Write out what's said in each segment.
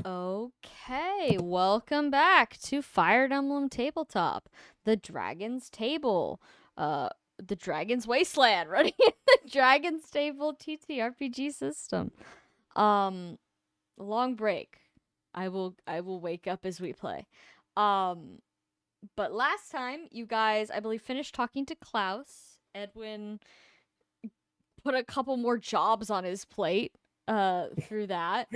Okay, welcome back to Fire Emblem Tabletop, the Dragon's Table, the Dragon's Wasteland, running the Dragon's Table TTRPG system. Long break. I will wake up as we play. But last time you guys, I believe, finished talking to Klaus. Edwin put a couple more jobs on his plate, through that.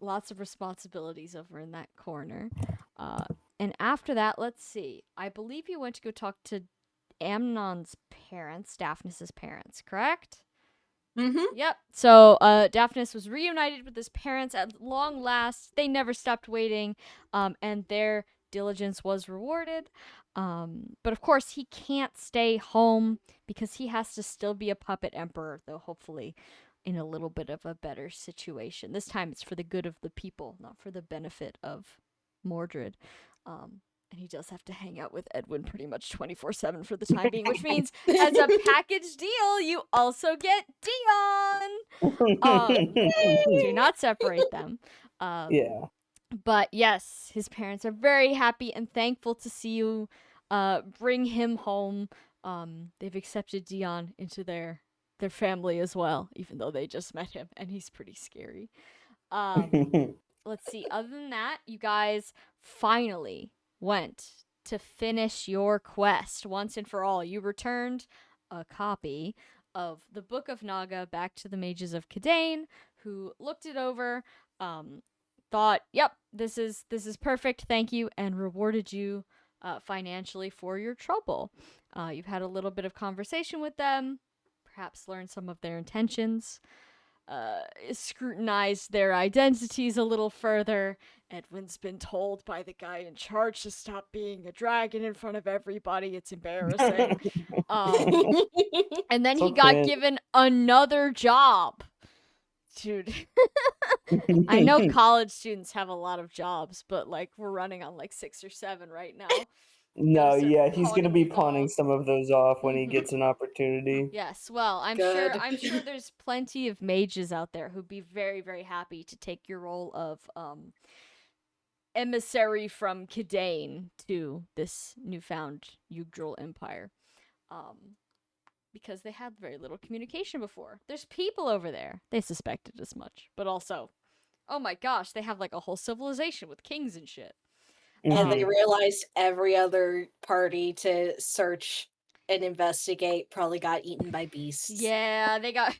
Lots of responsibilities over in that corner. And after that, let's see. I believe you went to go talk to Amnon's parents, Daphnis's parents, correct? Mm-hmm. Yep. So Daphnis was reunited with his parents at long last. They never stopped waiting, and their diligence was rewarded. But of course, he can't stay home because he has to still be a puppet emperor, though hopefully in a little bit of a better situation. This time it's for the good of the people, not for the benefit of Mordred. And he does have to hang out with Edwin pretty much 24/7 for the time being, which means as a package deal, you also get Dion. Do not separate them. Yeah. But yes, his parents are very happy and thankful to see you bring him home. They've accepted Dion into their family as well, even though they just met him and he's pretty scary. Let's see. Other than that, you guys finally went to finish your quest once and for all. You returned a copy of the Book of Naga back to the mages of Kadain, who looked it over, thought, "Yep, this is perfect. Thank you," and rewarded you financially for your trouble. You've had a little bit of conversation with them, perhaps learned some of their intentions, scrutinized their identities a little further. Edwin's been told by the guy in charge to stop being a dragon in front of everybody. It's embarrassing. And then he got given another job. Dude. I know college students have a lot of jobs, but like we're running on like 6 or 7 right now. No, yeah, he's gonna be pawning some of those off when he gets an opportunity. Yes, well, I'm sure there's plenty of mages out there who'd be very, very happy to take your role of emissary from Kadain to this newfound Jugdral empire. Because they had very little communication before. There's people over there. They suspected as much. But also, oh my gosh, they have like a whole civilization with kings and shit. And they realized every other party to search and investigate probably got eaten by beasts. Yeah, they got...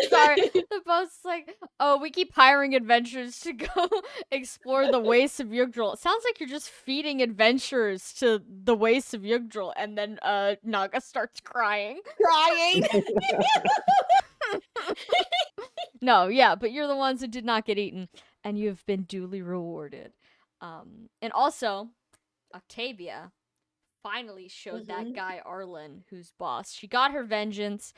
Sorry, the boss is like, "Oh, we keep hiring adventurers to go explore the wastes of Jugdral." It sounds like you're just feeding adventurers to the wastes of Jugdral, and then Naga starts crying. No, yeah, but you're the ones who did not get eaten, and you've been duly rewarded. And also, Octavia finally showed that guy Arlen, who's boss. She got her vengeance.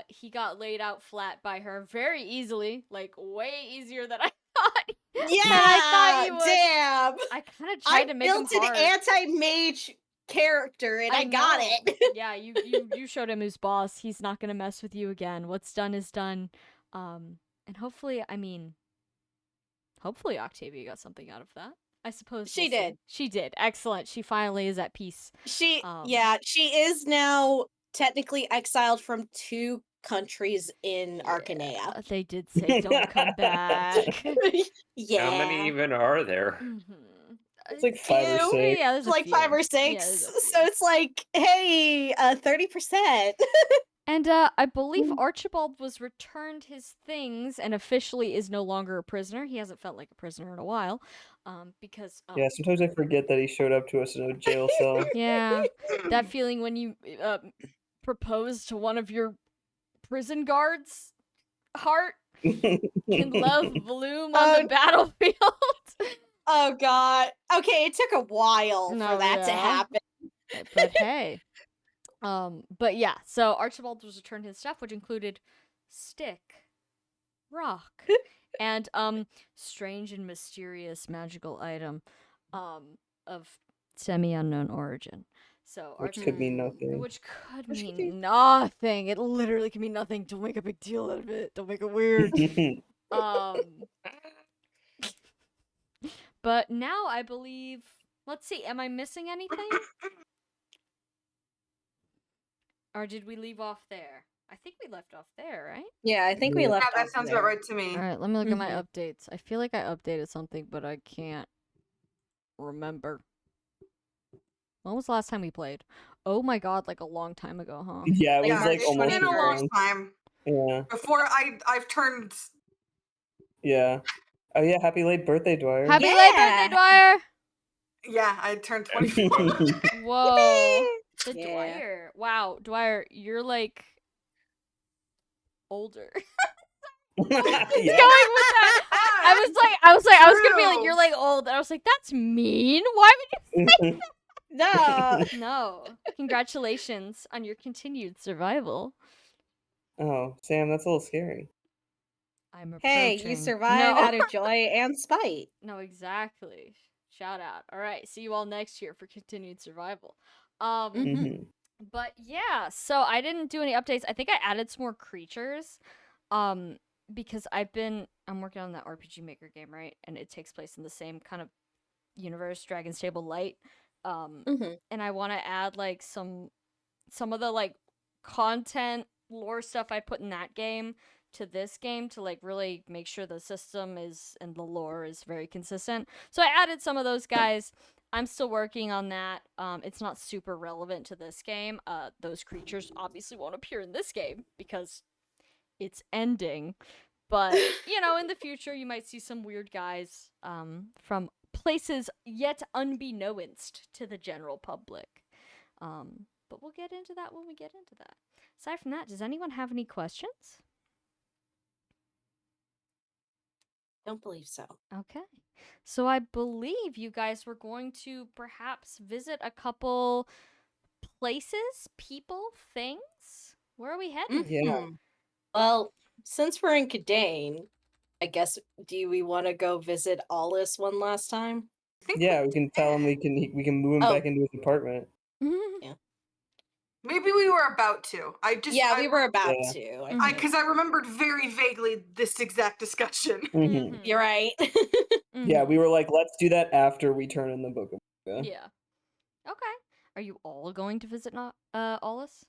He got laid out flat by her very easily, like way easier than I thought. Yeah, I thought he would. Damn. I kind of tried to make him hard. I built an anti-mage character, and I got it. Yeah, you showed him who's boss. He's not gonna mess with you again. What's done is done. And hopefully, hopefully Octavia got something out of that. I suppose she did. She did. Excellent. She finally is at peace. She is now technically exiled from 2 countries in Arcanea. They did say don't come back. Yeah. How many even are there? It's like 5 or 6. Yeah, there's like 5 or 6. Yeah, so it's like, hey, 30%. And I believe Archibald was returned his things and officially is no longer a prisoner. He hasn't felt like a prisoner in a while. Because yeah, sometimes I forget that he showed up to us in a jail cell. Yeah, that feeling when you propose to one of your prison guards' heart can love bloom on the battlefield. Oh god. Okay, it took a while for that to happen. But hey. But yeah, so Archibald was returned his stuff, which included stick, rock, and strange and mysterious magical item of semi-unknown origin. So which could mean nothing. Which could mean nothing. It literally can mean nothing. Don't make a big deal out of it. Don't make it weird. But now I believe. Let's see. Am I missing anything? Or did we leave off there? I think we left off there, right? Yeah, I think we Yeah. left Yeah, that off sounds there. about right to me. All right, let me look at my Mhm. updates. I feel like I updated something, but I can't remember. When was the last time we played? Oh my god, like a long time ago, huh? Yeah, it Like was Yeah, like it's almost been a a long month. time. Yeah, Before I've turned. yeah. Oh yeah, happy late birthday, Dwyer. Happy late birthday, Yeah. Dwyer! Yeah, I turned 24. Whoa. The Yeah. Dwyer. Wow, Dwyer, you're like older. Yeah. Going with that. I was gonna be like, True. you're like old, and I was like, that's mean. Why would No. you? No. Congratulations on your continued survival. Oh, Sam, that's a little scary. I'm approaching. Hey, you survived No. out of joy and spite. No, exactly. Shout out. All right, see you all next year for continued survival. Mhm. But yeah, so I didn't do any updates. I think I added some more creatures. Because I'm working on that RPG Maker game, right? And it takes place in the same kind of universe, Dragon's Table Light. Mhm. And I want to add like some of the like content lore stuff I put in that game to this game to like really make sure the system is and the lore is very consistent. So I added some of those guys. I'm still working on that. It's not super relevant to this game. Those creatures obviously won't appear in this game because it's ending. But, you know, in the future you might see some weird guys from places yet unbeknownst to the general public. But we'll get into that when we get into that. Aside from that, does anyone have any questions? Don't believe so. Okay. So I believe you guys were going to perhaps visit a couple places, people, things. Where are we heading? Yeah. Mhm. Well, since we're in Cadane, I guess do we want to go visit Allus one last time? I think Yeah, we we can tell him we can move him Oh. back into his apartment. maybe we were about to. Yeah, we were about Yeah. to. Mhm. think. Because I remembered very vaguely this exact discussion. Mhm. You're right. Yeah, we were like, let's do that after we turn in the book of Mordred. Yeah. Okay. Are you all going to visit Aulus?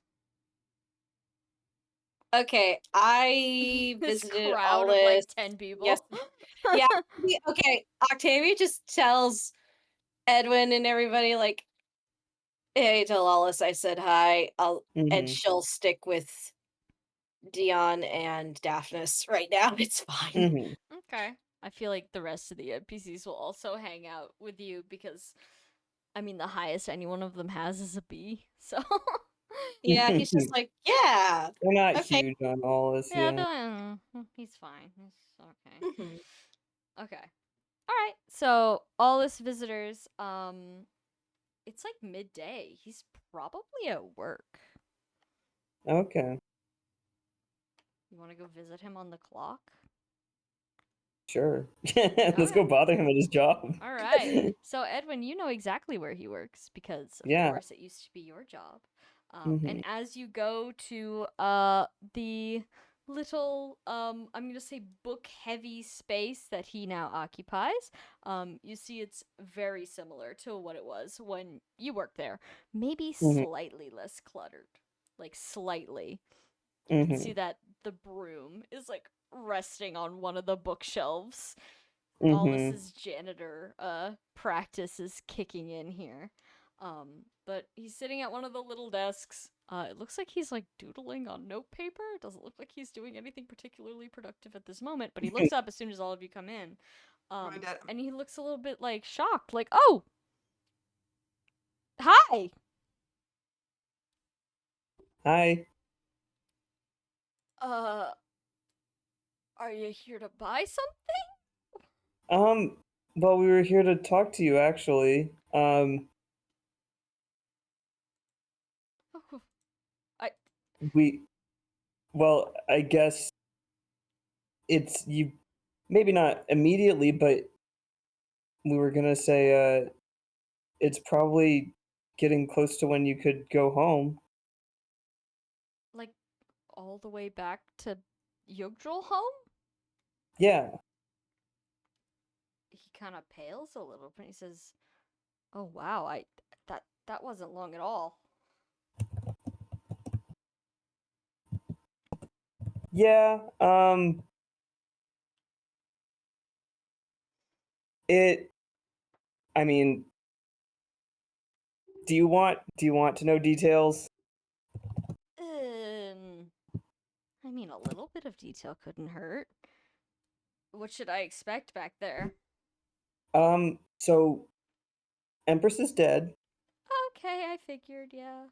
Okay, I This visited crowd of like Allus. 10 people. Yes. Yeah. Okay, Octavia just tells Edwin and everybody like, "Hey, tell Allus I said hi." And Mhm. she'll stick with Dion and Daphnis right now. It's fine. Mhm. Okay. I feel like the rest of the NPCs will also hang out with you because, I mean, the highest any one of them has is a B. So. Yeah, he's just like, yeah. We're not Okay. huge on all this, Yeah, yeah. he's fine. He's okay. Mhm. Okay. All right. So all this visitors, it's like midday. He's probably at work. Okay, You want to go visit him on the clock? sure. Let's go bother him at his job. All right. So Edwin, you know exactly where he works because of Yeah. course it used to be your job. Mhm. And as you go to the little I'm going to say book heavy space that he now occupies, you see it's very similar to what it was when you worked there. Maybe Mhm. slightly less cluttered. Like slightly. You can see Mhm. that the broom is like resting on one of the bookshelves. Mhm. Allis's janitor practice is kicking in here. But he's sitting at one of the little desks. It looks like he's like doodling on note paper. It doesn't look like he's doing anything particularly productive at this moment, but he looks up as soon as all of you come in. My dad- And he looks a little bit like shocked, like, "Oh, hi." Hi. Uh, are you here to buy something? Well, we were here to talk to you actually. Oh, We well, I guess it's you maybe not immediately, but we were gonna say it's probably getting close to when you could go home. like all the way back to Jugdral home? Yeah. He kind of pales a little bit. He says, "Oh wow, that wasn't long at all." Yeah, I mean, do you want to know details? I mean, a little bit of detail couldn't hurt. What should I expect back there? So Empress is dead. Okay, I figured, yeah.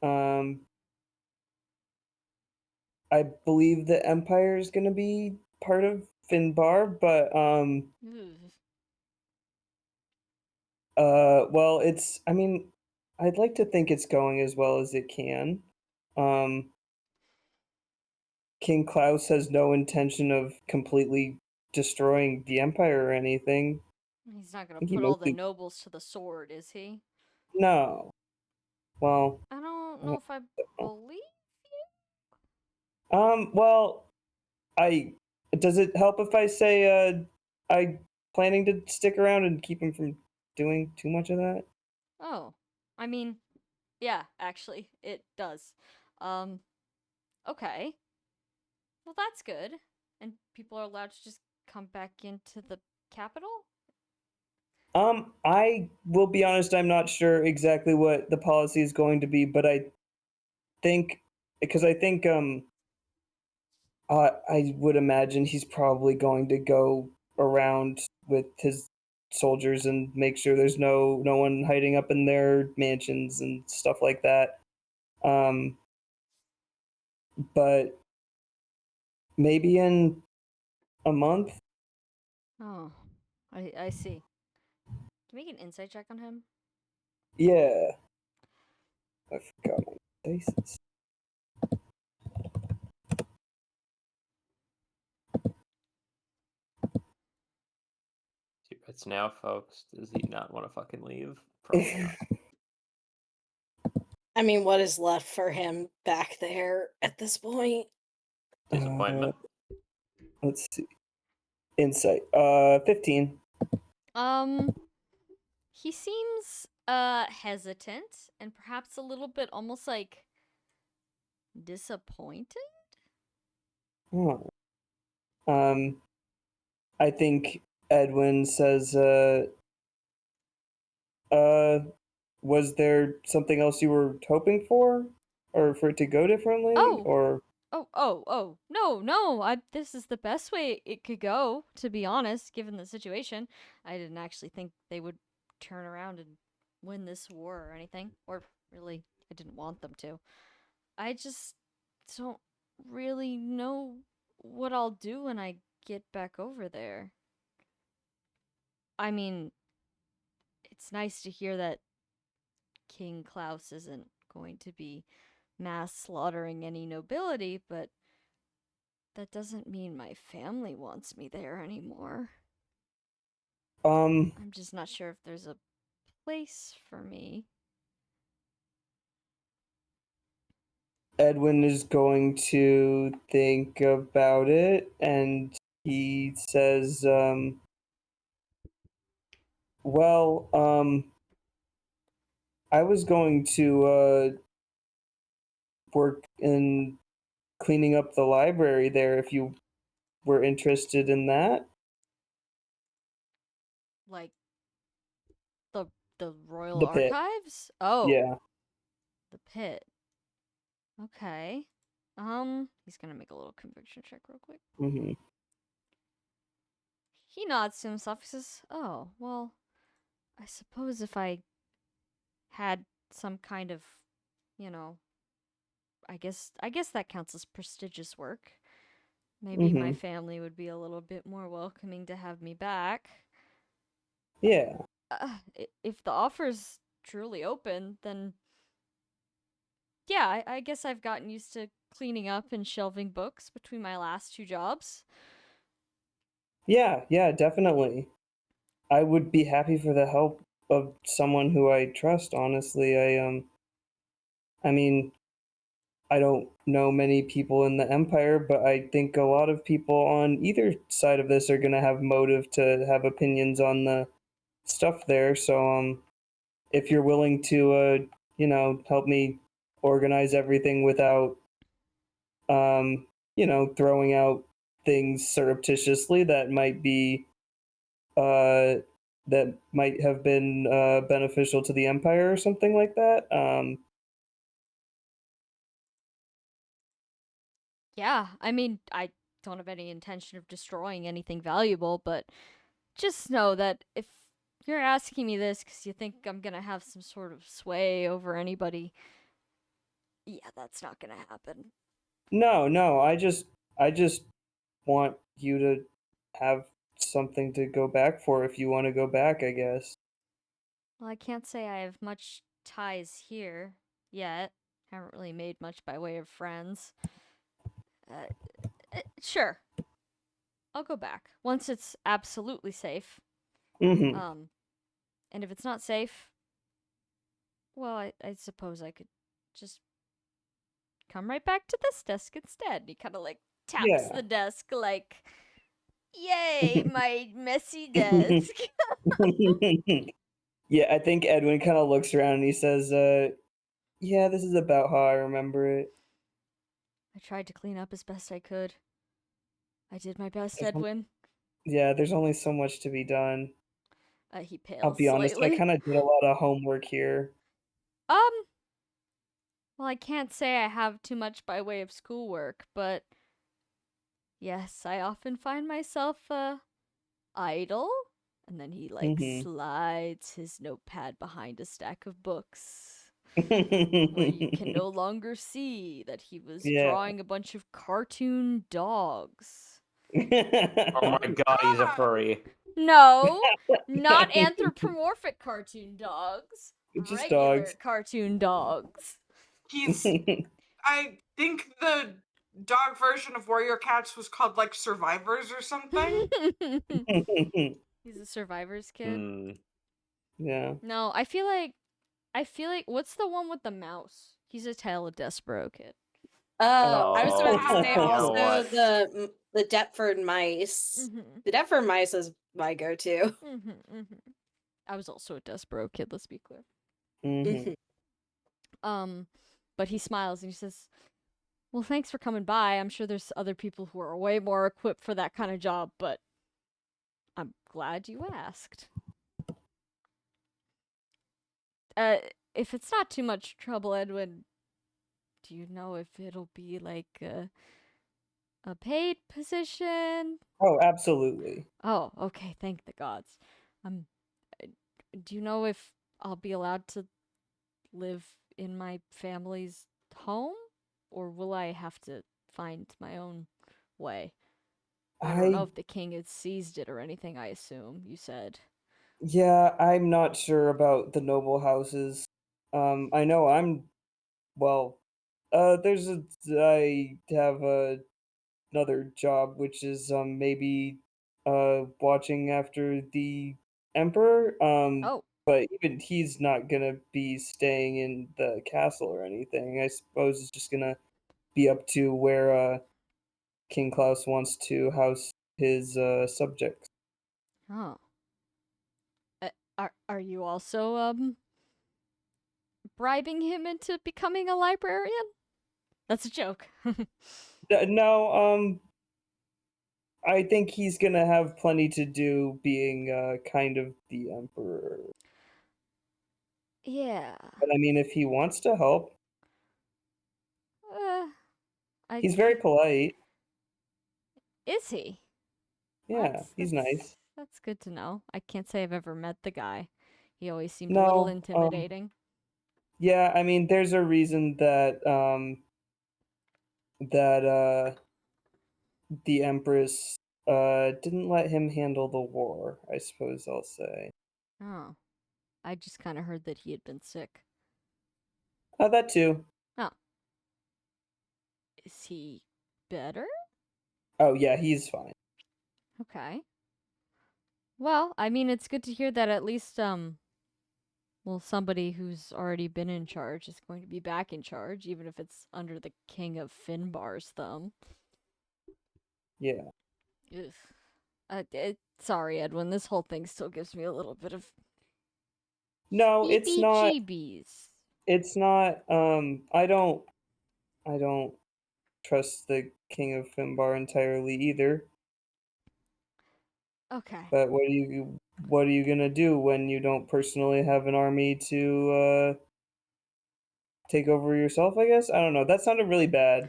Um, I believe the Empire is gonna be part of Finbar, but Ugh. well, I mean, I'd like to think it's going as well as it can. Um, King Klaus has no intention of completely destroying the Empire or anything. He's not I gonna think he put all the mostly nobles to the sword, is he? no. Well, I don't I know don't if I know. believe. Well, I does it help if I say I planning to stick around and keep him from doing too much of that? Oh, I mean, yeah, actually, it does. Um, okay. Well, that's good. And people are allowed to just come back into the capital? I will be honest, I'm not sure exactly what the policy is going to be, but I think because I think I would imagine he's probably going to go around with his soldiers and make sure there's no one hiding up in their mansions and stuff like that. Um, but maybe in a month. Oh, I see. Can we make an insight check on him? Yeah, I forgot my dice. It's now, folks. Does he not want to fucking leave? Probably not. I mean, what is left for him back there at this point? Disappointment. Let's see. Insight. 15. He seems hesitant and perhaps a little bit almost like disappointed. Oh. I think Edwin says, was there something else you were hoping for? Or for it to go differently? Oh, Or no. This is the best way it could go, to be honest, given the situation. I didn't actually think they would turn around and win this war or anything. Or really, I didn't want them to. I just don't really know what I'll do when I get back over there. I mean, it's nice to hear that King Klaus isn't going to be mass slaughtering any nobility, but that doesn't mean my family wants me there anymore. I'm just not sure if there's a place for me. Edwin is going to think about it, and he says, well, I was going to work in cleaning up the library there if you were interested in that. Like the the Royal The pit. Archives? Oh, Yeah. the pit. Okay. He's gonna make a little conviction check real quick. Mm-hmm. He nods to himself. He says, "Oh, well, I suppose if I had some kind of, you know, I guess that counts as prestigious work. Maybe my Mm-hmm. family would be a little bit more welcoming to have me back. Yeah. If the offer's truly open, then yeah, I guess I've gotten used to cleaning up and shelving books between my last two jobs. Yeah, definitely. I would be happy for the help of someone who I trust, honestly. I mean, I don't know many people in the Empire, but I think a lot of people on either side of this are going to have motive to have opinions on the stuff there. So, if you're willing to, help me organize everything without, throwing out things surreptitiously that might be, that might have been beneficial to the Empire or something like that. Yeah, I mean, I don't have any intention of destroying anything valuable, but just know that if you're asking me this because you think I'm gonna have some sort of sway over anybody, yeah, that's not gonna happen. No, I just want you to have something to go back for if you want to go back, I guess. Well, I can't say I have much ties here yet. Haven't really made much by way of friends. Uh, sure, I'll go back once it's absolutely safe. Mm-hmm. And if it's not safe, well, I suppose I could just come right back to this desk instead. He kind of like taps Yeah. the desk, like, yay, my messy desk. Yeah, I think Edwin kind of looks around and he says, yeah, this is about how I remember it. I tried to clean up as best I could. I did my best, There's on- Edwin. Yeah, there's only so much to be done. He I'll pales be honest, I slightly. kind of did a lot of homework here. Um, well, I can't say I have too much by way of schoolwork, but yes, I often find myself, idle. And then he, like, Mm-hmm. slides his notepad behind a stack of books, where you can no longer see that he was Yeah. drawing a bunch of cartoon dogs. Oh my god, he's a furry. No, not anthropomorphic cartoon dogs. Just Regular dogs. cartoon dogs. He's. I think the dog version of Warrior Cats was called like Survivors or something. He's a survivor's kid. Hmm. Yeah. No, I feel like what's the one with the mouse? He's a Tale of Despero kid. I was about to say Oh, also what? the Deptford mice. Mhm. The Deptford mice is my go-to. Mhm. Mhm. I was also a Despero kid, let's be clear. Mm-hmm. But he smiles and he says, "Well, thanks for coming by. I'm sure there's other people who are way more equipped for that kind of job, but I'm glad you asked." Uh, if it's not too much trouble, Edwin, do you know if it'll be like a paid position? Oh, absolutely. Oh, okay, thank the gods. Um, uh, do you know if I'll be allowed to live in my family's home? Or will I have to find my own way? I don't know I if the king has seized it or anything, I assume, you said. Yeah, I'm not sure about the noble houses. I know well, there's I have another job which is maybe watching after the emperor. Oh, But even he's not gonna be staying in the castle or anything. I suppose it's just gonna be up to where King Klaus wants to house his subjects. oh. Are you also, bribing him into becoming a librarian? That's a joke. No, I think he's gonna have plenty to do being kind of the emperor. Yeah. But I mean, if he wants to help, Uh, I he's very can't. polite. Is he? Yeah, he's nice. That's good to know. I can't say I've ever met the guy. He always seemed a little No, intimidating. yeah, I mean, there's a reason that the Empress didn't let him handle the war, I suppose I'll say. Oh. I just kind of heard that he had been sick. That too. Oh. Is he better? Oh yeah, he's fine. Okay. Well, I mean, it's good to hear that at least, Well, somebody who's already been in charge is going to be back in charge, even if it's under the King of Finbar's thumb. Yeah. Ugh. Sorry, Edwin. This whole thing still gives me a little bit of No, it's not. heebie-jeebies. It's not. I don't trust the King of Finbar entirely either. Okay. But what are you gonna do when you don't personally have an army to take over yourself? I guess I don't know. That sounded really bad.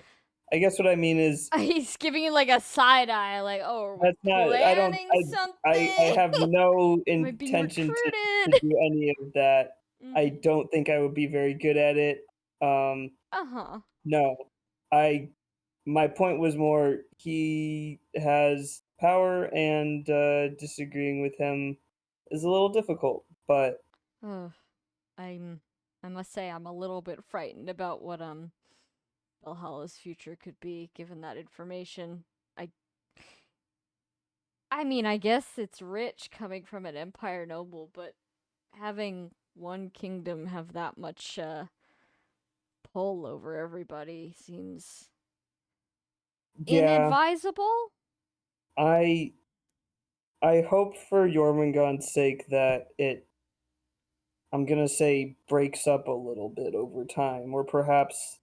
I guess what I mean is He's giving you like a side eye, like, "Oh, are we that's not. planning I something? have no Am I being intention to recruited?" do any of that. I Mhm. don't think I would be very good at it. Uh-huh. No, my point was more he has power and disagreeing with him is a little difficult, but Ugh. I must say I'm a little bit frightened about what Valhalla's future could be given that information. I I mean, I guess it's rich coming from an empire noble, but having one kingdom have that much pull over everybody seems yeah, inadvisable. I I hope for Jormungand's sake that it I'm gonna say breaks up a little bit over time, or perhaps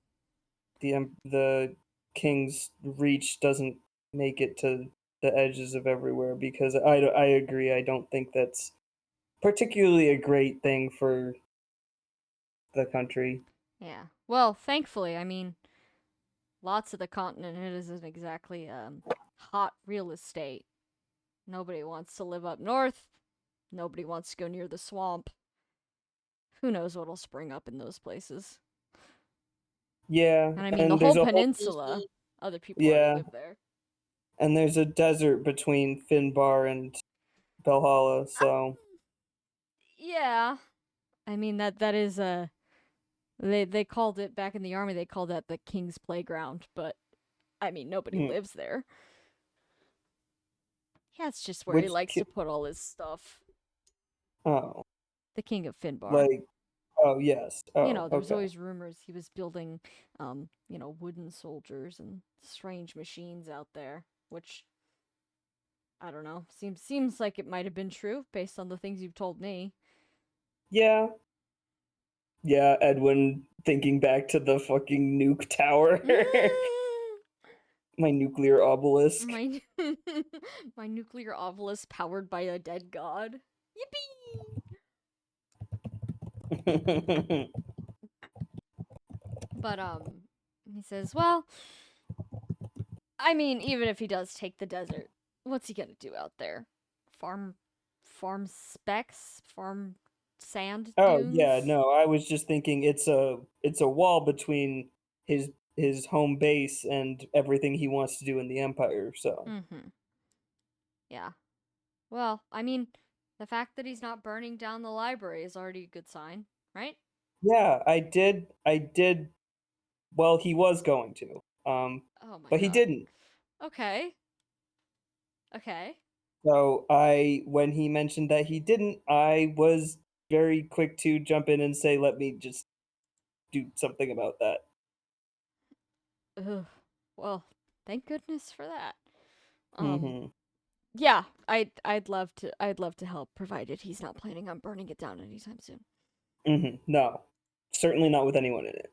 the king's reach doesn't make it to the edges of everywhere because I agree. I don't think that's particularly a great thing for the country. Yeah. Well, thankfully, I mean, lots of the continent it isn't exactly hot real estate. Nobody wants to live up north. Nobody wants to go near the swamp. Who knows what'll spring up in those places? Yeah, And I mean, the and whole there's a whole peninsula. Other people already yeah, live there. and there's a desert between Finbar and Valhalla, so Yeah. I mean that is they called it back in the army. They called that the King's Playground, but I mean nobody hmm. lives there. Yeah, it's just where he Which likes to put all his stuff. oh, The King of Finbar. like oh yes, oh There's okay, always rumors he was building, wooden soldiers and strange machines out there, which I don't know. Seems like it might have been true based on the things you've told me. yeah, yeah. Edwin thinking back to the fucking nuke tower, my nuclear obelisk. My my nuclear obelisk powered by a dead god. Yippee! But he says, "Well, I mean, even if he does take the desert, what's he gonna do out there? Farm specks, farm sand Oh yeah, dunes." no, I was just thinking it's a wall between his home base and everything he wants to do in the Empire. So Mm-hmm. Yeah. Well, I mean, the fact that he's not burning down the library is already a good sign, right? yeah, I did. Well, he was going to, Oh my but he god. didn't. Okay. Okay. So when he mentioned that he didn't, I was very quick to jump in and say, "Let me just do something about that." Ugh. Well, thank goodness for that. Um, Hmm. yeah, I'd love to help, provided he's not planning on burning it down anytime soon. Hmm. No, certainly not with anyone in it.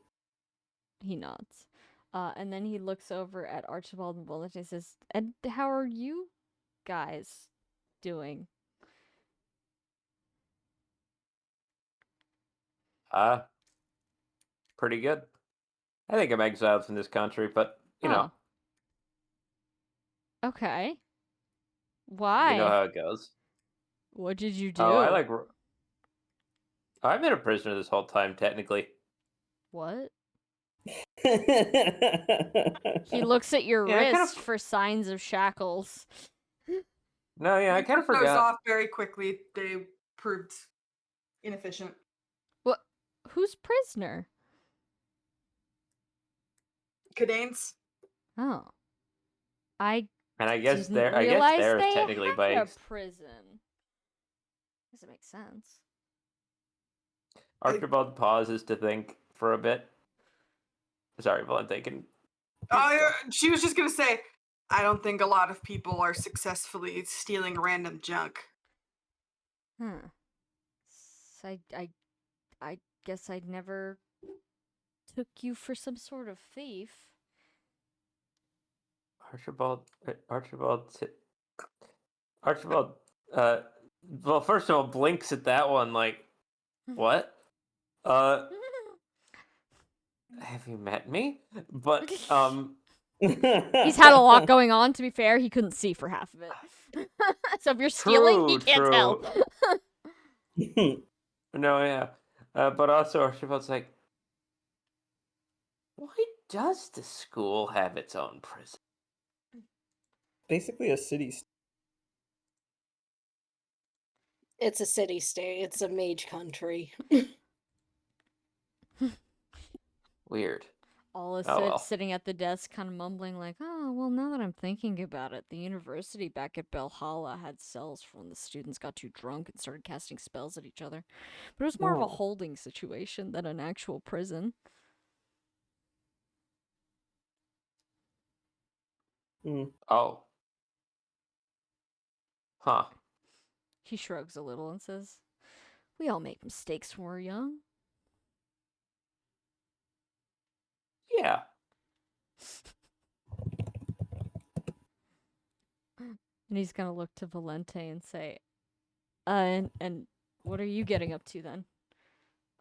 He nods. And then he looks over at Archibald and Bullet and says, "And how are you guys doing?" Pretty good. I think I'm exiled from this country, but Oh, okay. you know Why? how it goes. What did you Oh, do? I've been a prisoner this whole time, technically. What? He looks at your Yeah, I kind wrist of. for signs of shackles. No, yeah, I We kind of took those forgot. off very quickly. They proved inefficient. What? Who's prisoner? Cadanes. Oh, I And I guess didn't there, I guess realize there is they technically by. had a prison. Doesn't make sense. Archibald pauses to think for a bit. Sorry, Valente can. She was just gonna say, I don't think a lot of people are successfully stealing random junk. Huh. I guess I'd never took you for some sort of thief. Archibald, well, first of all, blinks at that one like, what? Have you met me? But, He's had a lot going on, to be fair. He couldn't see for half of it. So if you're stealing, he can't tell. No, yeah. But also, Archibald's like, why does the school have its own prison? Basically a city. It's a city-state. It's a mage country. Weird. All is Oh, well. sitting at the desk, kind of mumbling, like, oh, well, now that I'm thinking about it, the university back at Belhala had cells for when the students got too drunk and started casting spells at each other. But it was more of a holding situation than an actual prison. Oh. Huh. He shrugs a little and says, we all make mistakes when we're young. Yeah. And he's gonna look to Valente and say, and what are you getting up to then?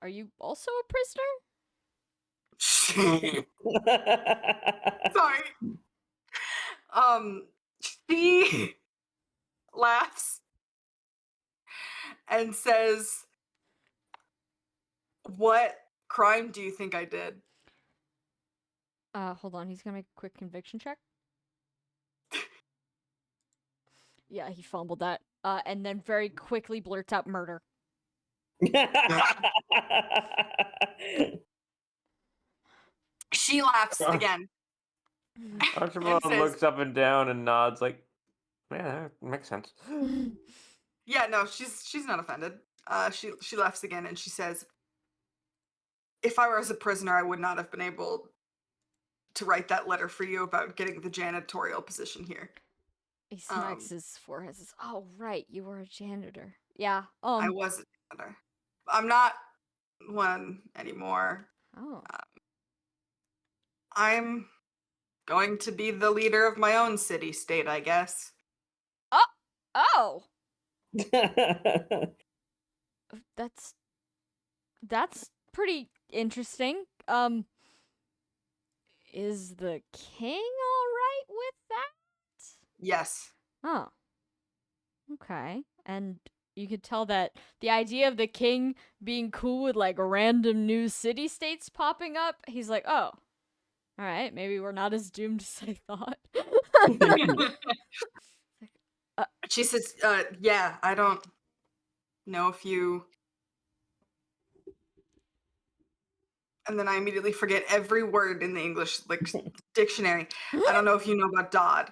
Are you also a prisoner? Sorry. She laughs and says, what crime do you think I did? Hold on, he's gonna make a quick conviction check. Yeah, he fumbled that. And then very quickly blurts out murder. She laughs again. Archibald says- looks up and down and nods like, yeah, that makes sense. Yeah, no, she's not offended. She laughs again and she says, if I was a prisoner, I would not have been able to write that letter for you about getting the janitorial position here. He smacks his forehead and says, oh, right, you were a janitor. Yeah, I was a janitor. I'm not one anymore. Oh. I'm going to be the leader of my own city-state, I guess. Oh! That's pretty interesting. Is the king alright with that? Yes. Oh. Okay. And you could tell that the idea of the king being cool with like random new city-states popping up, he's like, oh, alright, maybe we're not as doomed as I thought. She says, yeah, I don't know if you... And then I immediately forget every word in the English dictionary. I don't know if you know about Dodd.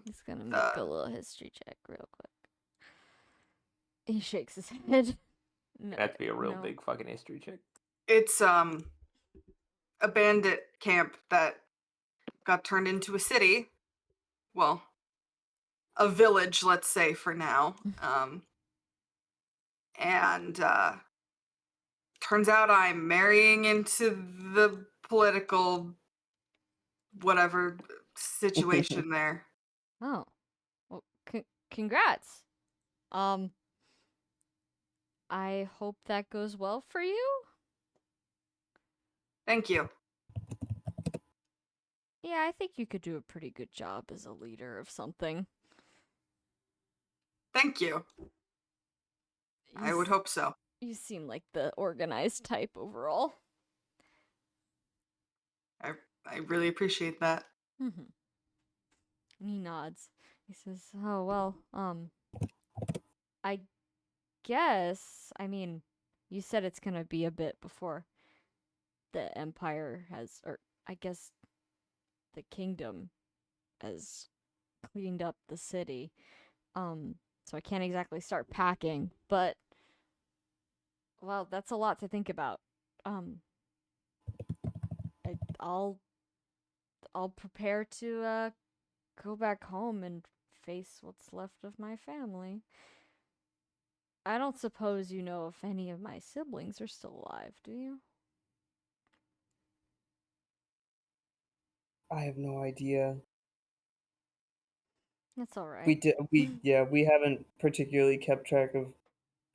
He's gonna make a little history check real quick. He shakes his head. No, That'd be a real big fucking history check. It's a bandit camp that got turned into a city. Well, a village, let's say, for now. And turns out I'm marrying into the political whatever situation there. Oh. Well, congrats. I hope that goes well for you. Thank you. Yeah, I think you could do a pretty good job as a leader of something. Thank you. I would hope so. You seem like the organized type overall. I really appreciate that. Mm-hmm. And he nods. He says, oh, well, I guess, I mean, you said it's gonna be a bit before the Empire has, or I guess the kingdom has cleaned up the city. So I can't exactly start packing, but Well, that's a lot to think about. Um, I'll prepare to go back home and face what's left of my family. I don't suppose you know if any of my siblings are still alive, do you? I have no idea. That's all right. We haven't particularly kept track of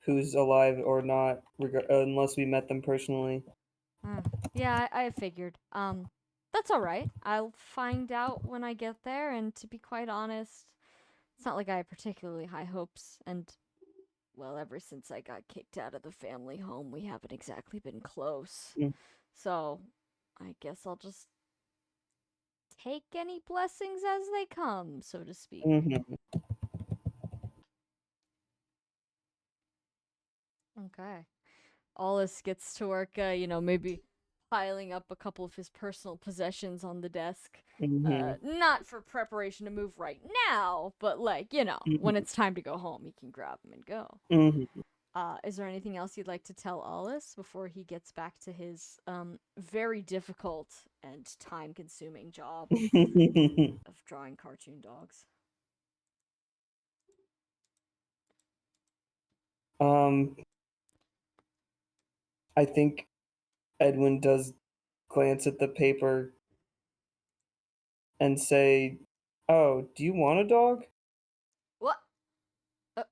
who's alive or not, unless we met them personally. Yeah, I figured. That's all right. I'll find out when I get there, and to be quite honest, it's not like I have particularly high hopes, and, well, ever since I got kicked out of the family home, we haven't exactly been close. Mm. So, I guess I'll just take any blessings as they come, so to speak. Mm-hmm. Okay. Allus gets to work, maybe piling up a couple of his personal possessions on the desk. Mm-hmm. Not for preparation to move right now, but like, when it's time to go home, he can grab them and go. Mm-hmm. Is there anything else you'd like to tell Allus before he gets back to his very difficult and time-consuming job of drawing cartoon dogs? I think Edwin does glance at the paper and say, "Oh, do you want a dog?" What?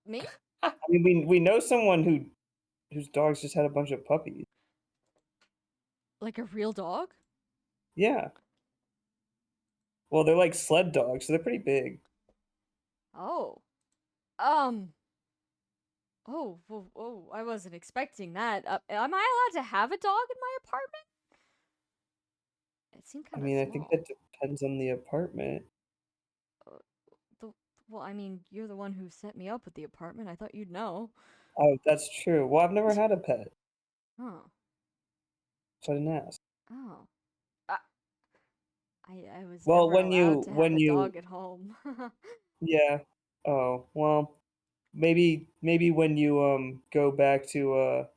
Me? I mean, we know someone whose dogs just had a bunch of puppies. Like a real dog? Yeah. Well, they're like sled dogs, so they're pretty big. Oh. Oh, I wasn't expecting that. Am I allowed to have a dog in my apartment? It seemed I kind of mean, small. I think that depends on the apartment. Well, I mean, you're the one who set me up with the apartment. I thought you'd know. Oh, that's true. Well, I've never had a pet, Oh. so I didn't ask. Oh. I was Well, never allowed to have a dog at home. yeah. Oh, well, maybe when you go back to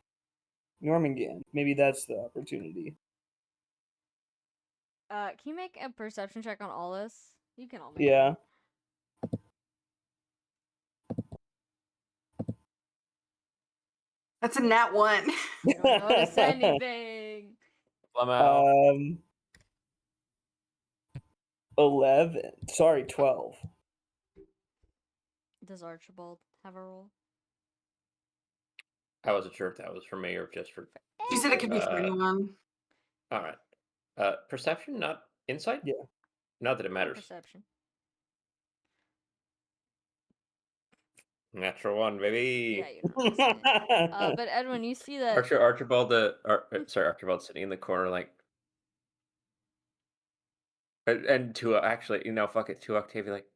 Jormungand, maybe that's the opportunity. Can you make a perception check on all this? You can all make Yeah. That's a nat 1. You don't notice anything. I'm out. 11. Sorry, 12. Does Archibald have a roll? I wasn't sure if that was for me or just for. You said it could be for anyone. All right. Perception, not insight. Yeah. Not that it matters. Perception. Natural 1, baby. Yeah, you're noticing it. But Edwin, you see that Archibald sitting in the corner, like, and to actually, fuck it, to Octavia, like,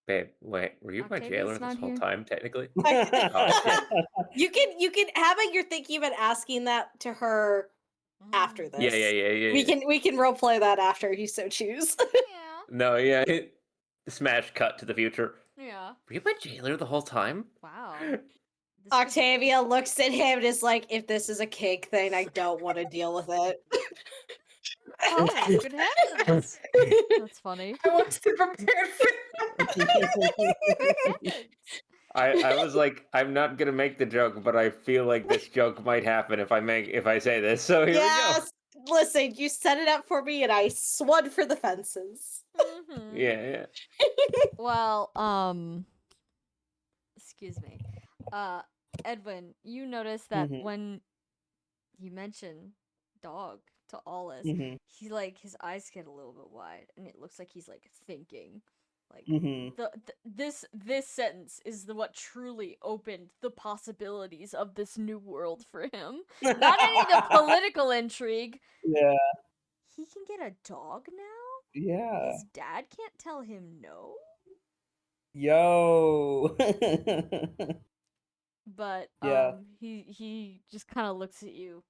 babe, wait, were you my Octavia's jailer this not whole here. time, technically? You can how about you're thinking about asking that to her after this? Yeah. We can role play that after you so choose. Yeah. No, yeah. Smash cut to the future. Yeah. Were you my jailer the whole time? Wow. Octavia looks at him and is like, if this is a kink thing, I don't want to deal with it. Oh, good heavens. That's funny. I wasn't prepared for that. I was like, I'm not gonna make the joke, but I feel like this joke might happen if I say this. So here we go. Listen, you set it up for me and I swung for the fences. Mm-hmm. Yeah. Well, excuse me. Edwin, you notice that when you mention dog to Allus, he his eyes get a little bit wide, and it looks like he's like thinking. Like this sentence is what truly opened the possibilities of this new world for him. Not any of the political intrigue. Yeah. He can get a dog now? Yeah. His dad can't tell him no? Yo. But Yeah. he just kind of looks at you,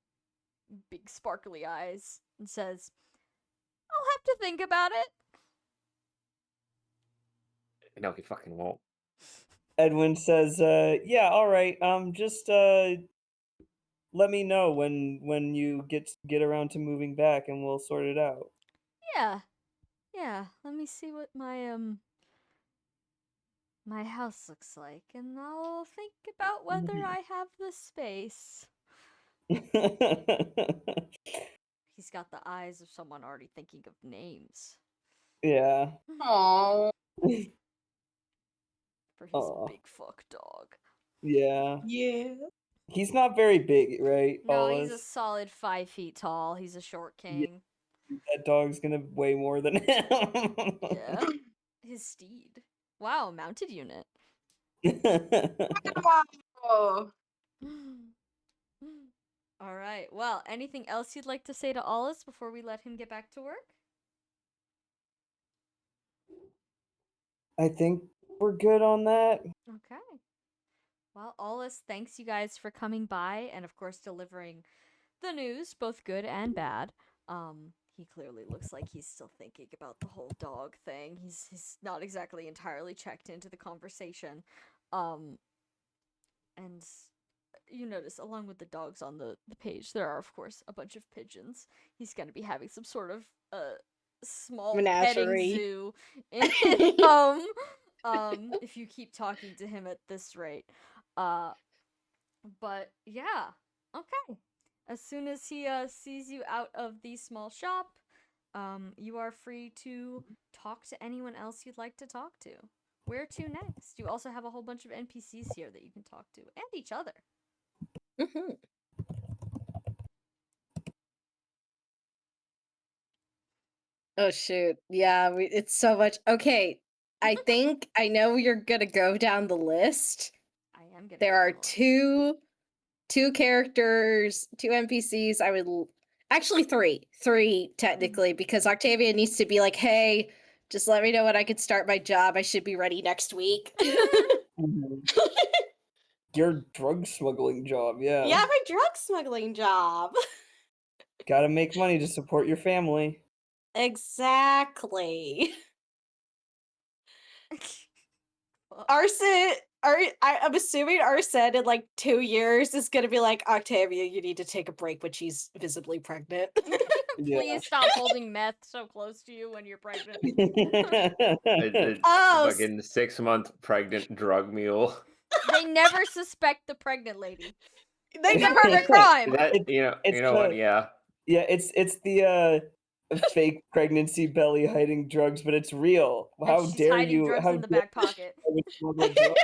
big sparkly eyes, and says, "I'll have to think about it." No, he fucking won't. Edwin says, "Yeah, all right. Just let me know when you get around to moving back, and we'll sort it out." Yeah. Let me see what my house looks like, and I'll think about whether I have the space. He's got the eyes of someone already thinking of names. Yeah. Aww. For his Aw. big fuck dog. Yeah. Yeah. He's not very big, right? No, he's a Olis? solid 5 feet tall. He's a short Yeah. king. That dog's gonna weigh more than him. Yeah. His steed. Wow, mounted unit. Oh, All right. Well, anything else you'd like to say to Ollis before we let him get back to work? I think we're good on that. Okay. Well, Ollis, thanks you guys for coming by and of course delivering the news, both good and bad. He clearly looks like he's still thinking about the whole dog thing. He's not exactly entirely checked into the conversation. And you notice along with the dogs on the page, there are of course a bunch of pigeons. He's gonna be having some sort of small petting Menagerie. zoo in his home. If you keep talking to him at this rate. But yeah, okay. As soon as he sees you out of the small shop, you are free to talk to anyone else you'd like to talk to. Where to next? You also have a whole bunch of NPCs here that you can talk to, and each other. Mm-hmm. Oh shoot. Yeah, it's so much. Okay. I think I know you're gonna go down the list. I am gonna. There go are down the list. two characters, two NPCs. Actually three technically, because Octavia needs to be like, "Hey, just let me know when I can start my job. I should be ready next week." Your drug smuggling job, yeah. Yeah, my drug smuggling job. Gotta make money to support your family. Exactly. Fuck. I'm assuming Arsene in like 2 years is gonna be like, Octavia, you need to take a break when she's visibly pregnant. Please stop holding meth so close to you when you're pregnant. It's Oh, fucking 6-month pregnant drug mule. They never suspect the pregnant lady. they It's a never perfect crime. That you It's know what? the- Yeah. Yeah, it's the fake pregnancy belly hiding drugs, but it's real. How And she's dare hiding you? drugs How in the dare back pocket. you smuggle drugs?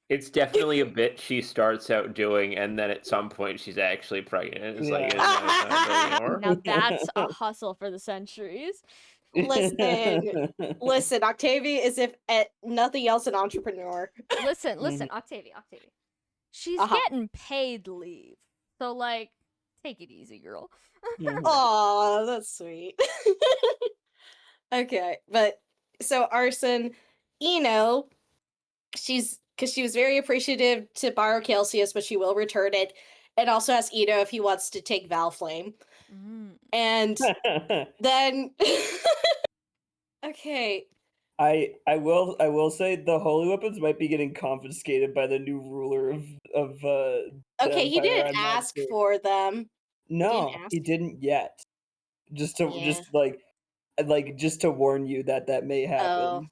It's definitely a bit she starts out doing, and then at some point she's actually pregnant. And it's like, Yeah. no, it's not really anymore. Now that's a hustle for the centuries. Listen, Octavia is if at nothing else an entrepreneur. Listen, Octavia. She's Uh-huh. getting paid leave. So, like, take it easy, girl. Mhm. Aw, that's sweet. Okay, but so Arson, because she was very appreciative to borrow Celsius, but she will return it, and also ask Eno if he wants to take Valflame. And then, okay, I will say the holy weapons might be getting confiscated by the new ruler of the okay, he Empire, didn't I'm not ask sure. for them. No, ask. he didn't yet. Just to Yeah. just to warn you that may happen.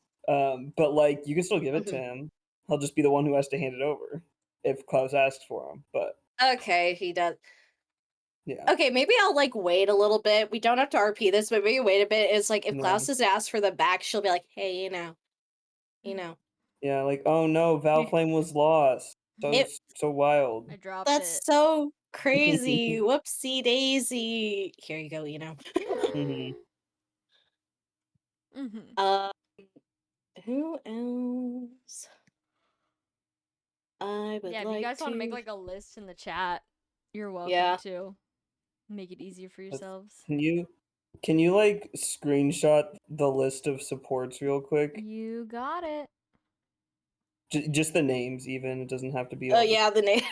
But like you can still give it to Mhm. him. He'll just be the one who has to hand it over if Klaus asks for him. But Okay, he does. yeah. Okay, maybe I'll like wait a little bit. We don't have to RP this, but maybe wait a bit. It's like if Yeah. Klaus has asked for them back, she'll be like, "Hey, Yeah, like oh no, Valflame was lost. So wild. I dropped that's it. so crazy. Whoopsie daisy. Here you go, Mhm. Who else? I would Yeah, if like you guys want to make to- like a list in the chat, you're welcome Yeah. to. Make it easier for yourselves. Can you like screenshot the list of supports real quick? You got it. Just the names, even it doesn't have to be. Oh all yeah, the name.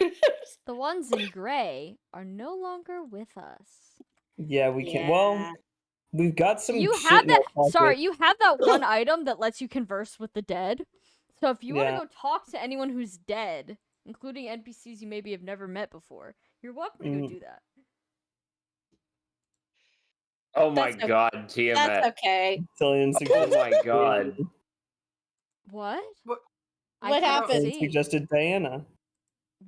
The ones in gray are no longer with us. Yeah, we can. Yeah. Well, we've got some. You shit have in our that. pocket. Sorry, you have that one item that lets you converse with the dead. So if you want Yeah. to go talk to anyone who's dead, including NPCs you maybe have never met before, you're welcome to go do that. Oh my That's god, That's Tiamat. okay. Cillian Oh suggested. my god. What? What- I What cannot happened? Cillian see. suggested Diana.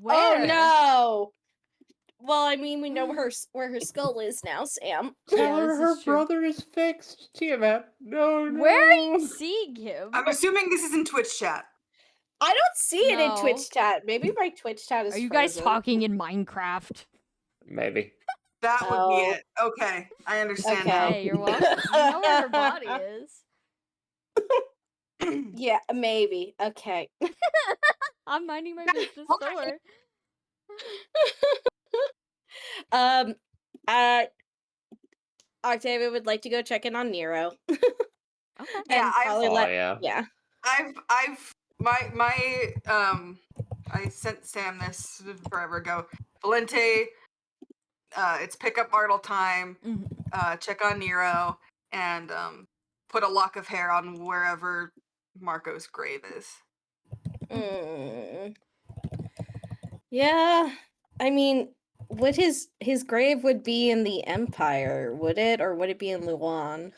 Where? Oh no! Well, I mean, we know where her skull is now, Sam. Tell Yeah, her this her is true. brother is fixed, Tiamat. No, no. Where are you seeing him? I'm assuming this is in Twitch chat. I don't see it in No. Twitch chat. Maybe my Twitch chat is Are you guys frozen. talking in Minecraft? Maybe. That would be Oh. it. Okay, I understand Okay. Hey, you're welcome. You know where her body is. now. Yeah, maybe. Okay. I'm minding my business. Don't worry. Octavia would like to go check in on Nero. Okay. Yeah, And I've- probably Oh, yeah. yeah. I sent Sam this forever ago. Valente, it's pickup Bartle time. Mhm. Check on Nero and put a lock of hair on wherever Marco's grave is. Yeah. I mean, would his grave would be in the Empire, would it? Or would it be in Luan?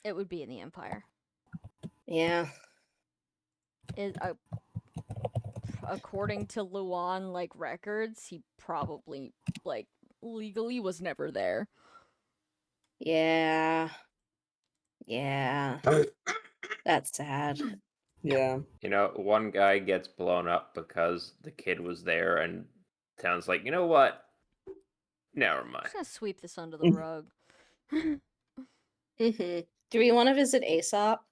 It would be in the Empire. Yeah. According to Luan records, he probably legally was never there. Yeah. Yeah. That's sad. Yeah. You know, one guy gets blown up because the kid was there, and town's like, you know what? Never I'm mind. just gonna sweep this under the rug. Mm-hmm. Do we want to visit Aesop?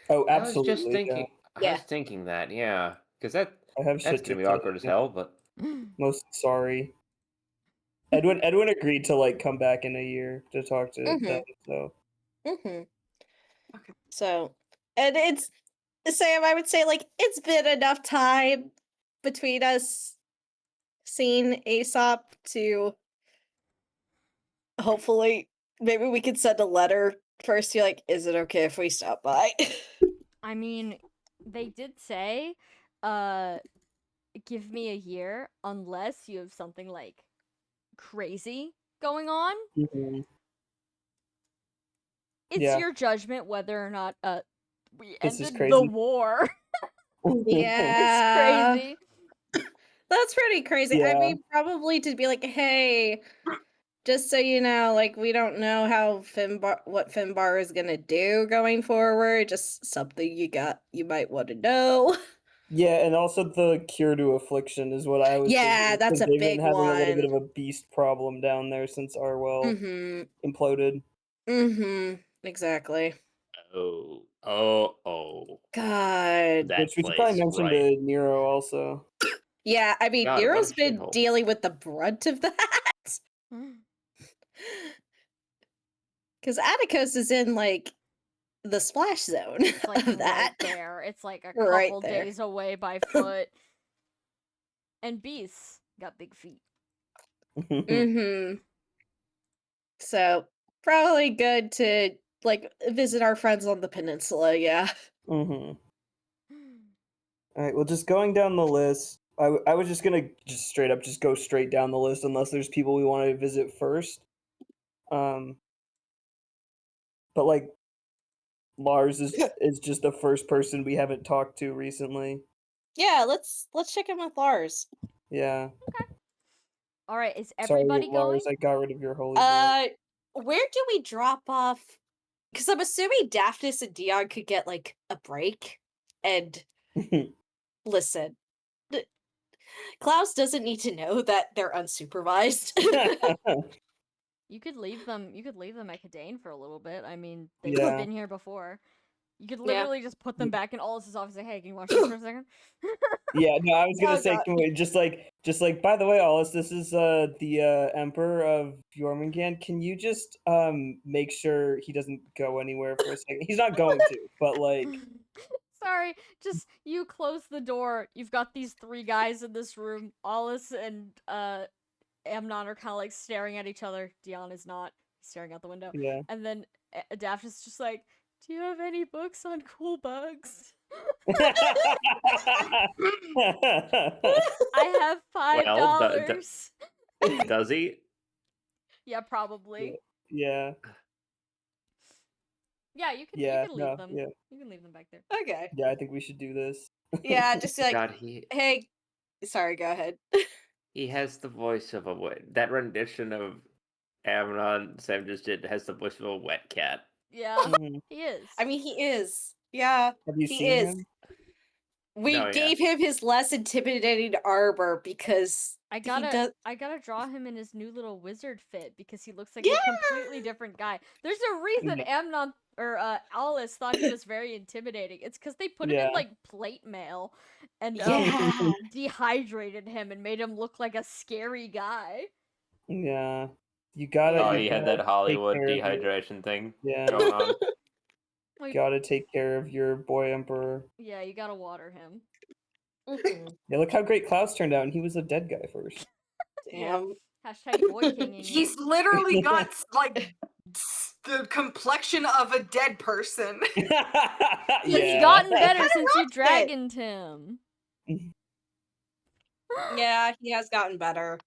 Oh, I was just absolutely. thinking. Yeah. I was thinking that, yeah, because that I have that's shit gonna be to awkward as hell. But Most sorry. Edwin agreed to come back in a year to talk to Mhm. them. So Mm-hmm. Okay. So, and it's Sam. I would say it's been enough time between us seeing Aesop to hopefully maybe we could send a letter first. Be like, is it okay if we stop by? I mean, they did say, give me a year unless you have something crazy going on. mhm. It's Yeah. your judgment whether or not we This is ended crazy. the war. Yeah. It's crazy. That's pretty crazy. I Yeah. mean, probably to be like, hey, just so you know, we don't know how what Finbar is gonna do going forward. Just something you might want to know. Yeah, and also the cure to affliction is what I was Yeah, thinking. that's 'Cause a they've big been having a little bit one. of a beast problem down there since Arwell Mm-hmm. imploded. Mm-hmm. Exactly. oh, God. that Which we should place, probably mention right? to Nero also. Yeah, I mean, God, what a Nero's been shithole. dealing with the brunt of that. Because Atticus is in the splash zone It's of right that. there. It's a Right couple there. days away by foot. And beasts got big feet. Mm-hmm. So probably good to visit our friends on the peninsula. Yeah. Mm-hmm. All right. Well, just going down the list, I was just gonna straight up go straight down the list unless there's people we want to visit first. But Lars is just the first person we haven't talked to recently. Yeah. Let's check in with Lars. Yeah. All right, is Sorry, everybody going? Lars, I got rid of your holy boy. Where do we drop off? Because I'm assuming Daphnis and Dion could get a break. And listen, Klaus doesn't need to know that they're unsupervised. You could leave them. You could leave them at Cadane for a little bit. I mean, they've Yeah. been here before. You could Yeah. literally just put them back in Aldous' office and say, "Hey, can you watch this for a second?" Yeah, no, I was gonna Oh, say, God. can we just by the way, Alice, this is the Emperor of Jormungand. Can you just make sure he doesn't go anywhere for a second? He's not going to, but Sorry, just you close the door. You've got these three guys in this room. Alice and Amnon are kind of staring at each other. Dion is not. He's staring out the window. yeah. And then Daphne's just like, "Do you have any books on cool bugs?" I have $5. Does he? Yeah, probably. Yeah. Yeah, you can Yeah, leave no, them. yeah. You can leave them back there. Okay. Yeah, I think we should do this. Yeah, just like, God, he hey, sorry, go ahead. has the voice of a that rendition of Amnon Sam just did has the voice of a wet cat. Yeah, Mhm. he is. I mean, he is. Yeah, Have you he seen is. him? We No, yeah. gave him his less intimidating armor because I he does. gotta draw him in his new little wizard fit because he looks like Yeah! a completely different guy. There's a reason Yeah. Amnon or Alice thought he was very intimidating. It's because they put him in Yeah. like plate mail and Yeah. dehydrated him and made him look like a scary guy. Yeah. You gotta. Oh, you he had gotta that Hollywood take care of dehydration thing Yeah. going on. Like, Gotta take care of your boy emperor. yeah, you gotta water him. Mhm. Yeah, look how great Klaus turned out, and he was a dead guy first. Damn. Hashtag boy kinging. He's literally got like the complexion of a dead person. He's Yeah. gotten better Kinda since you rocked it. dragoned him. Yeah, he has gotten better.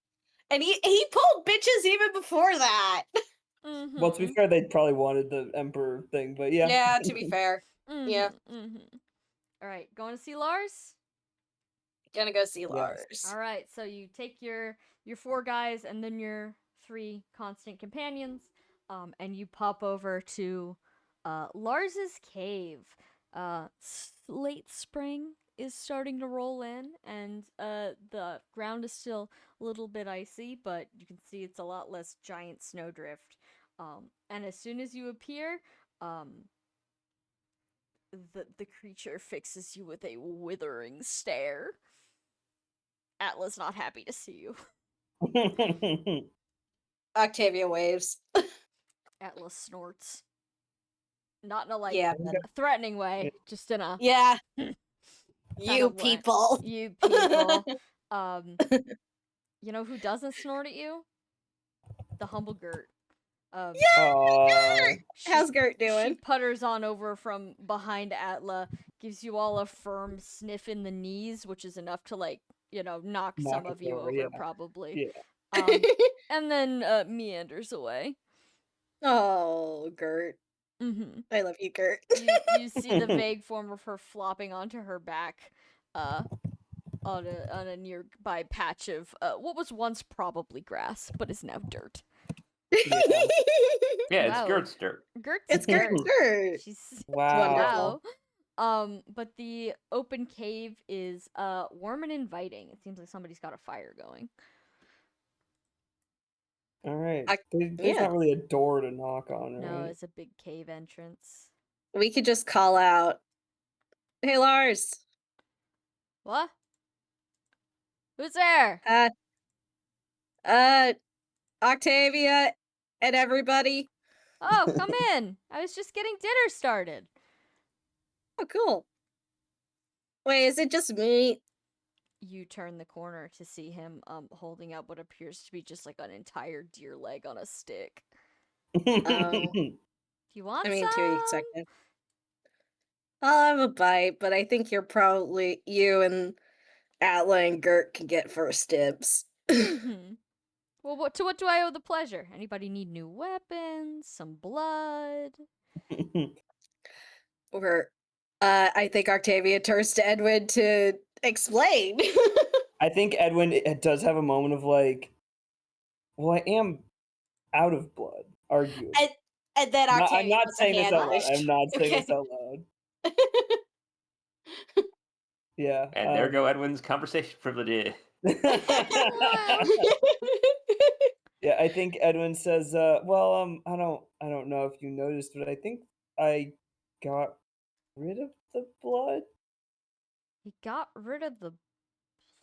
And he pulled bitches even before that. Well, to be fair, they probably wanted the emperor thing, but yeah. Yeah, to be fair. Yeah. All right, going to see Lars? Gonna go see Lars. All right, so you take your 4 guys and then your 3 constant companions, and you pop over to Lars's cave. Late spring is starting to roll in, and the ground is still a little bit icy, but you can see it's a lot less giant snowdrift. And as soon as you appear, the creature fixes you with a withering stare. Atla's not happy to see you. Octavia waves. Atlas snorts. Not in a like Yeah. threatening way, just in a Yeah. kind You of way. people. You people. You know who doesn't snort at you? The humble Gert. Gert! How's Gert She doing? putters on over from behind Atla, gives you all a firm sniff in the knees, which is enough to like, knock some us of you over, over, yeah. probably. Yeah. And then meanders away. Oh, Gert. Mm-hmm. I love you, Gert. You see the vague form of her flopping onto her back, on a nearby patch of what was once probably grass, but is now dirt. Yeah, it's Wow. Gert's dirt. It's Gert's dirt. She's Wow. wow. But the open cave is warm and inviting. It seems like somebody's got a fire going. All right. I- There's yeah. not really a door to knock on, right? No, it's a big cave entrance. We could just call out, "Hey, Lars. What? Who's there? Octavia and everybody." Oh, come in. I was just getting dinner started. Oh, cool. Wait, is it just me? You turn the corner to see him holding up what appears to be just like an entire deer leg on a stick. Do you want I mean, some? 2 seconds. I'll have a bite, but I think you and Atla and Gert can get first dibs. Mm-hmm. Well, what do I owe the pleasure? Anybody need new weapons? Some blood? Or, I think Octavia turns to Edwin to explain. I think Edwin does have a moment of like, well, I am out of blood, arguably. And then Octavia I'm not puts her saying this hand out on loud. his I'm not saying this Okay. out loud. Yeah. And there go Edwin's conversation privileges. Yeah, I think Edwin says, well, I don't know if you noticed, but I think I got rid of the blood. He got rid of the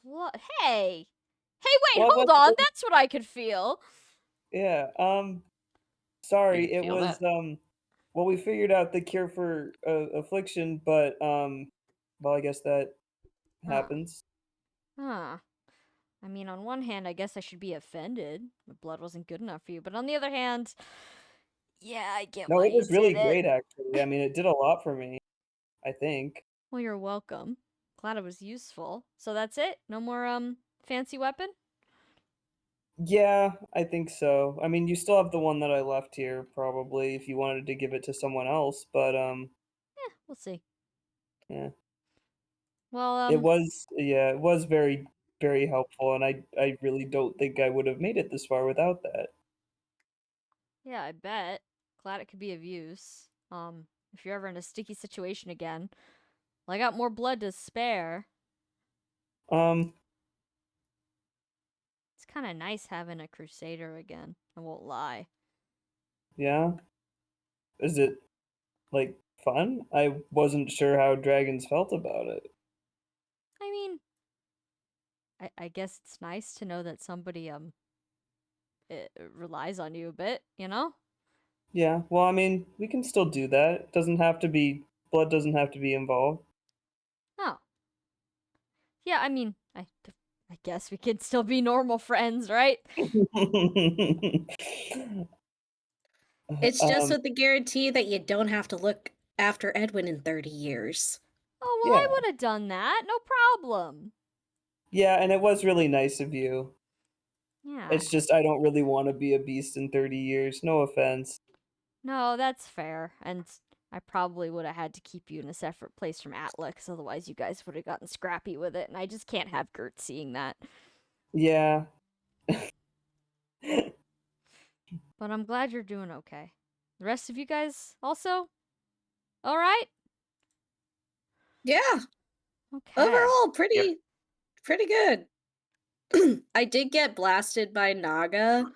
blood. Hey, wait, Well, hold what- on. That's what I could feel. Yeah, sorry, You it feel was, that? well, we figured out the cure for affliction, but, well, I guess that happens. Huh. I mean, on one hand, I guess I should be offended. The blood wasn't good enough for you. But on the other hand, yeah, I get No, why it was you really did it. great, actually. I mean, it did a lot for me, I think. Well, you're welcome. Glad it was useful. So that's it? No more fancy weapon? Yeah, I think so. I mean, you still have the one that I left here, probably, if you wanted to give it to someone else, but We'll see. yeah. Well, It was very, very helpful, and I really don't think I would have made it this far without that. yeah, I bet. Glad it could be of use. If you're ever in a sticky situation again, well, I got more blood to spare. Um, It's kind of nice having a crusader again. I won't lie. yeah. Is it like fun? I wasn't sure how dragons felt about it. I mean, I guess it's nice to know that somebody it relies on you a bit, you know? Yeah, well, I mean, we can still do that. It doesn't have to be blood doesn't have to be involved. Oh. Yeah, I mean, I guess we could still be normal friends, right? It's just Um, with the guarantee that you don't have to look after Edwin in 30 years. Oh, well, I yeah. would have done that. No problem. Yeah, and it was really nice of you. Yeah. It's just I don't really want to be a beast in 30 years. No offense. No, that's fair. And I probably would have had to keep you in a separate place from Atla, because otherwise you guys would have gotten scrappy with it, and I just can't have Gert seeing that. Yeah. But I'm glad you're doing okay. The rest of you guys also? All right? Yeah, Okay. overall, pretty good. I did get blasted by Naga,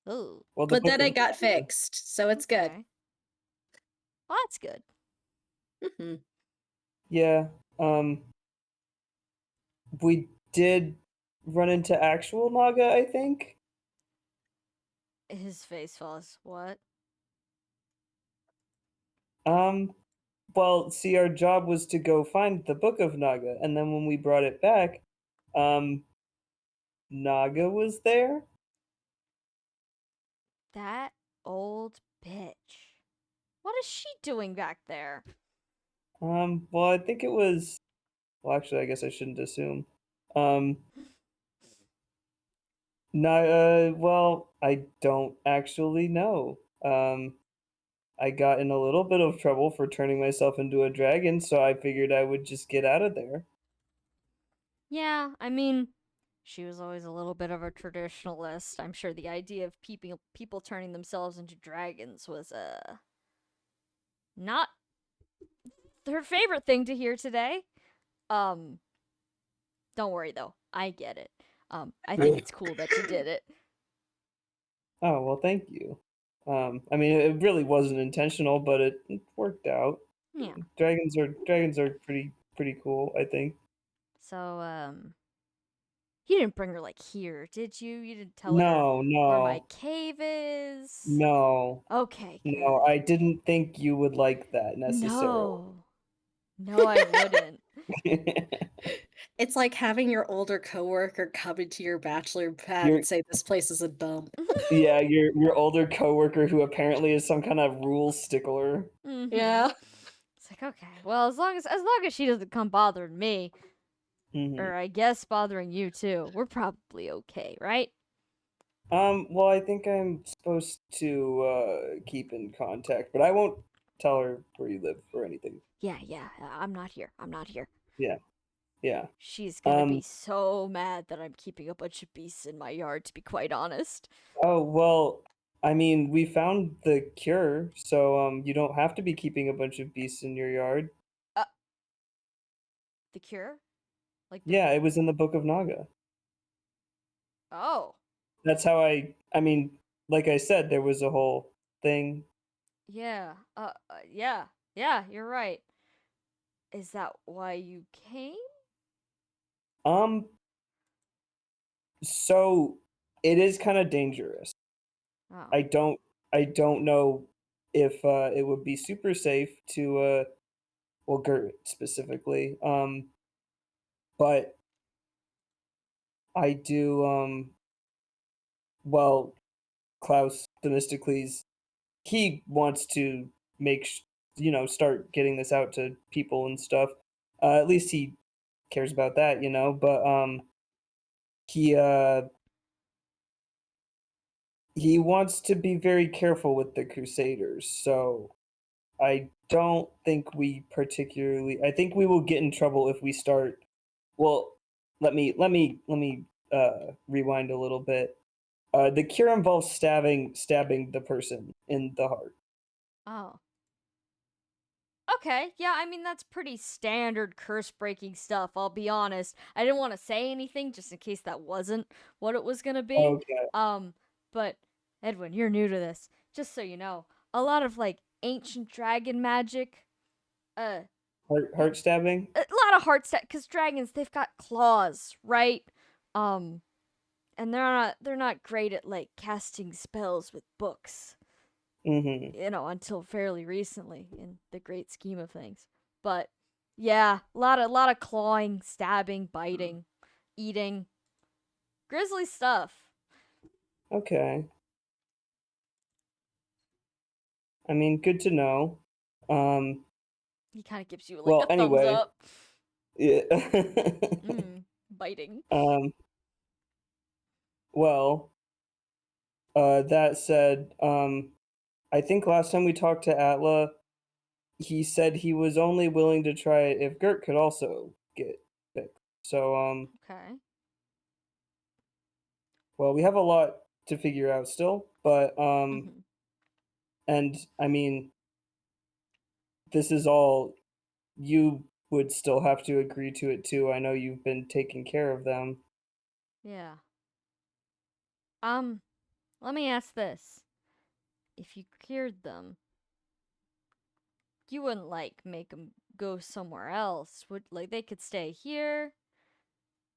Ooh. Well, the but book then I of got fixed, so it's good. Okay. Well, that's good. Mhm. Yeah. We did run into actual Naga, I think. His face falls. What? Um, well, see, our job was to go find the Book of Naga, and then when we brought it back, um, Naga was there. That old bitch. What is she doing back there? Well, I think it was. Well, actually, I guess I shouldn't assume. Um, well, I don't actually know. I got in a little bit of trouble for turning myself into a dragon, so I figured I would just get out of there. Yeah, I mean, she was always a little bit of a traditionalist. I'm sure the idea of people turning themselves into dragons was not her favorite thing to hear today. Um don't worry though. I get it. I think it's cool that you did it. Oh, well, thank you. I mean, it really wasn't intentional, but it worked out. Yeah. Dragons are pretty cool, I think. So you didn't bring her like here, did you? You didn't tell her No, where my no, cave is? no, Okay, no. good. I didn't think you would like that necessarily. No. No, I wouldn't. It's like having your older coworker come into your bachelor pad Your and say this place is a dump. yeah, your older coworker who apparently is some kind of rule stickler. Mhm. Yeah. It's like, okay, well, as long as she doesn't come bothering me, Mhm. or I guess bothering you too, we're probably okay, right? Well, I think I'm supposed to keep in contact, but I won't tell her where you live or anything. Yeah, I'm not here. I'm not here. Yeah, yeah. She's gonna be so mad that I'm keeping a bunch of beasts in my yard, to be quite honest. Oh, well, I mean, we found the cure, so you don't have to be keeping a bunch of beasts in your yard. The cure? Like the Yeah, it was in the Book of Naga. Oh. That's how I mean, like I said, there was a whole thing. Yeah. Yeah, you're right. Is that why you came? Um, so it is kind of dangerous. Oh. I don't know if it would be super safe to well, Gert specifically. But I do well, Klaus Themistocles, he wants to make start getting this out to people and stuff. At least he cares about that, you know. But he he wants to be very careful with the Crusaders. So I don't think we particularly. I think we will get in trouble if we start. Well, let me rewind a little bit. The cure involves stabbing the person in the heart. Oh. Okay, yeah, I mean, that's pretty standard curse breaking stuff, I'll be honest. I didn't want to say anything just in case that wasn't what it was gonna be. Okay. But Edwin, you're new to this. Just so you know, a lot of like ancient dragon magic, Heart stabbing. a lot of heart set because dragons they've got claws, right? Um, and they're not great at like casting spells with books. Mm-hmm. You know, until fairly recently in the great scheme of things. But yeah, a lot of clawing, stabbing, biting, eating, grisly stuff. Okay. I mean, good to know. He kind of gives you like Well, a thumbs anyway. up. Yeah. Biting. Well, that said, I think last time we talked to Atla, he said he was only willing to try it if Gert could also get picked. So, Okay. well, we have a lot to figure out still, but, Mhm. and I mean, this is all, you would still have to agree to it too. I know you've been taking care of them. Yeah. Let me ask this. If you cured them, you wouldn't like make them go somewhere else. Would like they could stay here?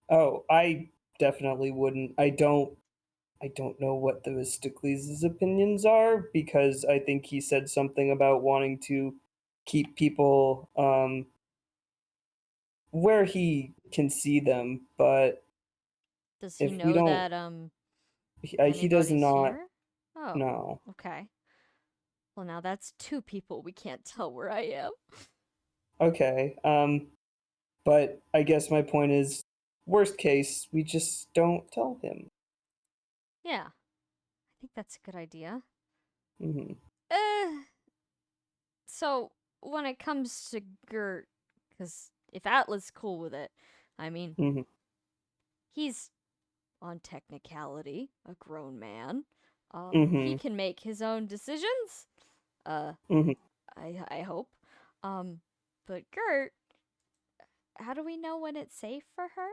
Oh, I definitely wouldn't. I don't know what the Mysticles' opinions are because I think he said something about wanting to keep people where he can see them, but Does he if we know don't, that he does anybody's not. here? Oh, No. okay. Well, now that's two people we can't tell where I am. Okay. But I guess my point is, worst case, we just don't tell him. Yeah, I think that's a good idea. Hmm. So when it comes to Gert, because if Atlas cool with it, I mean, Hmm. he's on technicality a grown man. He Hmm. can make his own decisions. Hmm. I hope. But Gert, how do we know when it's safe for her?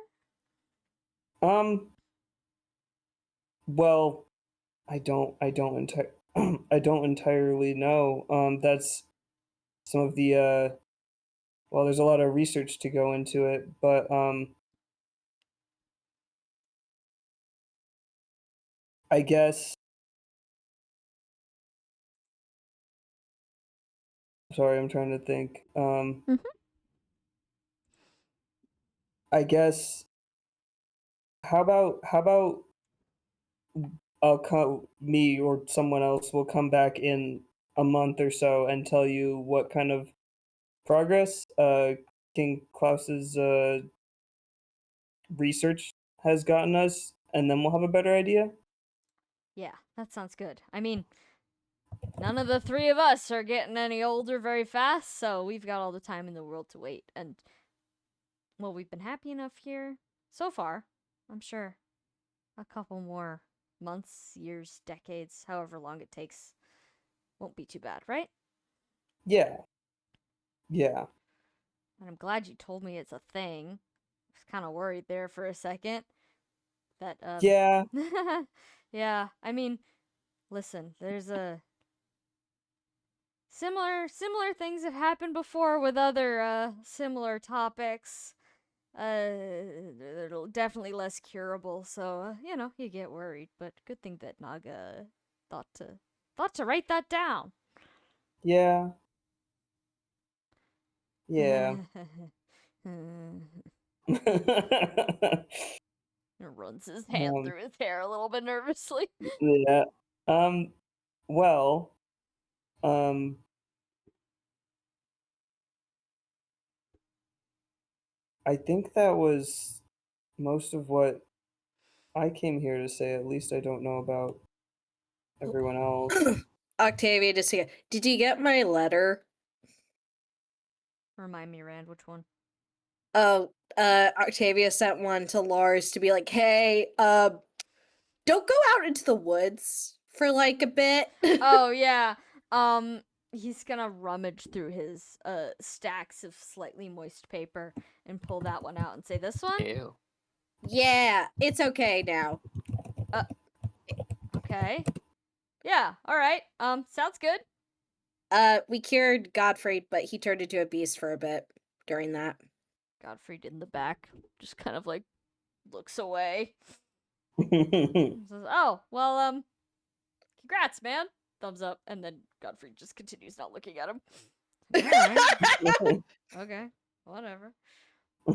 Well, I don't I don't entirely know. That's some of the well, there's a lot of research to go into it, but I guess sorry, I'm trying to think. Mhm. I guess how about me or someone else will come back in a month or so and tell you what kind of progress King Klaus's research has gotten us, and then we'll have a better idea. Yeah, that sounds good. I mean, none of the three of us are getting any older very fast, so we've got all the time in the world to wait. And, well, we've been happy enough here so far. I'm sure a couple more months, years, decades, however long it takes, won't be too bad, right? Yeah. Yeah. And I'm glad you told me it's a thing. I was kind of worried there for a second. That, Yeah. yeah, I mean, listen, there's a similar things have happened before with other similar topics. They're definitely less curable, so you know, you get worried, but good thing that Naga thought to write that down. Yeah. Yeah. Runs his hand through his hair a little bit nervously. Yeah. Um, well, um, I think that was most of what I came here to say. At least I don't know about everyone else. Octavia, just here. Did you get my letter? Remind me, Rand, which one? Oh, Octavia sent one to Lars to be like, hey, don't go out into the woods for like a bit. Oh yeah. He's gonna rummage through his stacks of slightly moist paper and pull that one out and say, "This one? Ew. Yeah, it's okay now. Okay. Yeah. All right. Sounds good." We cured Godfrey, but he turned into a beast for a bit during that. Godfrey in the back just kind of like looks away. And says, "Oh, well, congrats, man." Thumbs up, and then Godfrey just continues not looking at him. Alright. Okay, whatever.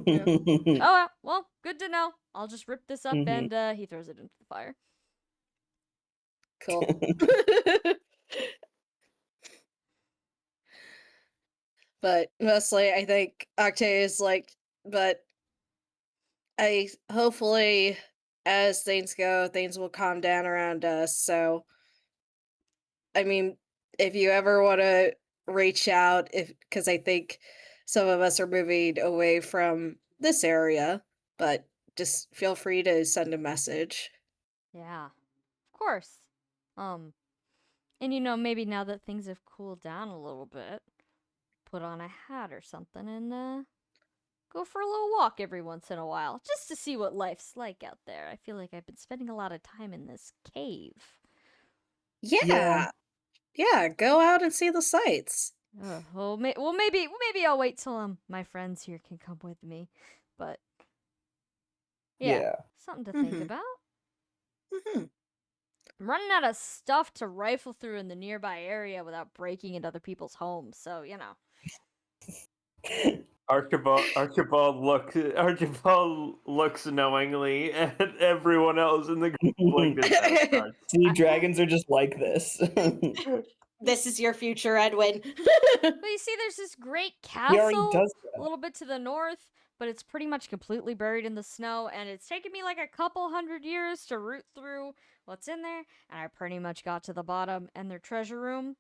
Yeah. Oh, well, good to know. I'll just rip this up, and he throws it into the fire. Cool. But mostly, I think Octavia's like, but I hopefully, as things go, things will calm down around us. So, I mean, if you ever want to reach out, because I think some of us are moving away from this area, but just feel free to send a message. Yeah, of course. And maybe now that things have cooled down a little bit, put on a hat or something and go for a little walk every once in a while, just to see what life's like out there. I feel like I've been spending a lot of time in this cave. Yeah. Yeah, go out and see the sights. Maybe I'll wait till my friends here can come with me. But yeah. Something to think about. I'm running out of stuff to rifle through in the nearby area without breaking into other people's homes, so Archibald looks knowingly at everyone else in the group like this. See, dragons are just like this. This is your future, Edwin. But you see, there's this great He already castle does a little bit to the north, but it's pretty much completely buried in the snow, and it's taken me like a couple hundred years to root through what's in there, and I pretty much got to the bottom, and their treasure room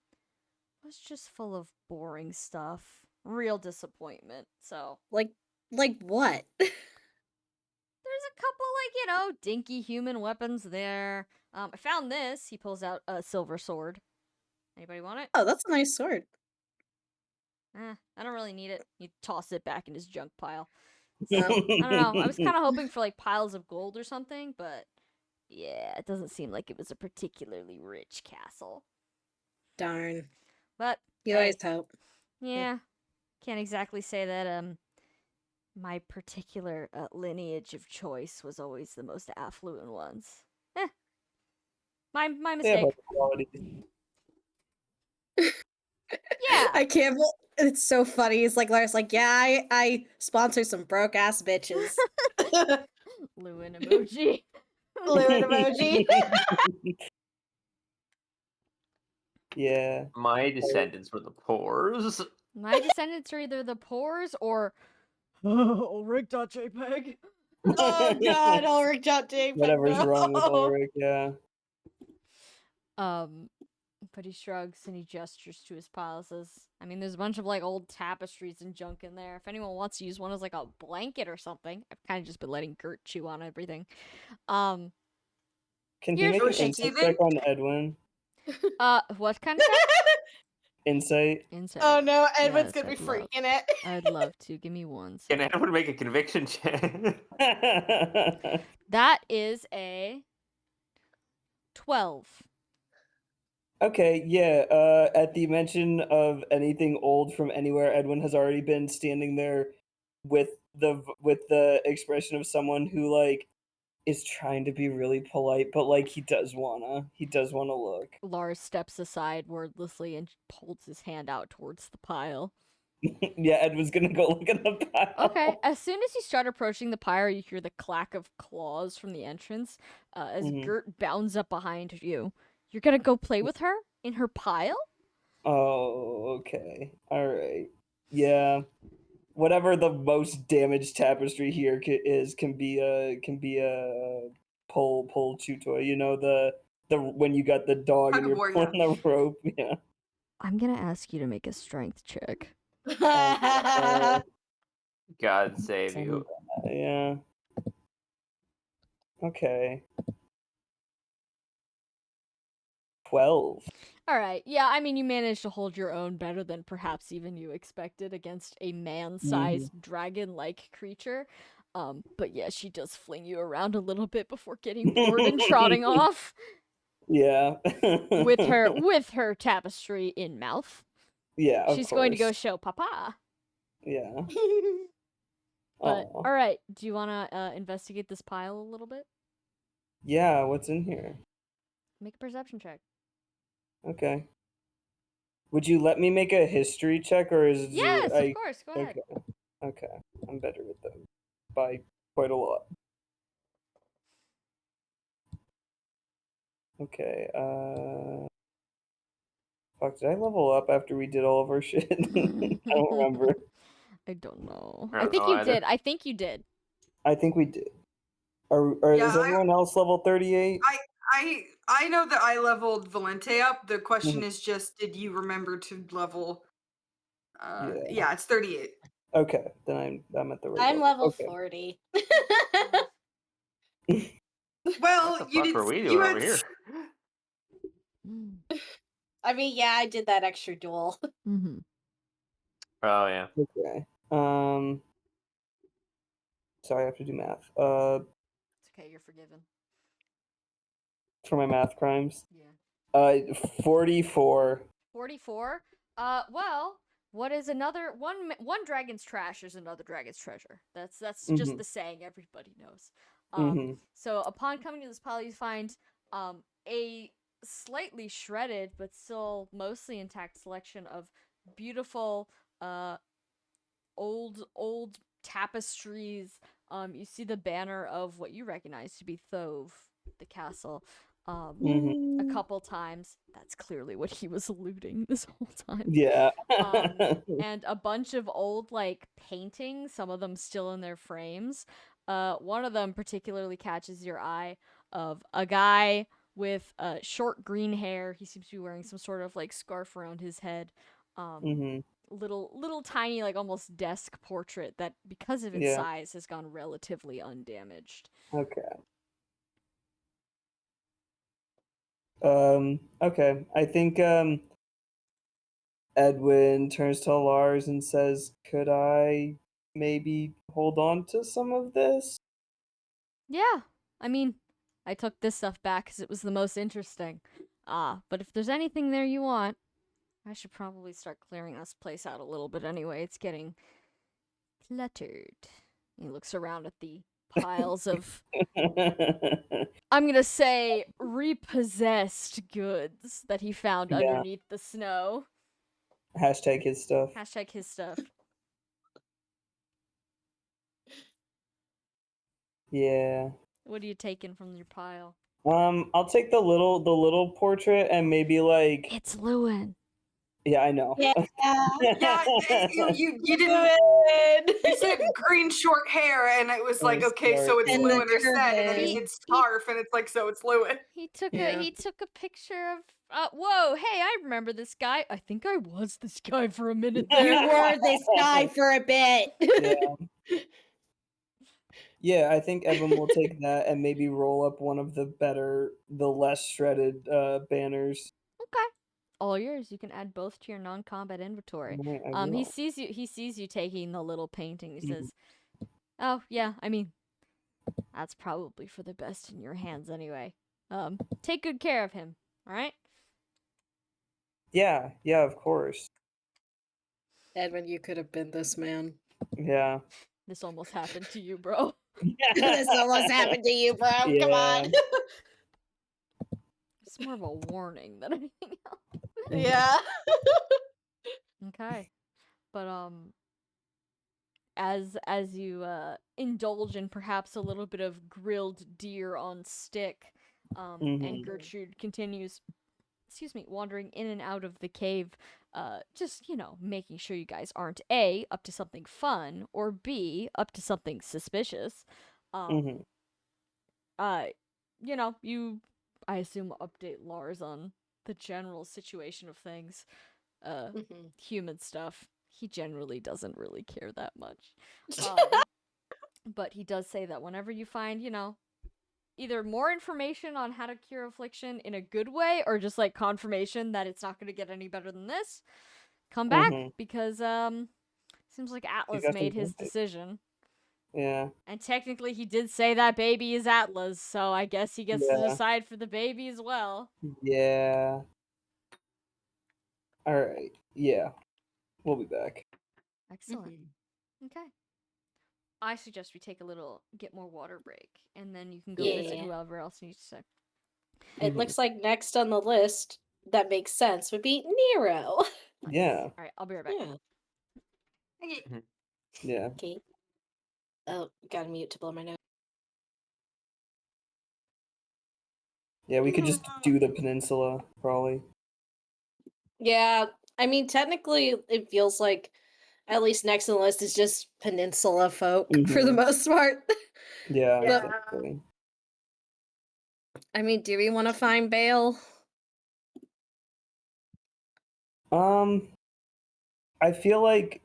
was just full of boring stuff. Real disappointment. So, like what? there's a couple, dinky human weapons there. I found this. He pulls out a silver sword. Anybody want it? Oh, that's a nice sword. I don't really need it. You toss it back in his junk pile. So, I don't know. I was kind of hoping for, piles of gold or something, but yeah, it doesn't seem like it was a particularly rich castle. Darn. But you always hope. Yeah. Can't exactly say that, my particular lineage of choice was always the most affluent ones. My mistake. Yeah. I can't. It's so funny. It's like Lars, like, yeah, I sponsor some broke ass bitches. Lewin emoji. Lewin emoji. Yeah. My descendants were the poors. My descendants are either the poors or Ulrich.jpg. Oh god, Ulrich.jpg. Whatever's wrong with Ulrich, yeah. But he shrugs and he gestures to his pile. Says, there's a bunch of old tapestries and junk in there. If anyone wants to use one as a blanket or something, I've kind of just been letting Gert chew on everything. Can he make an insight check on Edwin? What kind of check? Insight. Oh no, Edwin's gonna be freaking it. I'd love to. Give me one. Can Edwin make a conviction check? That is a 12. Okay, yeah. At the mention of anything old from anywhere, Edwin has already been standing there with the expression of someone who is trying to be really polite, but he does wanna look. Lars steps aside wordlessly and holds his hand out towards the pile. Yeah, Edwin's gonna go look at the pile. Okay, as soon as you start approaching the pile, you hear the clack of claws from the entrance as Gert bounds up behind you. You're gonna go play with her in her pile? Oh, okay. All right. Yeah. whatever the most damaged tapestry here can be a pull chew toy. You know the when you got the dog Tug and of you're war, pulling yeah. the rope. Yeah. I'm gonna ask you to make a strength check. God save you. Yeah. Okay. 12. All right. Yeah, I mean, you managed to hold your own better than perhaps even you expected against a man-sized dragon-like creature. But yeah, she does fling you around a little bit before getting bored and trotting off Yeah. with her tapestry in mouth. Yeah, of She's going to go course. show Papa. Yeah. But Aw. all right, do you want to investigate this pile a little bit? Yeah, what's in here? Make a perception check. Okay. Would you let me make a history check, or is Yes, I of course. Go ahead. okay. Okay. I'm better with them by quite a lot. Okay, fuck, did I level up after we did all of our shit? I don't remember. I don't know. I I don't think know you either. did. I think you did. I think we did. Is Yeah, everyone else level 38? I know that I leveled Valente up. The question is just, did you remember to level? Yeah, it's 38. Okay, then I'm at the right I'm level Okay. 40. Well, What the you fuck did. are we You doing had over here? I mean, yeah, I did that extra duel. Mm-hmm. Oh yeah. Okay. Sorry, I have to do math. It's okay. You're forgiven. For my math crimes. Yeah. 44. 44. Well, what is another one dragon's trash is another dragon's treasure. That's just the saying everybody knows. So upon coming to this pile, you find a slightly shredded but still mostly intact selection of beautiful old tapestries. You see the banner of what you recognize to be Thove, the castle. A couple times. That's clearly what he was alluding this whole time. Yeah. And a bunch of old like paintings, some of them still in their frames. One of them particularly catches your eye of a guy with short green hair. He seems to be wearing some sort of like scarf around his head. Little tiny like almost desk portrait that because of its size has gone relatively undamaged. Okay. Okay. I think Edwin turns to Lars and says, "Could I maybe hold on to some of this?" Yeah. I mean, I took this stuff back because it was the most interesting. But if there's anything there you want, I should probably start clearing this place out a little bit anyway. It's getting cluttered. He looks around at the piles of, I'm gonna say, repossessed goods that he found underneath the snow. Hashtag his stuff. Hashtag his stuff. Yeah. What are you taking from your pile? I'll take the little portrait and maybe like. It's Lewin. Yeah, I know. Yeah. Yeah, you didn't. You said green short hair, and it was like, okay, so it's And Lewin the or Sen, and then turban. he said scarf, and it's like, so it's Lewin. He took Yeah. a picture of whoa, hey, I remember this guy. I think I was this guy for a minute there. You were this guy for a bit. Yeah. Yeah, I think Evan will take that and maybe roll up one of the less shredded banners. Okay. All yours. You can add both to your non-combat inventory. Right, I He will. sees you taking the little painting. He says, "Oh, yeah, I mean, that's probably for the best in your hands anyway. Take good care of him, all right?" Yeah, of course. Edwin, you could have been this man. Yeah. This almost happened to you, bro. This almost happened to you, bro. Come on. It's more of a warning than anything else. Yeah. Okay. But as you indulge in perhaps a little bit of grilled deer on stick, and Gertrude continues, wandering in and out of the cave, just, making sure you guys aren't A, up to something fun, or B, up to something suspicious. Mhm. You, I assume, update Lars on the general situation of things. Human stuff. He generally doesn't really care that much. But he does say that whenever you find, either more information on how to cure affliction in a good way, or just like confirmation that it's not going to get any better than this, come back, because seems like Atlas got made some his insight. decision. Yeah. And technically he did say that baby is Atlas, so I guess he gets to Yeah. decide for the baby as well. Yeah. All right. Yeah. We'll be back. Excellent. Okay. I suggest we take a little get more water break, and then you can go visit Yeah. whoever else needs to. It looks like next on the list, that makes sense, would be Nero. Yeah. All right, I'll be right back. Yeah. Yeah. Okay. Oh, gotta mute to blow my nose. Yeah, we could just do the peninsula, probably. Yeah, I mean, technically, it feels like at least next on the list is just peninsula folk for the most part. Yeah, But- exactly. I mean, do we want to find Bale? I feel like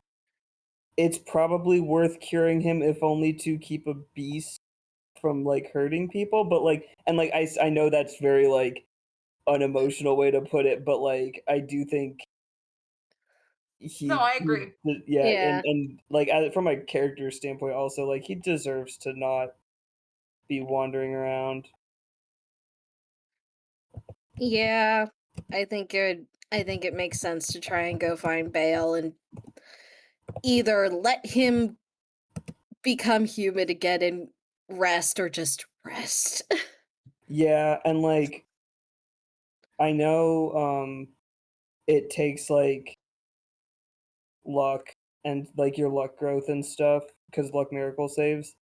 it's probably worth curing him, if only to keep a beast from like hurting people. But like, and like I know that's very like unemotional way to put it, but like I do think No, I agree. Yeah, Yeah. and like from a character standpoint, also like he deserves to not be wandering around. Yeah, I think it makes sense to try and go find Bale and either let him become human again and rest, or just rest. Yeah, and like I know it takes like luck and like your luck growth and stuff, because luck miracle saves.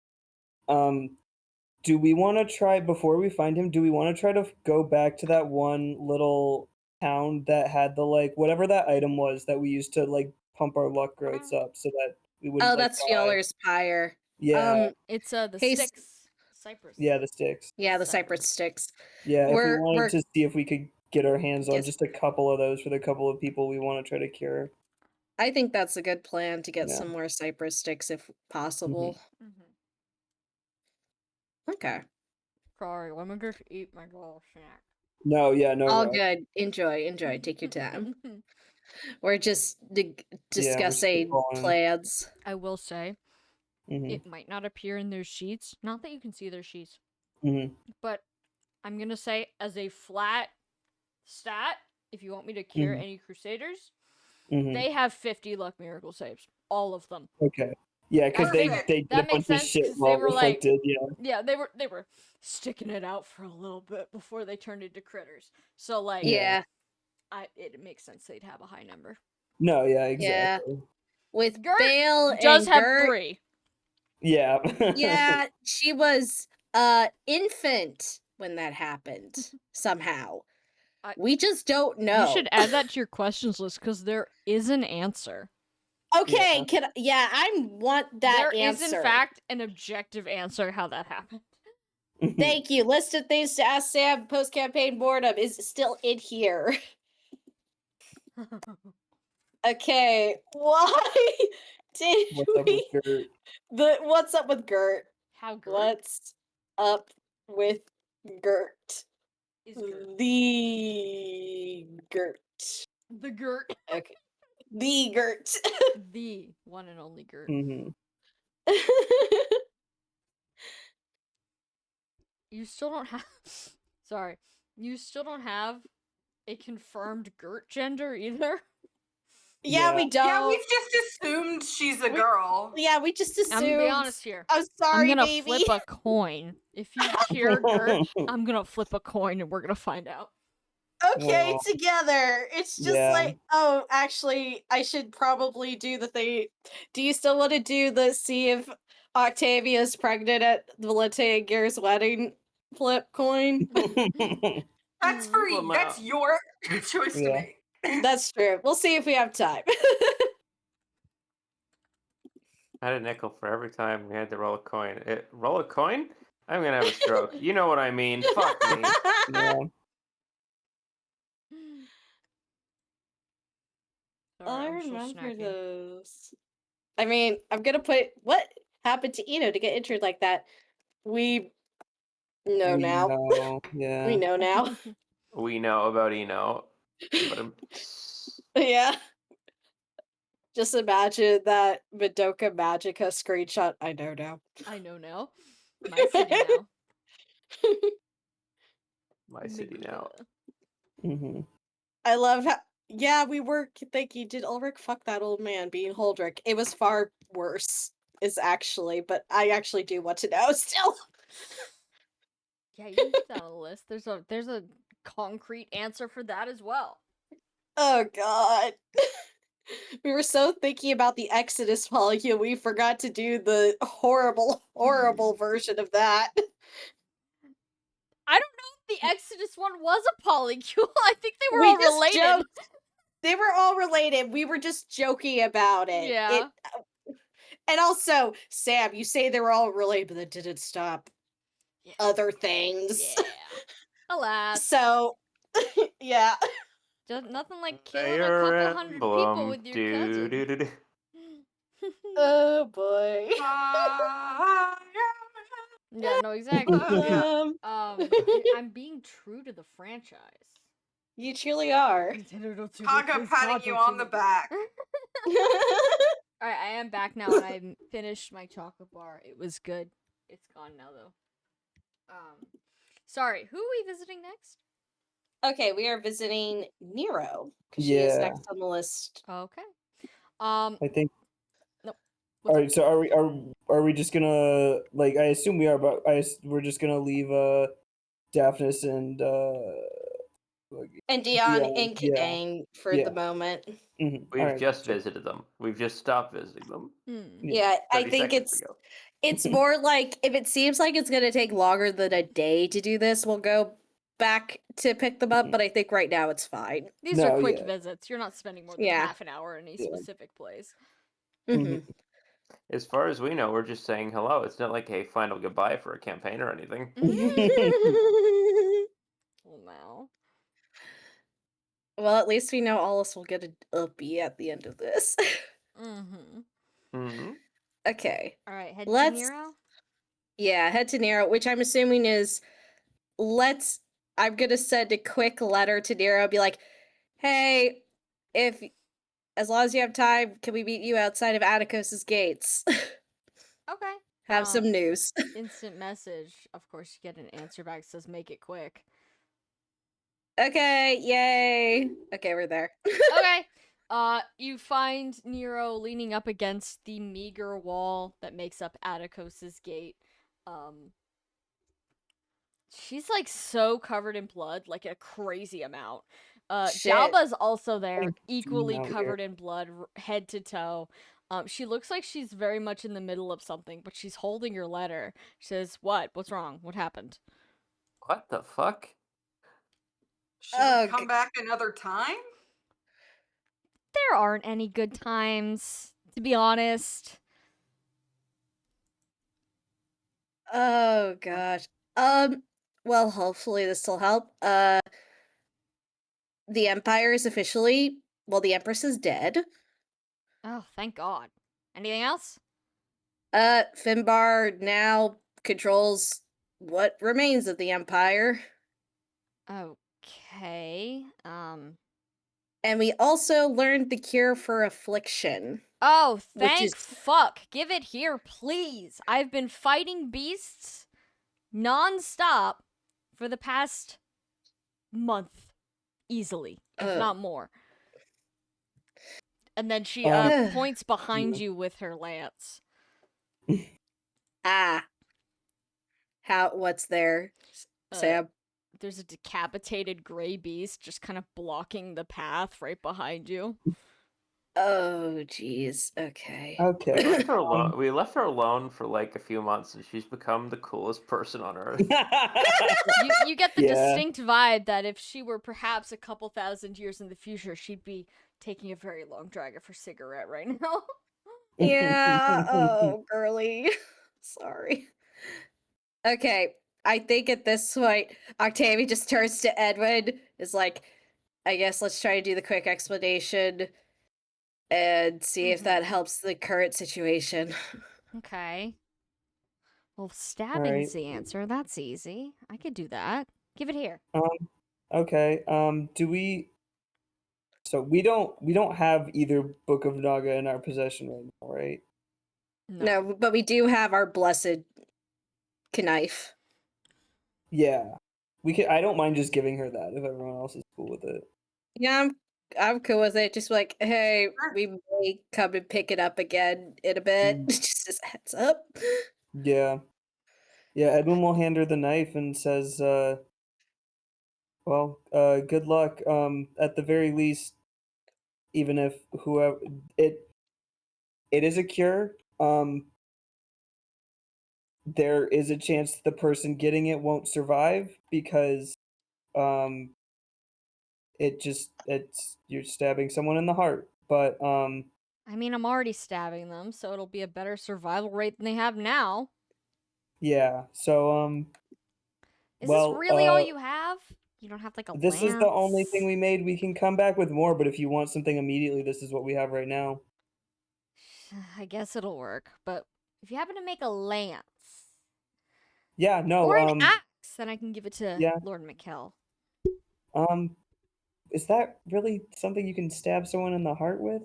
Do we want to try, before we find him, do we want to try to go back to that one little town that had the like whatever that item was that we used to like pump our luck growths up so that we wouldn't Oh, like, that's die? Fjaller's Pyre. Yeah, It's the Hey, sticks. Cypress. yeah, the sticks. Yeah, the cypress sticks. Yeah, if we We're- wanted we're- to see if we could get our hands on Yes. just a couple of those for the couple of people we want to try to cure. I think that's a good plan to get Yeah. some more cypress sticks if possible. Okay. Sorry, let me just eat my little snack. No, yeah, no. All rush. good. Enjoy. Take your time. We're just discussing spitballing. plans. I will say, Mhm, it might not appear in their sheets. Not that you can see their sheets, mhm. but I'm gonna say as a flat stat, if you want me to cure Mhm. any Crusaders, Mhm. they have 50 luck miracle saves. All of them. Okay. Yeah, because they Perfect. did a That bunch makes of sense, shit 'cause they while were like- afflicted. Yeah. Yeah, they were sticking it out for a little bit before they turned into critters. So like, Yeah. it makes sense they'd have a high number. No, yeah, exactly. With Gert Bale Does and have Gert. 3. Yeah. Yeah, she was infant when that happened somehow. We just don't know. You should add that to your questions list because there is an answer. Okay, I want that There is, answer. in fact, an objective answer how that happened. Thank you. List of things to ask Sam post-campaign boredom is still in here. Okay, why did What's up we with Gert? what's up with Gert? How Gert What's up with Gert? is Gert? The Gert. The Gert. Okay. The Gert. The one and only Gert. Mhm. You still don't have... Sorry. You still don't have a confirmed Gert gender either? Yeah, Yeah. we don't. Yeah, we've just assumed she's a girl. Yeah, we just assumed. I'm gonna be honest here. I'm sorry, I'm gonna baby. flip a coin. If you cure Gert, I'm gonna flip a coin and we're gonna find out. Okay, Well, together. It's just yeah. like, oh, actually, I should probably do the thing. Do you still want to do the see if Octavia's pregnant at Valente and Gear's wedding flip coin? That's for Well, you. That's no. your choice to Yeah. make. That's true. We'll see if we have time. I had a nickel for every time we had to roll a coin. Roll a coin? I'm gonna have a stroke. You know what I mean. Fuck me. Yeah. Sorry, I I'm still remember snacking. those. I mean, I'm gonna put what happened to Eno to get injured like that. We know We now. know. We Yeah. know now. We know about Eno. But Yeah. Just imagine that Madoka Magica screenshot. I know now. I know now. My city now. my city now. Hmm. I love how. Yeah, we were thinking, did Ulrich fuck that old man being Huldrych? It was far worse, is actually, but I actually do want to know still. Yeah, you can put that on the list. There's a concrete answer for that as well. Oh god. We were so thinking about the Exodus polycule, we forgot to do the horrible, horrible version of that. I don't know if the Exodus one was a polycule. I think they were We all just related. joked. They were all related. We were just joking about it. Yeah. And also, Sam, you say they were all related, but that didn't stop Yeah. other things. Yeah. Alas. So, yeah. Just nothing like killing a Fire couple hundred people Emblem. with your Do, cousin. do, do, do. Oh boy. Yeah, no, exactly. Yeah. I'm being true to the franchise. You truly are. Kaga patting you on the back. Alright, I am back now and I finished my chocolate bar. It was good. It's gone now though. Sorry, who are we visiting next? Okay, we are visiting Nero because she is Yeah. next on the list. Okay. I think. Nope. All right. So are we just gonna like? I assume we are, but we're just gonna leave Daphnis and And Dion Dion. and Yeah. Kidane for Yeah. the moment. Mhm. We've All right, just so- visited them. We've just stopped visiting them. Yeah, I 30 think seconds ago. it's more like if it seems like it's gonna take longer than a day to do this, we'll go back to pick them up. But I think right now it's fine. These are No, quick yeah. visits. You're not spending more than Yeah. half an hour in a Yeah. specific place. Mhm. As far as we know, we're just saying hello. It's not like a final goodbye for a campaign or anything. Well, now. Well, at least we know Alice will get an uppy at the end of this. Mm-hmm. Hmm. Okay. Alright, head Let's- to Nero? Yeah, head to Nero, which I'm assuming is I'm gonna send a quick letter to Nero, be like, hey, as long as you have time, can we meet you outside of Atticus's gates? Okay. Have some news. Instant message. Of course, you get an answer back that says make it quick. Okay, yay. Okay, we're there. Okay. You find Nero leaning up against the meager wall that makes up Atticus's gate. She's like so covered in blood, like a crazy amount. Shit. Jalba's also there, Thank equally you, covered in blood, head to toe. She looks like she's very much in the middle of something, but she's holding your letter. She says, "What? What's wrong? What happened?" What the fuck? Should Oh, we come back another time? There aren't any good times, to be honest. Oh gosh. Well, hopefully this will help. The Empire is officially, well, the Empress is dead. Oh, thank God. Anything else? Finbar now controls what remains of the Empire. Okay. And we also learned the cure for affliction. Oh, Which thank is- fuck. Give it here, please. I've been fighting beasts non-stop for the past month. Easily, if not more. And then she points behind you with her lance. What's there, Sam? There's a decapitated gray beast just kind of blocking the path right behind you. Oh, jeez. Okay. Okay. We left her alone. We left her alone for like a few months, and she's become the coolest person on earth. You get the Yeah. distinct vibe that if she were perhaps a couple thousand years in the future, she'd be taking a very long drag of her cigarette right now. Yeah. Oh, girly. Sorry. Okay. I think at this point, Octavia just turns to Edwin, is like, I guess let's try to do the quick explanation and see if that helps the current situation. Okay. Well, All stabbing's right. the answer. That's easy. I could do that. Give it here. Okay. Do we? So we don't have either Book of Naga in our possession right now, right? No, but we do have our blessed knife. Yeah. We can. I don't mind just giving her that if everyone else is cool with it. Yeah, I'm cool with it. Just like, hey, Sure. we may come and pick it up again in a bit. Just as a heads up. Yeah. Yeah. Edwin will hand her the knife and says, "Well, good luck. At the very least, even if whoever it is a cure. There is a chance the person getting it won't survive because um it's you're stabbing someone in the heart. But I mean, I'm already stabbing them, so it'll be a better survival rate than they have now. yeah. So Is well, this really all you have? You don't have like a this is the only thing lance? we made. We can come back with more, but if you want something immediately, this is what we have right now. I guess it'll work, but if you happen to make a lance Yeah, no, or an axe, then I can give it to yeah. Lord Mikkel. Is that really something you can stab someone in the heart with?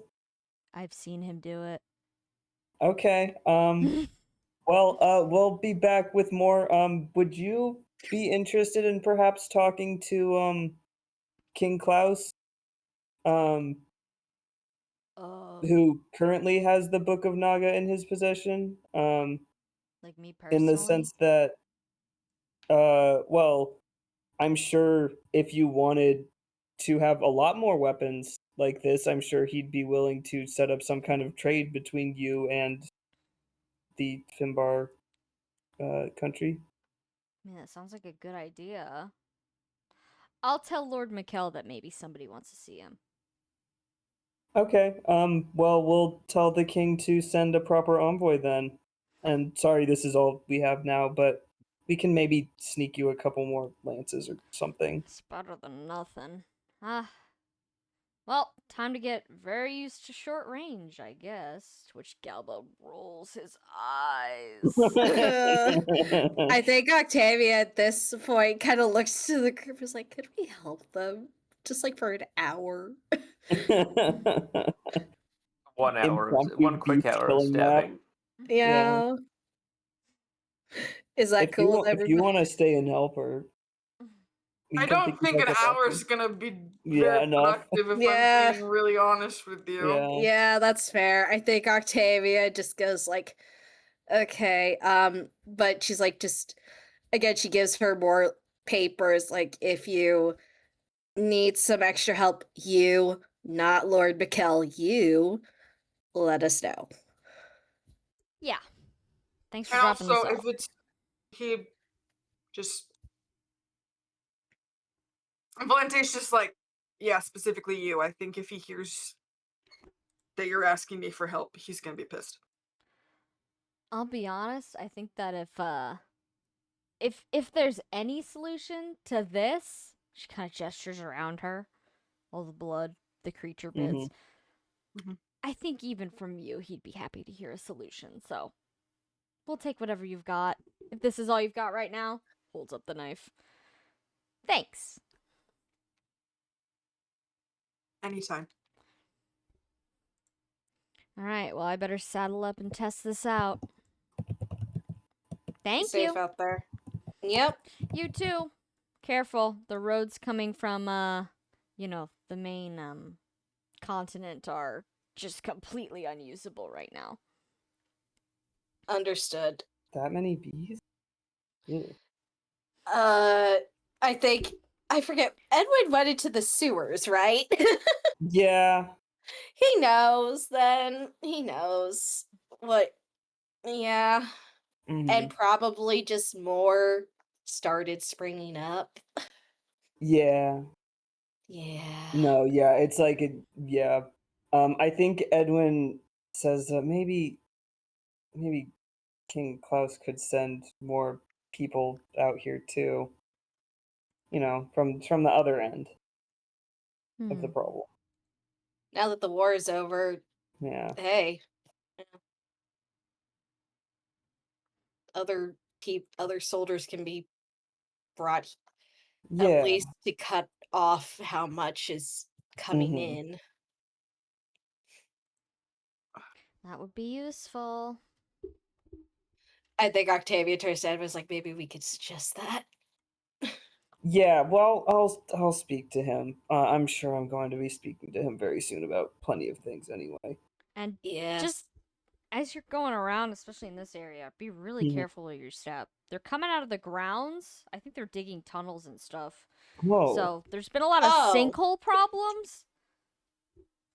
I've seen him do it. Okay. Well, we'll be back with more. Would you be interested in perhaps talking to King Klaus, um, who currently has the Book of Naga in his possession? Like me In the personally? sense that, well, I'm sure if you wanted to have a lot more weapons like this, I'm sure he'd be willing to set up some kind of trade between you and the Finbar country. I mean, that sounds like a good idea. I'll tell Lord Mikkel that maybe somebody wants to see him. Okay. Well, we'll tell the king to send a proper envoy then. And sorry, this is all we have now, but we can maybe sneak you a couple more lances or something. It's better than nothing. Well, time to get very used to short range, I guess. To which Galbo rolls his eyes. I think Octavia at this point kind of looks to the group and is like, could we help them? Just like for an hour. 1 hour, Impromptu one quick beast hour of killing map. stabbing. Yeah. Is that cool with If you everybody? want to stay and help her, we I can don't pick you think an back up hour after. is gonna be Yeah, very enough. productive if Yeah. I'm being really honest with you. Yeah. Yeah, that's fair. I think Octavia just goes like, okay, but she's like, just again, she gives her more papers. Like, if you need some extra help, you, not Lord Mikkel, you, let us know. Yeah. Thanks for And dropping also, this if off. it's he just Valente's just like, yeah, specifically you. I think if he hears that you're asking me for help, he's gonna be pissed. I'll be honest, I think that if there's any solution to this, she kind of gestures around her, all the blood, the creature bits. Mhm. I think even from you, he'd be happy to hear a solution. So we'll take whatever you've got. If this is all you've got right now, holds up the knife. Thanks. Anytime. All right, well, I better saddle up and test this out. Thank Safe you. out there. Yep. You too. Careful. The roads coming from the main continent are just completely unusable right now. Understood. That many bees? Ew. I think I forget. Edwin went into the sewers, right? Yeah. He knows then. He knows what. Yeah. Mhm. And probably just more started springing up. Yeah. Yeah. No, yeah, it's like yeah. I think Edwin says that maybe King Klaus could send more people out here too. You know, from the other end of the problem. Now that the war is over, Yeah. hey, other soldiers can be brought Yeah. at least to cut off how much is coming Mhm. in. That would be useful. I think Octavia Tercet was like, maybe we could suggest that. Yeah, well, I'll speak to him. I'm sure I'm going to be speaking to him very soon about plenty of things anyway. And Yes. just as you're going around, especially in this area, be really Mhm. careful with your step. They're coming out of the grounds. I think they're digging tunnels and stuff. Whoa. So there's been a lot of sinkhole problems.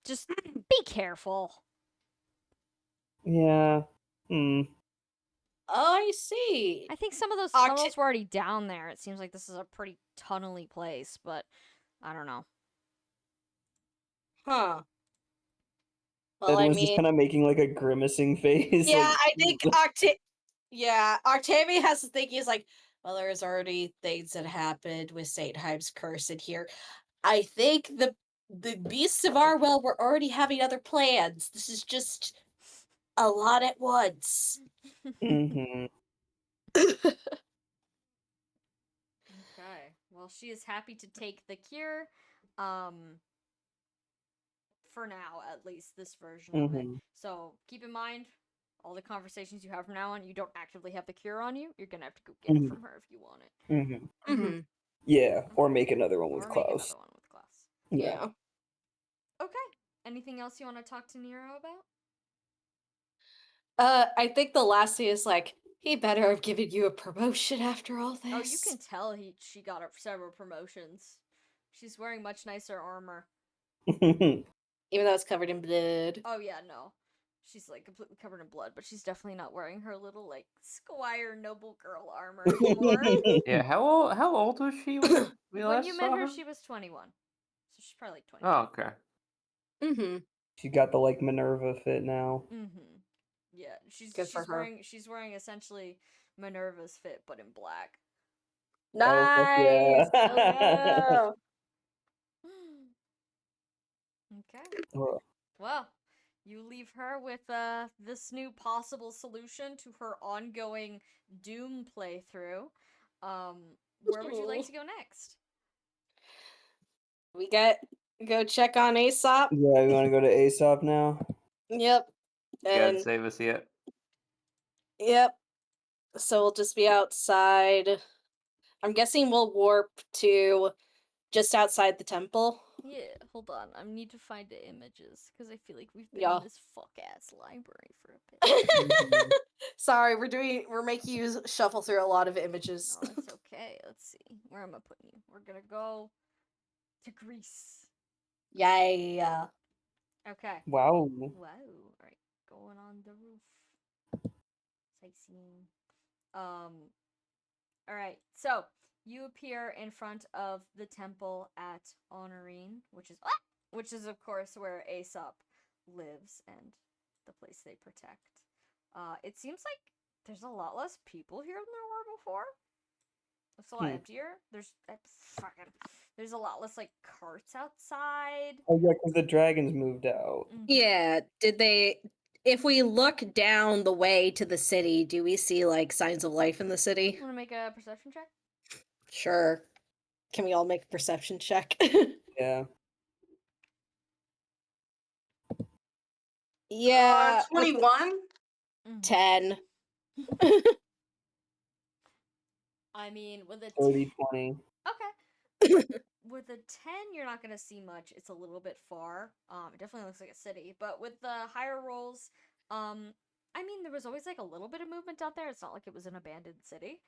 Just be careful. Yeah. Oh, I see. I think some of those tunnels were already down there. It seems like this is a pretty tunnely place, but I don't know. Huh. Well, Edwin's just kind of making like a grimacing face. Yeah, like, I think Octavia has to think he's like, well, there's already things that happened with St. Hyme's curse in here. I think the beasts of Arwell were already having other plans. This is just a lot at once. Mm-hmm. Okay. Well, she is happy to take the cure. For now, at least, this version of it. So keep in mind, all the conversations you have from now on, you don't actively have the cure on you. You're gonna have to go get it from her if you want it. Yeah, or make another one with Or Klaus. make another one with Klaus. Yeah. Okay. Anything else you want to talk to Nero about? I think the last thing is like, he better have given you a promotion after all this. Oh, you can tell she got several promotions. She's wearing much nicer armor. Even though it's covered in blood. Oh yeah, no. She's like completely covered in blood, but she's definitely not wearing her little like squire noble girl armor anymore. Yeah, how old was she when we When last you saw met her, her? she was 21. So she's probably like 20. Oh, okay. Mm-hmm. She got the like Minerva fit now. Mm-hmm. Yeah, she's for her. She's wearing essentially Minerva's fit, but in black. Nice. Oh, Oh, Okay. Well, Well, you leave her with this new possible solution to her ongoing Doom playthrough. Where would you like to go next? we go check on Aesop. yeah, we want to go to Aesop now. Yep. God And save us yet. yep. So we'll just be outside. I'm guessing we'll warp to just outside the temple. Yeah, hold on. I need to find the images because I feel like we've been Yeah. in this fuck ass library for a bit. Sorry, we're making you shuffle through a lot of images. No, it's okay. Let's see. Where am I putting you? We're gonna go to Greece. Yay. Okay. Wow. Wow. Alright. Going on the roof. Sightseeing. Alright. So you appear in front of the temple at Honorine, which is of course where Aesop lives and the place they protect. It seems like there's a lot less people here than there were before. It's a lot emptier. There's a lot less like carts outside. Oh yeah, because the dragons moved out. Yeah, if we look down the way to the city, do we see like signs of life in the city? Want to make a perception check? Sure. Can we all make a perception check? Yeah. Yeah. 21? 10. I mean, with a 30, 20. Okay. With a 10, you're not going to see much. It's a little bit far. It definitely looks like a city. But with the higher rolls, I mean, there was always like a little bit of movement out there. It's not like it was an abandoned city.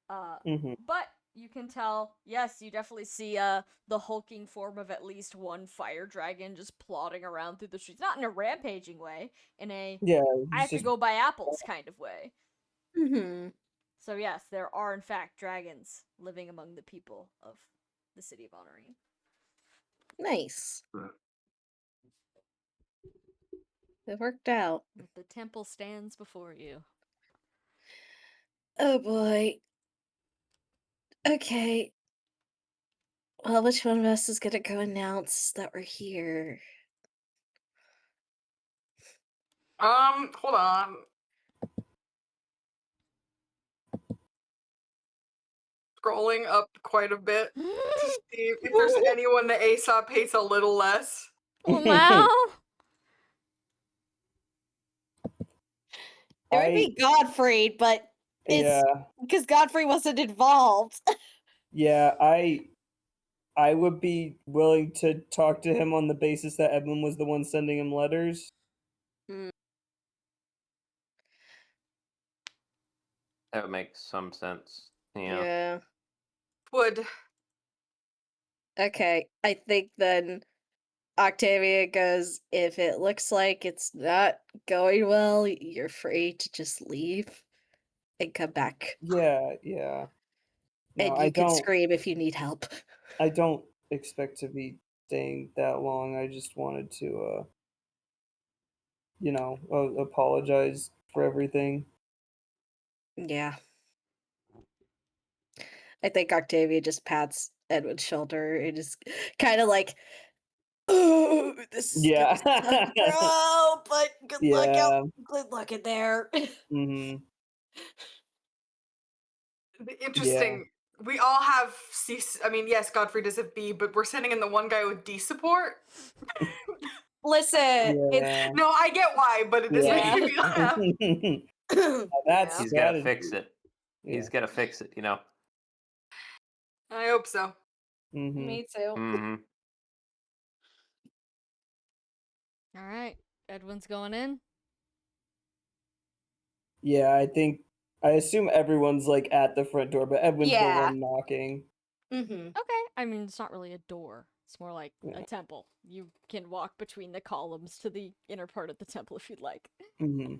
But you can tell, yes, you definitely see the hulking form of at least one fire dragon just plodding around through the streets. Not in a rampaging way, in a Yeah, I have to go buy apples kind of way. Mm-hmm. So yes, there are in fact dragons living among the people of the city of Honorine. Nice. It worked out. The temple stands before you. Oh boy. Okay. Well, which one of us is gonna go announce that we're here? Hold on. Scrolling up quite a bit to see if there's anyone that Aesop hates a little less. Oh, wow. It would be Godfrey, but it's because Godfrey wasn't involved. Yeah, I would be willing to talk to him on the basis that Emblem was the one sending him letters. That would make some sense. Yeah. Would. Okay, I think then Octavia goes, if it looks like it's not going well, you're free to just leave and come back. Yeah. No, And you can scream if you need help. I don't expect to be staying that long. I just wanted to, apologize for everything. Yeah. I think Octavia just pats Edwin's shoulder and is kind of like, oh, this is gonna suck, bro, but good luck in there. Mm-hmm. Interesting. We all have C. I mean, yes, Godfrey does have B, but we're sending in the one guy with D support. Listen, Yeah. No, I get why, but it does make me laugh. That's He's got to fix it. Yeah. He's got to fix it, I hope so. Mm-hmm. Me too. Mm-hmm. All right, Edwin's going in. Yeah, I assume everyone's like at the front door, but Edwin's the one knocking. Mm-hmm. Okay. I mean, it's not really a door. It's more like a temple. You can walk between the columns to the inner part of the temple if you'd like. Mm-hmm.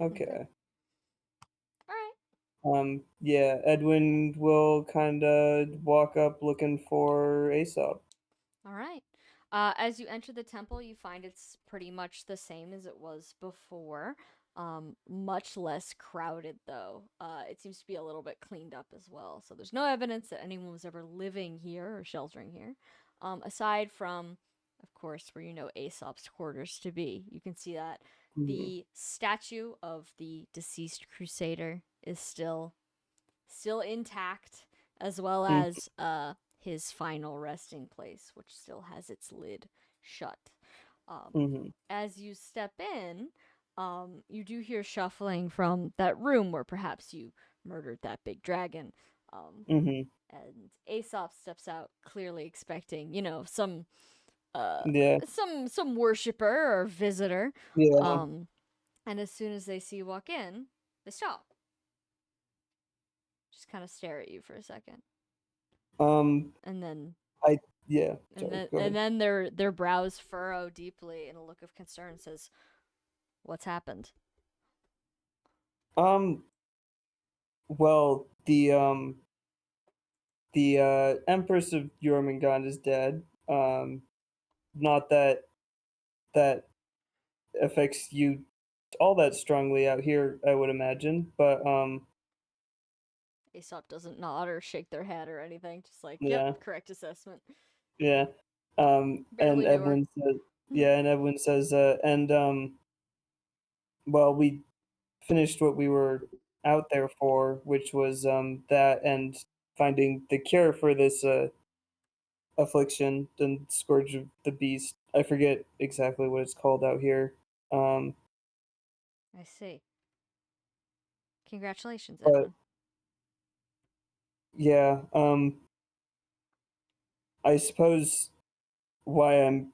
Okay. All right. Yeah, Edwin will kind of walk up looking for Aesop. All right. As you enter the temple, you find it's pretty much the same as it was before. Much less crowded, though. It seems to be a little bit cleaned up as well. So there's no evidence that anyone was ever living here or sheltering here. Aside from, of course, where you know Aesop's quarters to be. You can see that the statue of the deceased crusader is still intact, as well as his final resting place, which still has its lid shut. As you step in, you do hear shuffling from that room where perhaps you murdered that big dragon. And Aesop steps out, clearly expecting, some worshiper or visitor. Yeah. And as soon as they see you walk in, they stop. Just kind of stare at you for a second. And then and then their brows furrow deeply in a look of concern. Says, "What's happened?" Well, the Empress of Jormungand is dead. Not that affects you all that strongly out here, I would imagine, but Aesop doesn't nod or shake their head or anything. Just like, yep, correct assessment. Yeah. And Edwin says, well, we finished what we were out there for, which was that and finding the cure for this affliction, the scourge of the beast. I forget exactly what it's called out here. I see. Congratulations, Edwin. Yeah, I suppose why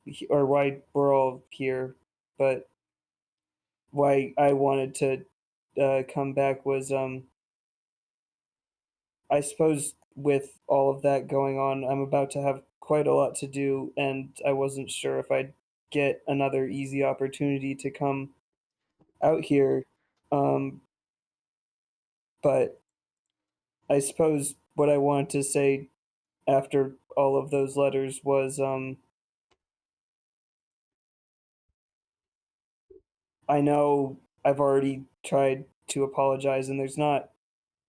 we're all here, but why I wanted to come back was I suppose with all of that going on, I'm about to have quite a lot to do, and I wasn't sure if I'd get another easy opportunity to come out here. Um, but I suppose what I wanted to say after all of those letters was I know I've already tried to apologize, and there's not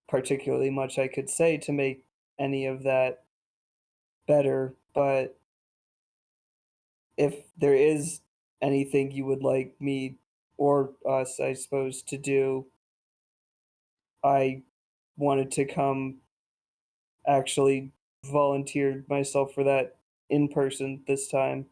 particularly much I could say to make any of that better, but if there is anything you would like me or us, I suppose, to do, I wanted to come actually volunteer myself for that in person this time.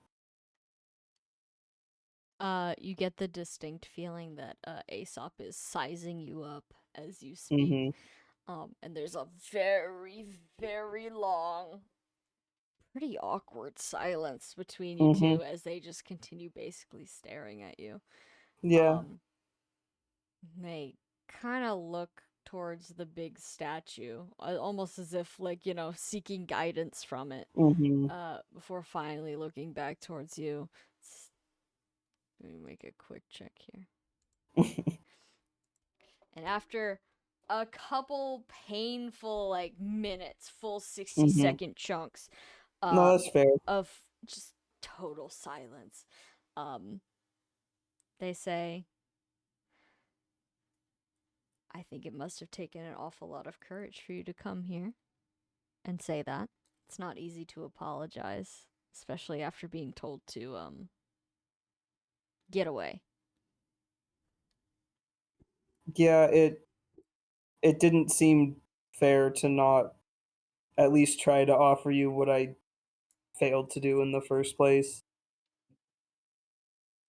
You get the distinct feeling that Aesop is sizing you up as you speak. Mm-hmm. And there's a very, very long, pretty awkward silence between you Mm-hmm. two as they just continue basically staring at you. Yeah. They kind of look towards the big statue, almost as if, like, seeking guidance from it, Mm-hmm. before finally looking back towards you. Let me make a quick check here. And after a couple painful, like, minutes, full 60-second chunks, No, that's fair. of just total silence, they say, I think it must have taken an awful lot of courage for you to come here and say that. It's not easy to apologize, especially after being told to get away. Yeah, it didn't seem fair to not at least try to offer you what I failed to do in the first place.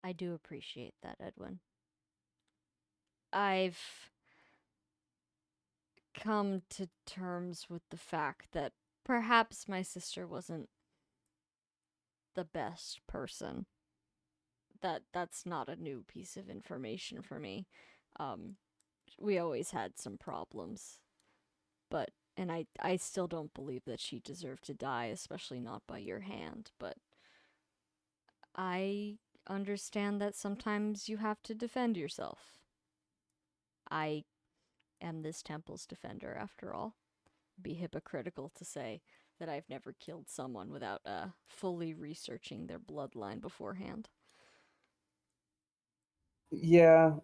I do appreciate that, Edwin. I've come to terms with the fact that perhaps my sister wasn't the best person. That's not a new piece of information for me. We always had some problems, and I still don't believe that she deserved to die, especially not by your hand, but I understand that sometimes you have to defend yourself. I am this temple's defender, after all. It'd be hypocritical to say that I've never killed someone without fully researching their bloodline beforehand. Yeah,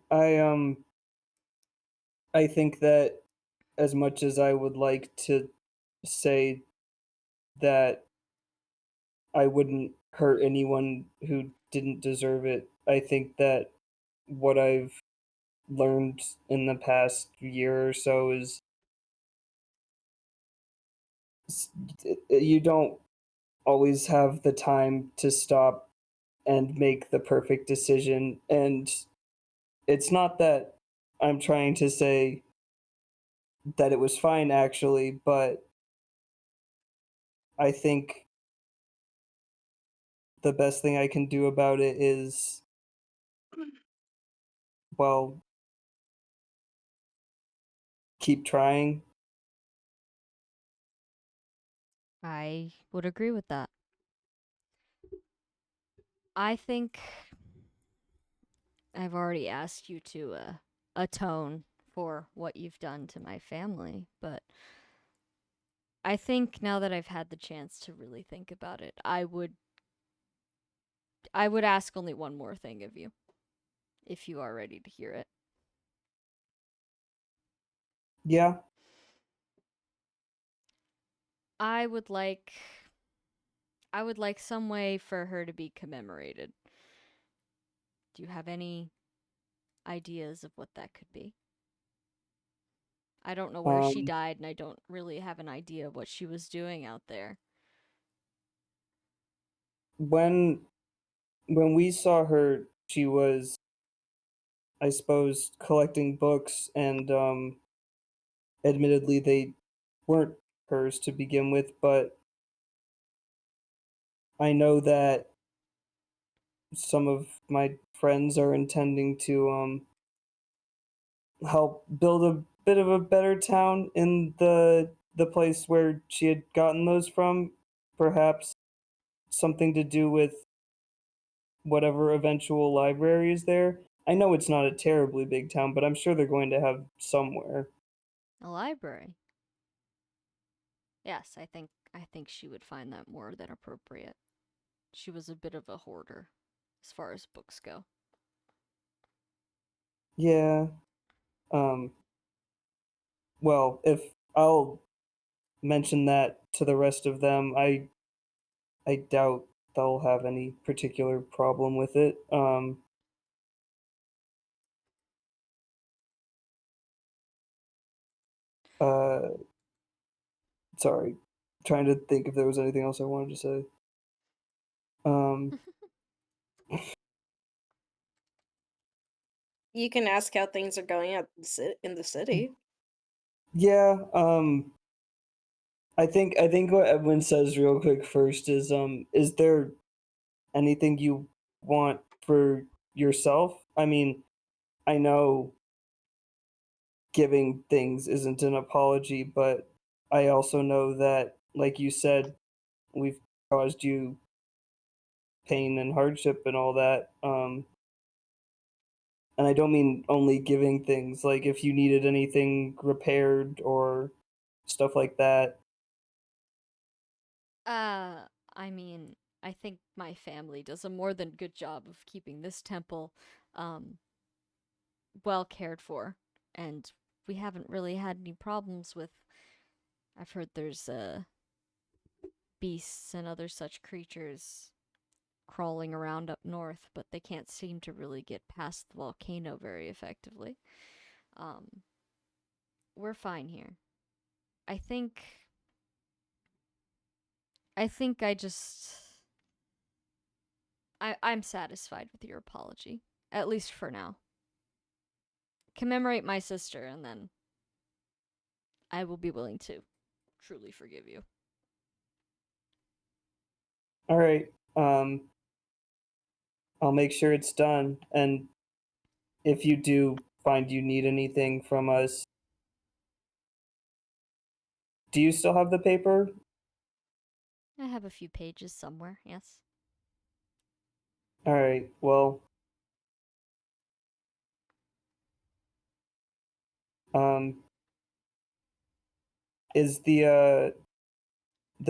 I think that as much as I would like to say that I wouldn't hurt anyone who didn't deserve it, I think that what I've learned in the past year or so is you don't always have the time to stop and make the perfect decision. And it's not that I'm trying to say that it was fine, actually, but I think the best thing I can do about it is, well, keep trying. I would agree with that. I think I've already asked you to atone for what you've done to my family, but I think now that I've had the chance to really think about it, I would ask only one more thing of you, if you are ready to hear it. Yeah. I would like some way for her to be commemorated. Do you have any ideas of what that could be? I don't know where she died, and I don't really have an idea of what she was doing out there. When we saw her, she was, I suppose, collecting books, and admittedly they weren't hers to begin with, but I know that some of my friends are intending to help build a bit of a better town in the the place where she had gotten those from? Perhaps something to do with whatever eventual library is there? I know it's not a terribly big town, but I'm sure they're going to have somewhere. A library. Yes, I think she would find that more than appropriate. She was a bit of a hoarder as far as books go. Yeah. Well, if I'll mention that to the rest of them, I doubt they'll have any particular problem with it. Uh, sorry, trying to think if there was anything else I wanted to say. You can ask how things are going in the city. Yeah, I think what Edwin says real quick first is there anything you want for yourself? I mean, I know giving things isn't an apology, but I also know that, like you said, we've caused you pain and hardship and all that. And I don't mean only giving things, like if you needed anything repaired or stuff like that. I mean, I think my family does a more than good job of keeping this temple um well cared for, and we haven't really had any problems with. I've heard there's beasts and other such creatures crawling around up north, but they can't seem to really get past the volcano very effectively. Um, we're fine here. I think. I just. I'm satisfied with your apology, at least for now. Commemorate my sister, and then I will be willing to truly forgive you. All right. I'll make sure it's done, and if you do find you need anything from us, do you still have the paper? I have a few pages somewhere, yes. All right. Well, um, is the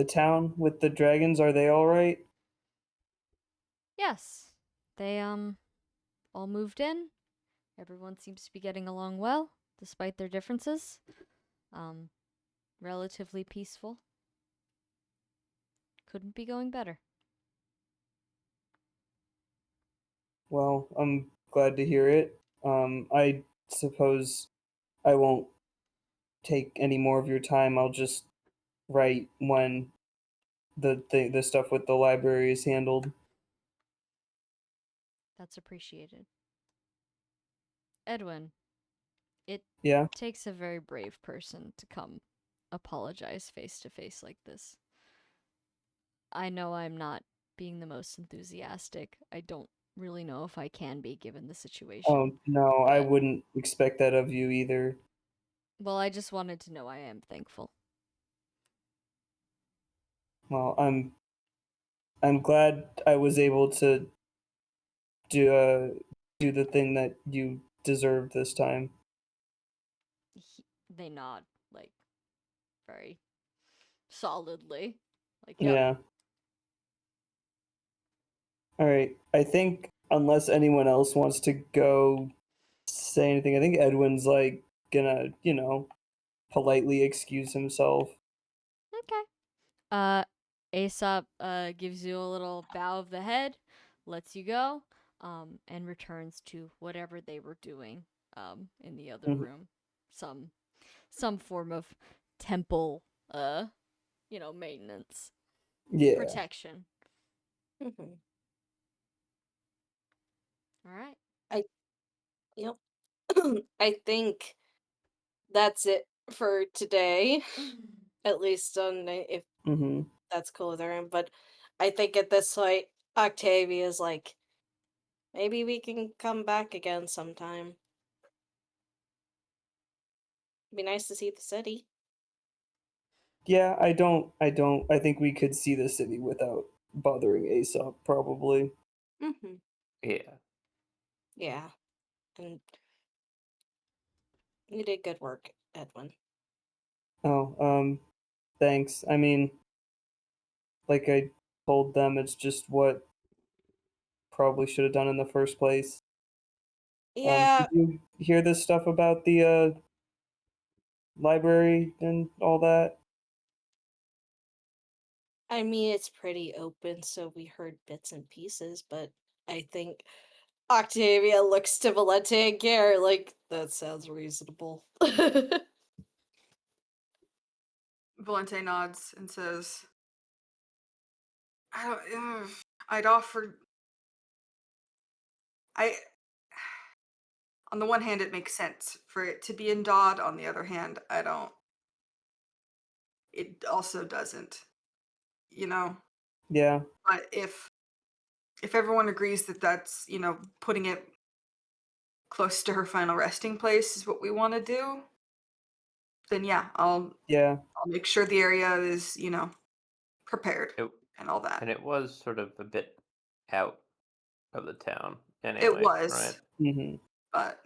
town with the dragons, are they all right? Yes. They all moved in. Everyone seems to be getting along well, despite their differences. Um Relatively peaceful. Couldn't be going better. Well, I'm glad to hear it. I suppose I won't take any more of your time. I'll just write when the stuff with the library is handled. That's appreciated. Edwin, it Yeah. takes a very brave person to come apologize face to face like this. I know I'm not being the most enthusiastic. I don't really know if I can be given the situation. Oh no, I But, wouldn't expect that of you either. well, I just wanted to know I am thankful. Well, I'm glad I was able to do do the thing that you deserved this time. They nod, like, very solidly. Like, yep. Yeah. All right. I think unless anyone else wants to go say anything, I think Edwin's like gonna, politely excuse himself. Okay. Aesop gives you a little bow of the head, lets you go, and returns to whatever they were doing in the other Mhm. room. Some form of temple maintenance. Yeah. Protection. Mhm. All right. Yep. I think that's it for today. At least on if Mhm. that's cool with her. But I think at this point, Octavia's like, maybe we can come back again sometime. Be nice to see the city. Yeah, I think we could see the city without bothering Aesop, probably. Mm-hmm. Yeah. Yeah. And you did good work, Edwin. Oh, thanks. I mean, like I told them, it's just what probably should have done in the first place. Yeah, Did you hear this stuff about the library and all that? I mean, it's pretty open, so we heard bits and pieces, but I think Octavia looks to Valente and Gare like, that sounds reasonable. Valente nods and says, I'd offer. On the one hand, it makes sense for it to be in Dodd. On the other hand, I don't. It also doesn't, you know. Yeah. But if everyone agrees that that's, putting it close to her final resting place is what we want to do, then yeah, I'll make sure the area is, prepared and all that. And it was sort of a bit out of the town anyway, It was, right? Mm-hmm. But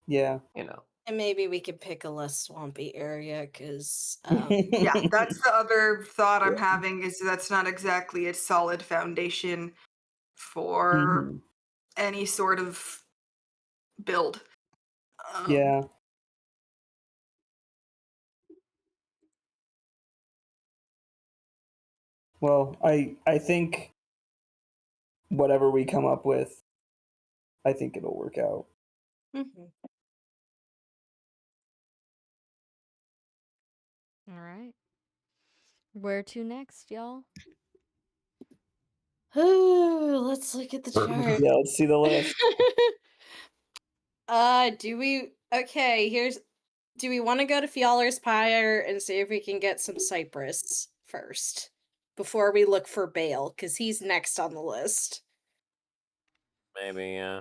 yeah. And maybe we could pick a less swampy area, because yeah, that's the other thought I'm having, is that's not exactly a solid foundation for any sort of build. Yeah. Well, I think whatever we come up with, I think it'll work out. Mhm. All right. Where to next, y'all? Let's look at the chart. Yeah, let's see the list. Do we want to go to Fjaller's Pyre and see if we can get some cypress first before we look for Bale, because he's next on the list? Maybe, yeah.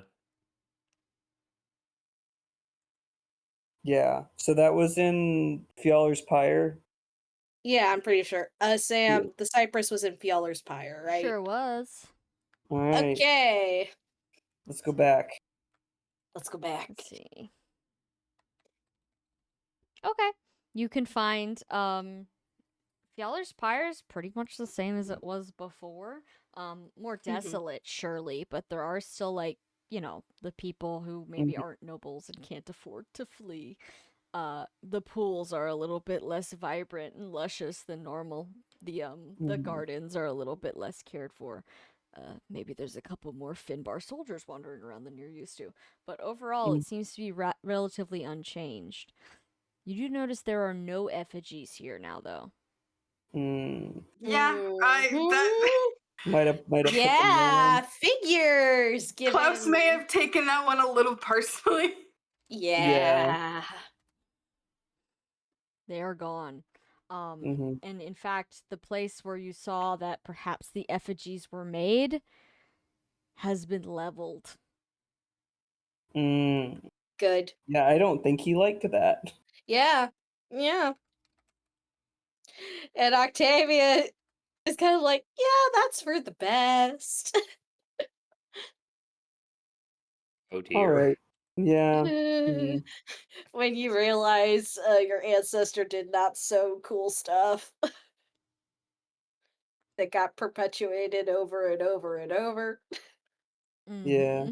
Yeah. So that was in Fjaller's Pyre. Yeah, I'm pretty sure. Sam, the cypress was in Fjaller's Pyre, right? Sure was. All right. Okay. Let's go back. Let's go back. Let's see. Okay. You can find Fjaller's Pyre is pretty much the same as it was before. More desolate, surely, but there are still, like, the people who maybe aren't nobles and can't afford to flee. The pools are a little bit less vibrant and luscious than normal. The gardens are a little bit less cared for. Maybe there's a couple more Finbar soldiers wandering around than you're used to. But overall, it seems to be relatively unchanged. You do notice there are no effigies here now, though. Yeah, that might have Yeah, figures. Klaus may have taken that one a little personally. Yeah. They are gone. And in fact, the place where you saw that perhaps the effigies were made has been leveled. Good. Yeah, I don't think he liked that. Yeah. And Octavia is kind of like, yeah, that's for the best. Oh dear. All right. Yeah. When you realize your ancestor did not so cool stuff that got perpetuated over and over and over. Yeah.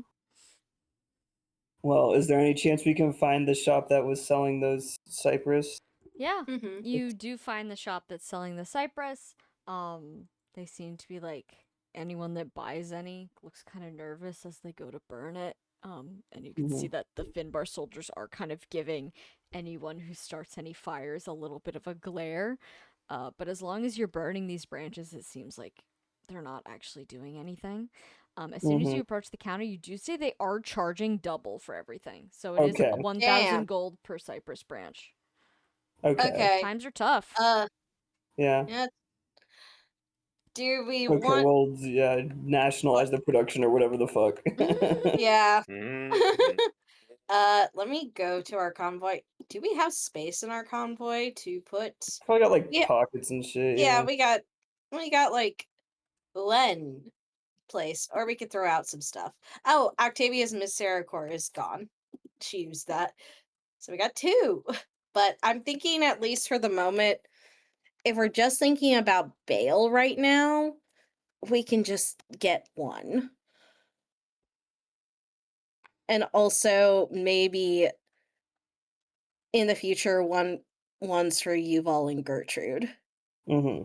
Well, is there any chance we can find the shop that was selling those cypress? Yeah, you do find the shop that's selling the cypress. They seem to be like, anyone that buys any looks kind of nervous as they go to burn it. And you can see that the Finbar soldiers are kind of giving anyone who starts any fires a little bit of a glare. But as long as you're burning these branches, it seems like they're not actually doing anything. As soon as you approach the counter, you do see they are charging double for everything. So it is 1,000 gold per cypress branch. Okay. Times are tough. Yeah. Do we want... Well, nationalize the production or whatever the fuck. Yeah. Let me go to our convoy. Do we have space in our convoy to put? Probably got like Yeah. pockets and shit. Yeah, Yeah. we got like Len place, or we could throw out some stuff. Oh, Octavia's Misericord is gone. She used that, so we got 2. But I'm thinking, at least for the moment, if we're just thinking about Bale right now, we can just get 1. And also maybe in the future one's for Yuval and Gertrude. Mm-hmm.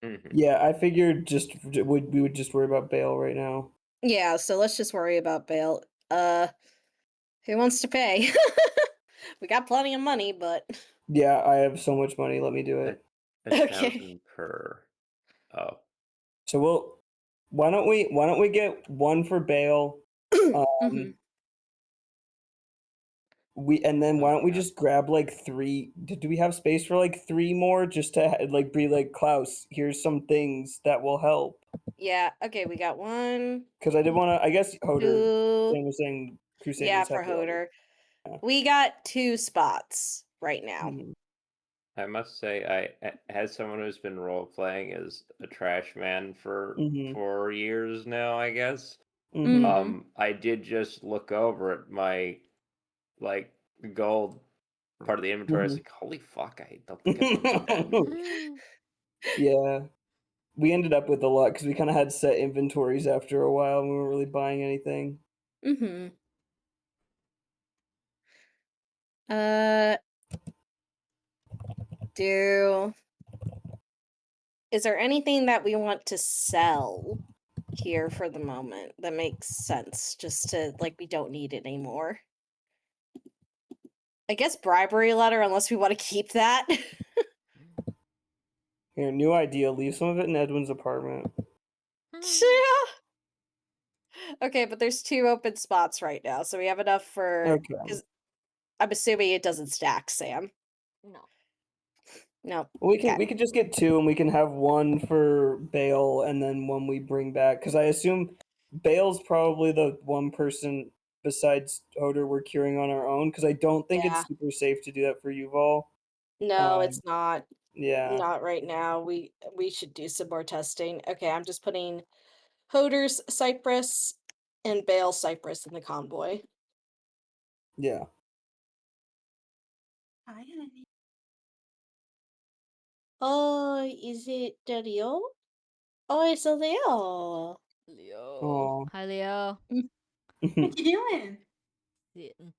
Mhm. Yeah, I figured we would just worry about Bale right now. Yeah, so let's just worry about Bale. Who wants to pay? We got plenty of money, but Yeah, I have so much money. Let me do it. A Okay. 1,000 per. Oh. So why don't we get 1 for Bale? Mhm. And then why Oh, don't we God. just grab like 3? Do we have space for like 3 more, just to like be like, Klaus, here's some things that will help? Yeah, okay, we got 1, Because I did want to. I guess Hoder 2. was saying Yeah, Crusaders for have the other. Hoder. Yeah. We got 2 spots right now. Mhm. I must say, as someone who's been role playing as a trash man for Mhm. 4 years now, I guess. Mhm. I did just look over at my like gold part of the inventory. I was Mhm. like, holy fuck, I don't think I've ever done that. Yeah, we ended up with a lot because we kind of had set inventories after a while, and we weren't really buying anything. Mhm. Uh Is there anything that we want to sell here for the moment that makes sense, just to, like, we don't need it anymore? I guess bribery letter, unless we want to keep that. Here, new idea. Leave some of it in Edwin's apartment. Yeah. Okay, but there's 2 open spots right now, so we have enough for. Okay. Because I'm assuming it doesn't stack, Sam. No. No. We Okay. could just get 2, and we can have 1 for Bale, and then 1 we bring back. Because I assume Bale's probably the one person besides Hoder we're curing on our own. Because I don't think Yeah. it's super safe to do that for Yuval. No, it's not. Yeah. Not right now. We should do some more testing. Okay, I'm just putting Hoder's Cypress and Bale Cypress in the convoy. Yeah. Oh, is it Leo? Oh, it's a Leo. Leo. Aw. Hi, Leo. What you doing? Sitting.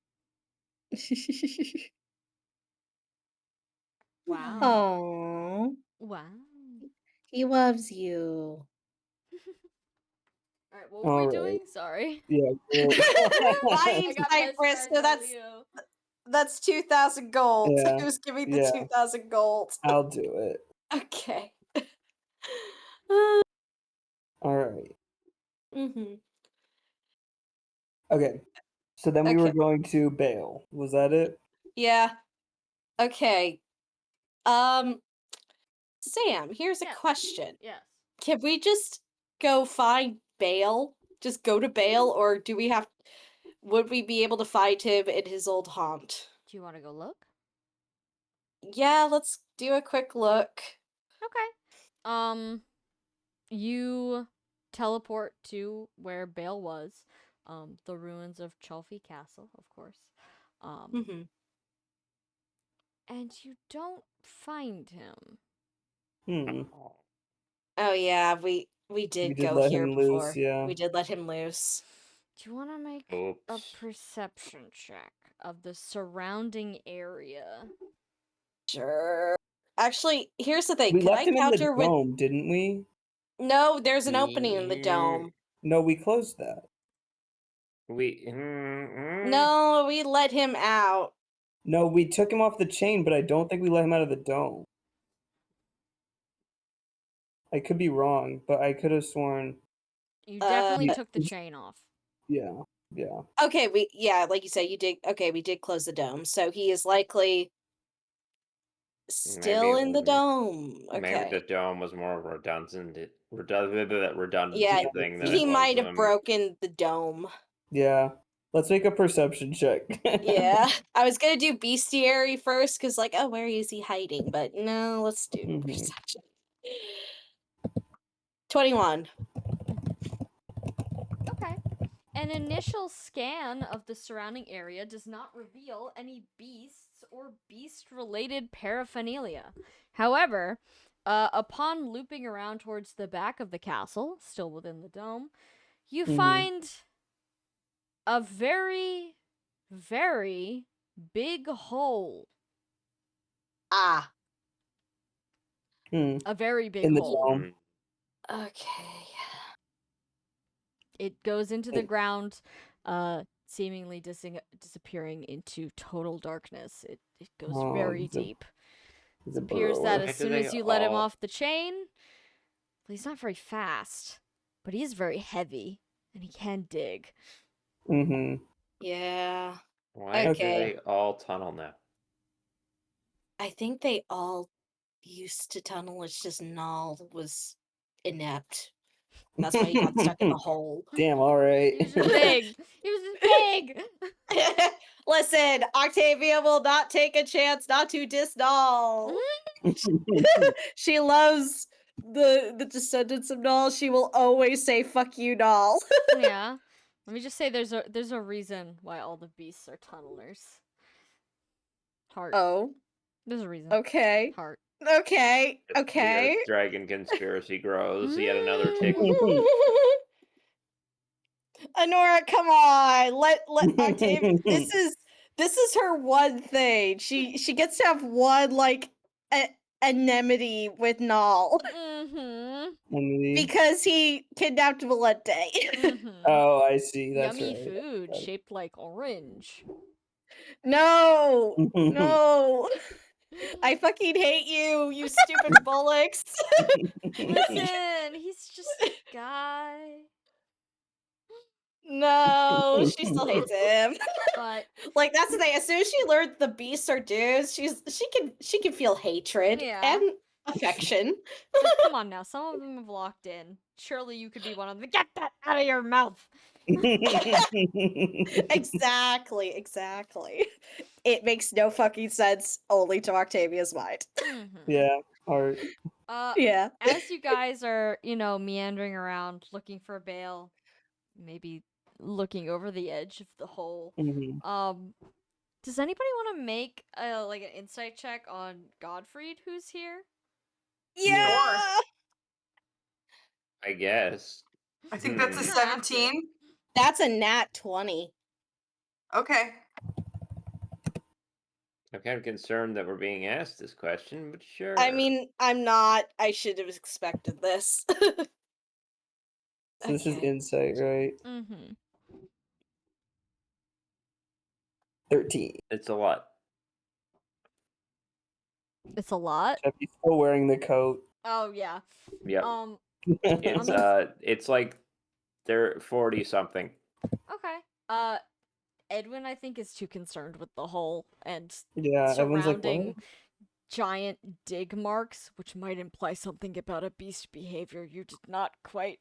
Wow. Oh, Wow. he loves you. All right, what were All we right. doing? Sorry. Yeah. Buying I got Cypress, mesmerized so by Leo. that's 2,000 gold. Yeah, Who's giving the yeah. 2,000 gold? I'll do it. Okay. All right. Mm-hmm. Okay. So then we were Okay. going to Bale. Was that it? Yeah. Okay. Sam, here's a Yes. question. Yes. Can we just go find Bale? Just go to Bale, or would we be able to find him in his old haunt? Do you want to go look? Yeah, let's do a quick look. Okay. You teleport to where Bale was. The ruins of Chalfie Castle, of course. Mm-hmm. And you don't find him. Hmm. Oh yeah, we We did did go let here him loose, before. yeah. We did let him loose. Do you want to make a Oops. perception check of the surrounding area? Sure. Actually, here's the thing. We Could left I him in the counter with? dome, didn't we? No, there's an opening in the dome. No, we closed that. We. No, we let him out. No, we took him off the chain, but I don't think we let him out of the dome. I could be wrong, but I could have sworn. You definitely We- took the chain off. Yeah, yeah. Okay, like you said, you did. Okay, we did close the dome, so he is likely still in the dome. Maybe Okay. the dome was more of a redundancy Yeah, thing than he it was might have broken the dome. Yeah. Let's make a perception check. Yeah. I was gonna do bestiary first, because like, oh, where is he hiding? But no, let's do Mhm. perception. 21. Okay. An initial scan of the surrounding area does not reveal any beasts or beast-related paraphernalia. However, upon looping around towards the back of the castle, still within the dome, you Mhm. find a very, very big hole. Ah. Hmm. A very big In the hole. dome. Okay. It goes into the It- ground, seemingly disappearing into total darkness. It goes Oh, very it's a- deep. it's It a appears that burrower. as soon as you let him off the chain, well, he's not very fast, but he is very heavy, and he can dig. Mhm. Yeah. Why do Okay. they all tunnel now? I think they all used to tunnel. It's just Null was inept. That's why he got stuck in the hole. Damn, all right. He was just big. He was just big. Listen, Octavia will not take a chance not to diss Null. She loves the descendants of Null. She will always say "fuck you, Null." Yeah. Let me just say there's a reason why all the beasts are tunnelers. Heart. Oh, There's a reason. okay, Heart. okay, The okay. Earth Dragon conspiracy grows. Yet another tick. Honora, come on. Let Octavia. This is her one thing. She gets to have one like anemone with Null Mm-hmm. because he kidnapped Valente. Mm-hmm. Oh, I see. That's Yummy right. food shaped like orange. No, no. I fucking hate you, you stupid bullocks. Listen, he's just a guy. No, she still hates him. But Like that's the thing. As soon as she learned the beasts are dudes, she can feel hatred Yeah. and affection. like, come on now, some of them have locked in. Surely you could be one of them. Get that out of your mouth. Exactly, exactly. It makes no fucking sense only to Octavia's mind. Mm-hmm. Yeah, art. Yeah. As you guys are, meandering around looking for a bale, maybe looking over the edge of the hole, Mhm. does anybody want to make like an insight check on Godfried, who's here? Yeah. I guess. I think that's a You don't have to. 17. That's a nat 20. Okay. I'm kind of concerned that we're being asked this question, but sure. I mean, I'm not. I should have expected this. So this is Okay. insight, right? Mm-hmm. 13. It's a lot. It's a lot. She's still wearing the coat. Oh yeah. Yep. I'm It's like they're 40 something. Okay. Edwin, I think, is too concerned with the hole and Yeah, everyone's like, surrounding what? giant dig marks, which might imply something about a beast behavior you did not quite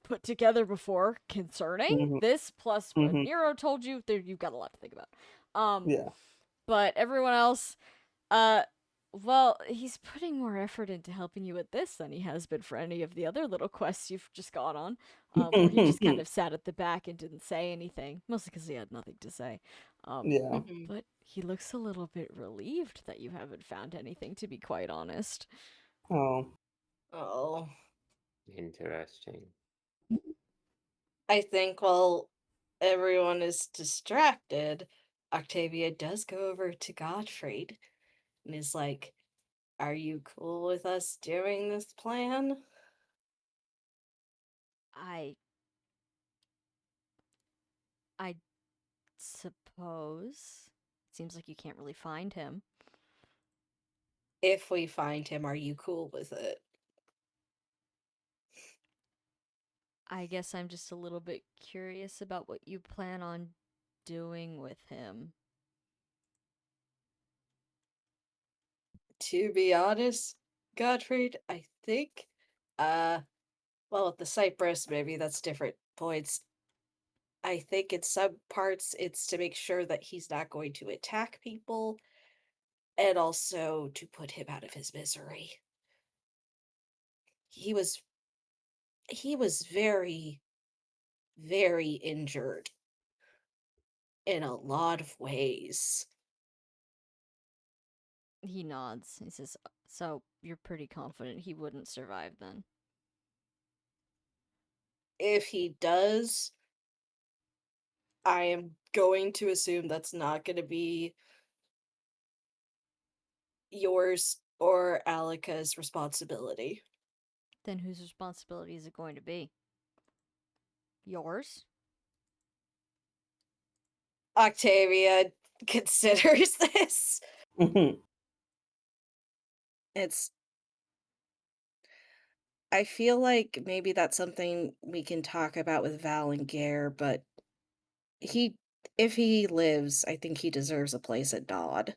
put together before concerning Mhm. this, plus what Mhm. Nero told you. There, you've got a lot to think about. Yeah. But everyone else, well, he's putting more effort into helping you with this than he has been for any of the other little quests you've just gone on. Where he just kind of sat at the back and didn't say anything, mostly because he had nothing to say. Yeah. But he looks a little bit relieved that you haven't found anything, to be quite honest. Oh. Oh. Interesting. I think while everyone is distracted, Octavia does go over to Gottfried and is like, "Are you cool with us doing this plan?" I suppose. Seems like you can't really find him. If we find him, are you cool with it? I guess I'm just a little bit curious about what you plan on doing with him. To be honest, Gottfried, I think, well, with the Cypress, maybe that's different points. I think in some parts it's to make sure that he's not going to attack people and also to put him out of his misery. He was very, very injured in a lot of ways. He nods. He says, "So you're pretty confident he wouldn't survive then?" If he does, I am going to assume that's not going to be yours or Alika's responsibility. Then whose responsibility is it going to be? Yours? Octavia considers this. It's. I feel like maybe that's something we can talk about with Val and Gare, but he, if he lives, I think he deserves a place at Dodd.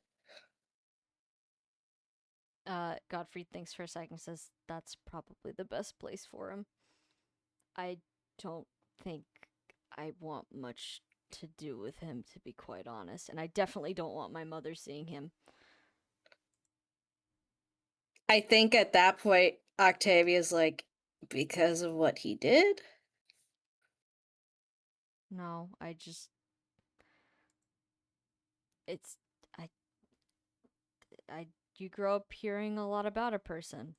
Gottfried thinks for a second, says that's probably the best place for him. I don't think I want much to do with him, to be quite honest, and I definitely don't want my mother seeing him. I think at that point, Octavia's like, because of what he did? No, I just... It's... You grow up hearing a lot about a person,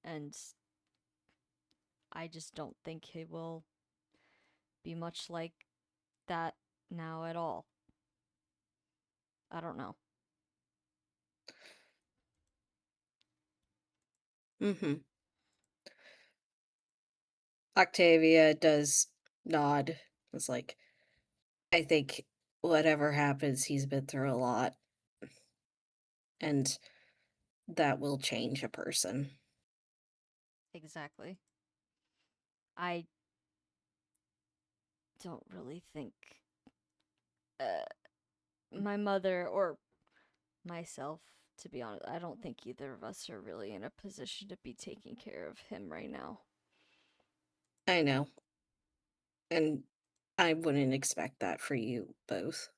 and I just don't think he will be much like that now at all. I don't know. Mm-hmm. Octavia does nod. It's like, I think whatever happens, he's been through a lot. And that will change a person. Exactly. I don't really think my mother or myself, to be honest, I don't think either of us are really in a position to be taking care of him right now. I know. And I wouldn't expect that for you both.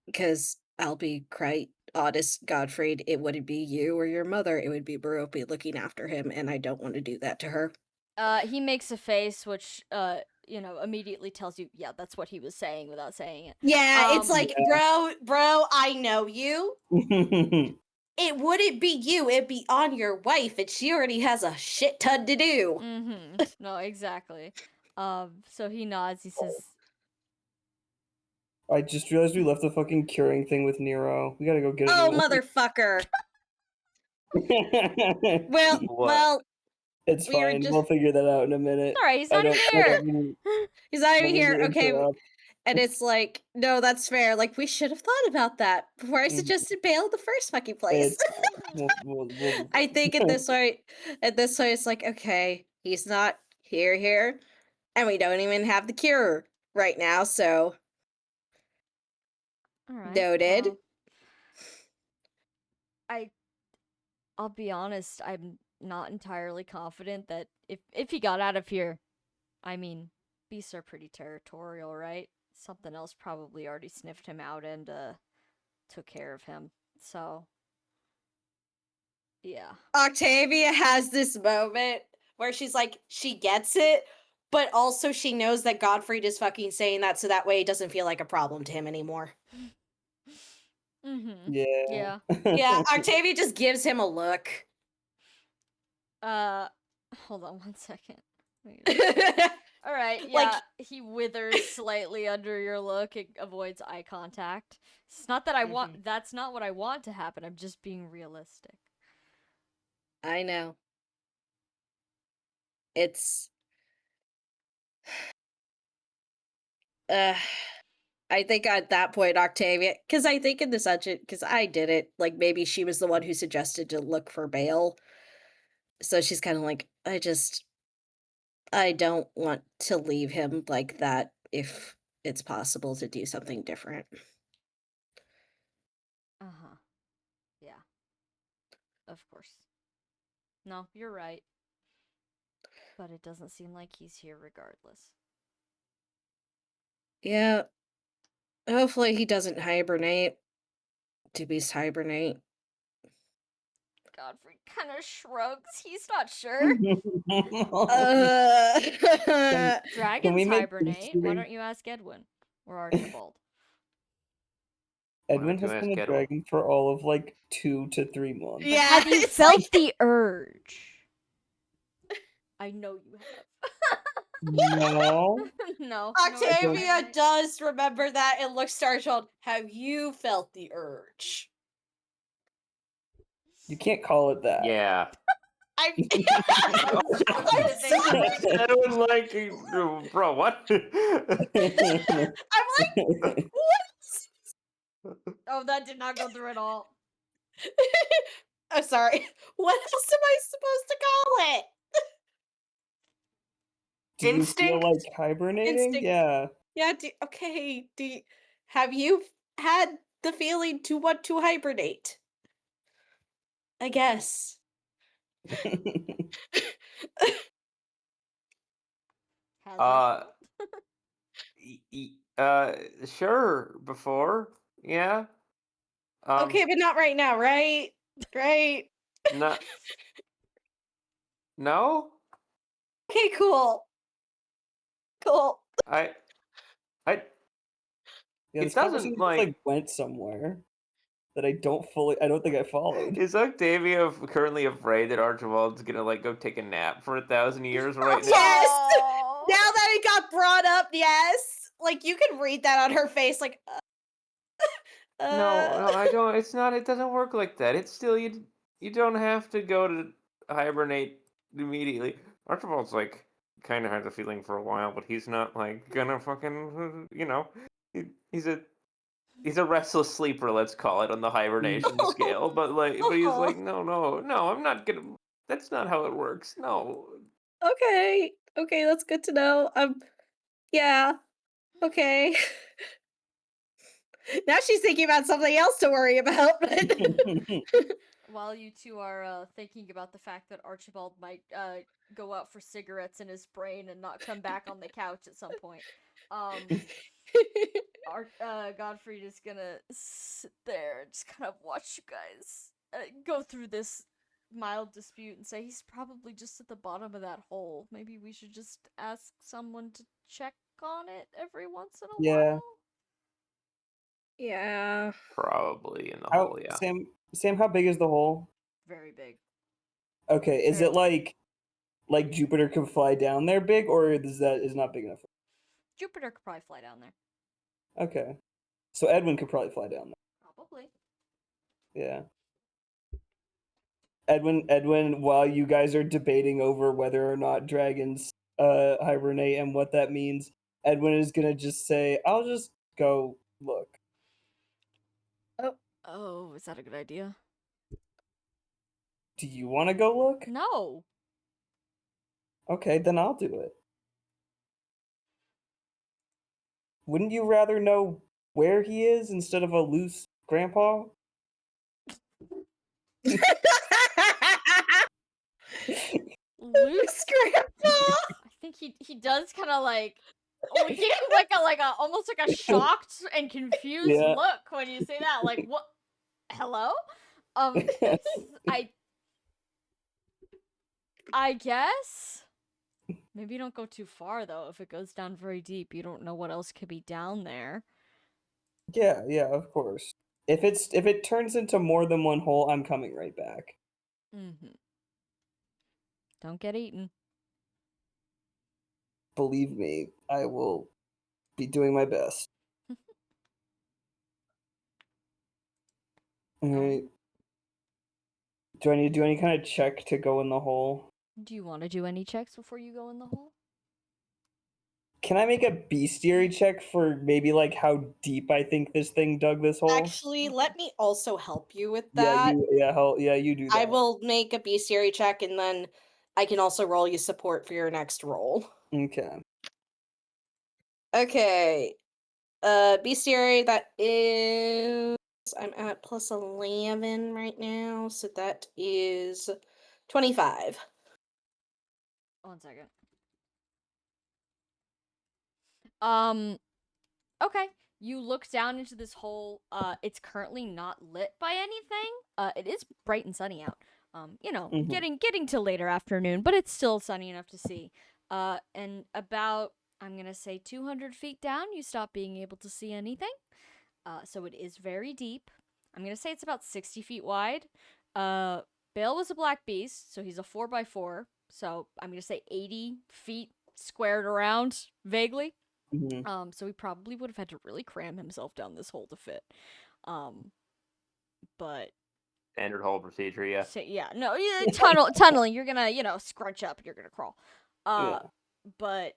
Because I'll be quite honest, Godfrey, it wouldn't be you or your mother, it would be Barope looking after him, and I don't want to do that to her. He makes a face which, immediately tells you, yeah, that's what he was saying without saying it. Yeah, it's like, bro, I know you. It wouldn't be you, it'd be on your wife, and she already has a shit ton to do. Mm-hmm. No, exactly. So he nods, he says, I just realized we left the fucking curing thing with Nero. We gotta go get it. Oh, motherfucker. Well, it's we were fine. just- We'll figure that out in a minute. alright, he's not even here! He's not even mean to here. Okay. interrupt. And it's like, no, that's fair. Like, we should have thought about that before I Mhm. suggested bail in the first fucking place. We'll- I think at this point, it's like, okay, he's not here, and we don't even have the cure right now, so Alright. noted. Well, I'll be honest, I'm not entirely confident that if he got out of here, I mean, beasts are pretty territorial, right? Something else probably already sniffed him out and took care of him. So, yeah. Octavia has this moment where she's like, she gets it, but also she knows that Godfried is fucking saying that so that way it doesn't feel like a problem to him anymore. Mm-hmm. Yeah. Yeah, Octavia just gives him a look. Hold on one second. All right, yeah, Like- he withers slightly under your look. It avoids eye contact. It's not that I want. That's not what I want to happen. I'm just being realistic. I know. It's I think at that point, Octavia, because I think in the subject, because I did it, like maybe she was the one who suggested to look for bail. So she's kind of like, I don't want to leave him like that if it's possible to do something different. Uh-huh. Yeah. Of course. No, you're right. But it doesn't seem like he's here regardless. Yeah. Hopefully he doesn't hibernate. Do beasts hibernate? Godfrey kind of shrugs. He's not sure. Can we Dragons make hibernate. Why don't you ask Edwin or Archibald? Edwin don't you has ask been a Edwin? dragon for all of like 2 to 3 months. Yeah, Have you it's felt like- the urge? I know you have. No. No. Octavia does remember that and looks to Archibald. Have you felt the urge? You can't call it that. Yeah. I'm Edwin, like, bro, what? I'm like, what? Oh, that did not go through at all. I'm sorry. What else am I supposed to call it? Do you feel Instinct? like hibernating? Instinct. Yeah. Yeah, have you had the feeling to want to hibernate? I guess. Has Uh, Archibald? Sure, before, yeah. Okay, but not right now, right? Right? No. No? Okay, cool. Cool. I Yeah, It this doesn't, conversation just, like- went somewhere that I don't think I followed. Is Octavia currently afraid that Archibald's gonna, like, go take a nap for 1,000 years right now? Yes! Aw. Now that it got brought up, yes. Like you can read that on her face, like. No, I don't. It's not. It doesn't work like that. It's still you don't have to go to hibernate immediately. Archibald's like kind of has a feeling for a while, but he's not like gonna fucking he's a restless sleeper, let's call it, on the hibernation scale. But he's like no, I'm not gonna. That's not how it works. No. Okay, that's good to know. Yeah, okay. Now she's thinking about something else to worry about. While you two are thinking about the fact that Archibald might go out for cigarettes in his brain and not come back on the couch at some point, Godfrey is gonna sit there and just kind of watch you guys go through this mild dispute and say he's probably just at the bottom of that hole. Maybe we should just ask someone to check on it every once in a Yeah. while. Yeah. Probably in the How, hole, yeah. Sam, how big is the hole? Very big. Okay, is Very it like Jupiter could fly down there big, or is not big enough? Jupiter could probably fly down there. Okay, so Edwin could probably fly down there. Probably. Yeah. Edwin, while you guys are debating over whether or not dragons hibernate and what that means, Edwin is gonna just say, "I'll just go look." Oh, is that a good idea? Do you want to go look? No. Okay, then I'll do it. Wouldn't you rather know where he is instead of a loose grandpa? Luke's Grandpa. I think he does kind of like give you like a almost like a shocked and confused Yeah. look when you say that. Like what? Hello? I guess. Maybe don't go too far though. If it goes down very deep, you don't know what else could be down there. Yeah, of course. If it turns into more than one hole, I'm coming right back. Mm-hmm. Don't get eaten. Believe me, I will be doing my best. Alright. Do I need to do any kind of check to go in the hole? Do you want to do any checks before you go in the hole? Can I make a bestiary check for maybe like how deep I think this thing dug this hole? Actually, let me also help you with that. You do that. I will make a bestiary check and then I can also roll you support for your next roll. Okay. Okay. Bestiary, that is. I'm at plus 11 right now, so that is 25. 1 second. Okay. You look down into this hole. It's currently not lit by anything. It is bright and sunny out. Mhm. Getting to later afternoon, but it's still sunny enough to see. And about, I'm gonna say 200 feet down, you stop being able to see anything. So it is very deep. I'm gonna say it's about 60 feet wide. Bale was a black beast, so he's a 4x4. So I'm gonna say 80 feet squared around vaguely. Mhm. So he probably would have had to really cram himself down this hole to fit. But Standard hole procedure, yeah. so, yeah, no, tunneling. You're gonna, scrunch up. You're gonna crawl. Yeah. But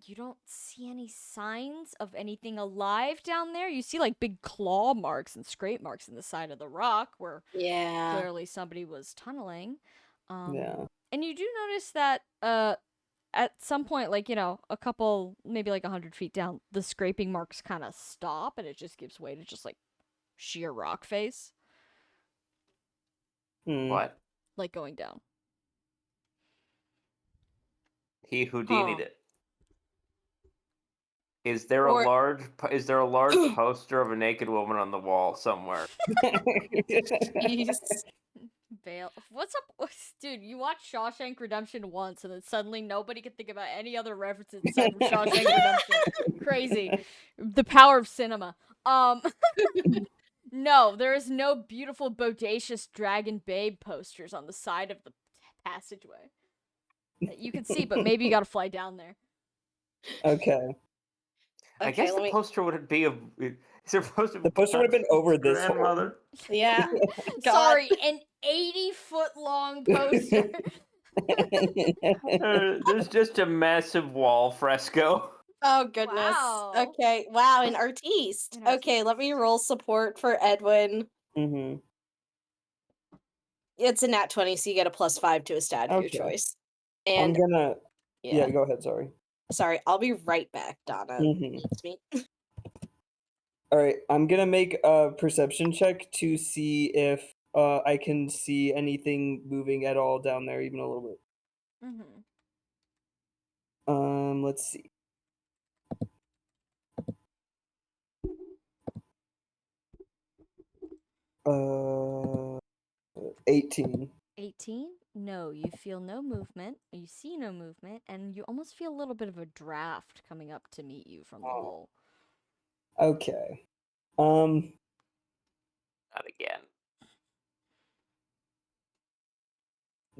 you don't see any signs of anything alive down there. You see like big claw marks and scrape marks in the side of the rock where Yeah. clearly somebody was tunneling. Yeah. And you do notice that at some point, like, a couple, maybe like 100 feet down, the scraping marks kind of stop and it just gives way to just like sheer rock face, Hmm. What? like going down. He Houdini'd Huh. it. Is there Or- a large poster of a naked woman on the wall somewhere? Jeez. Vale. What's up? Dude, you watched Shawshank Redemption once and then suddenly nobody can think about any other references aside from Shawshank Redemption. Crazy. The power of cinema. No, there is no beautiful bodacious dragon babe posters on the side of the passageway that you can see, but maybe you gotta fly down there. Okay. I Okay, guess the let me. poster would be of. Is there supposed to be The poster would have been over this hole. grandmother? Yeah. God. Sorry, an 80-foot long poster. There's just a massive wall fresco. Oh goodness. Wow. Okay. Wow, an artiste. An Okay, let me roll support for Edwin. hmm It's a nat 20, so you get a +5 to a stat of your Okay. choice. I'm And gonna. yeah. Yeah. Go ahead. Sorry. Sorry, I'll be right back, Donna. hmm It's me. All right. I'm gonna make a perception check to see if I can see anything moving at all down there, even a little bit. Mm-hmm. Let's see. 18. 18? No, you feel no movement, you see no movement, and you almost feel a little bit of a draft coming up to meet you from the Oh. hole. Okay. Not again.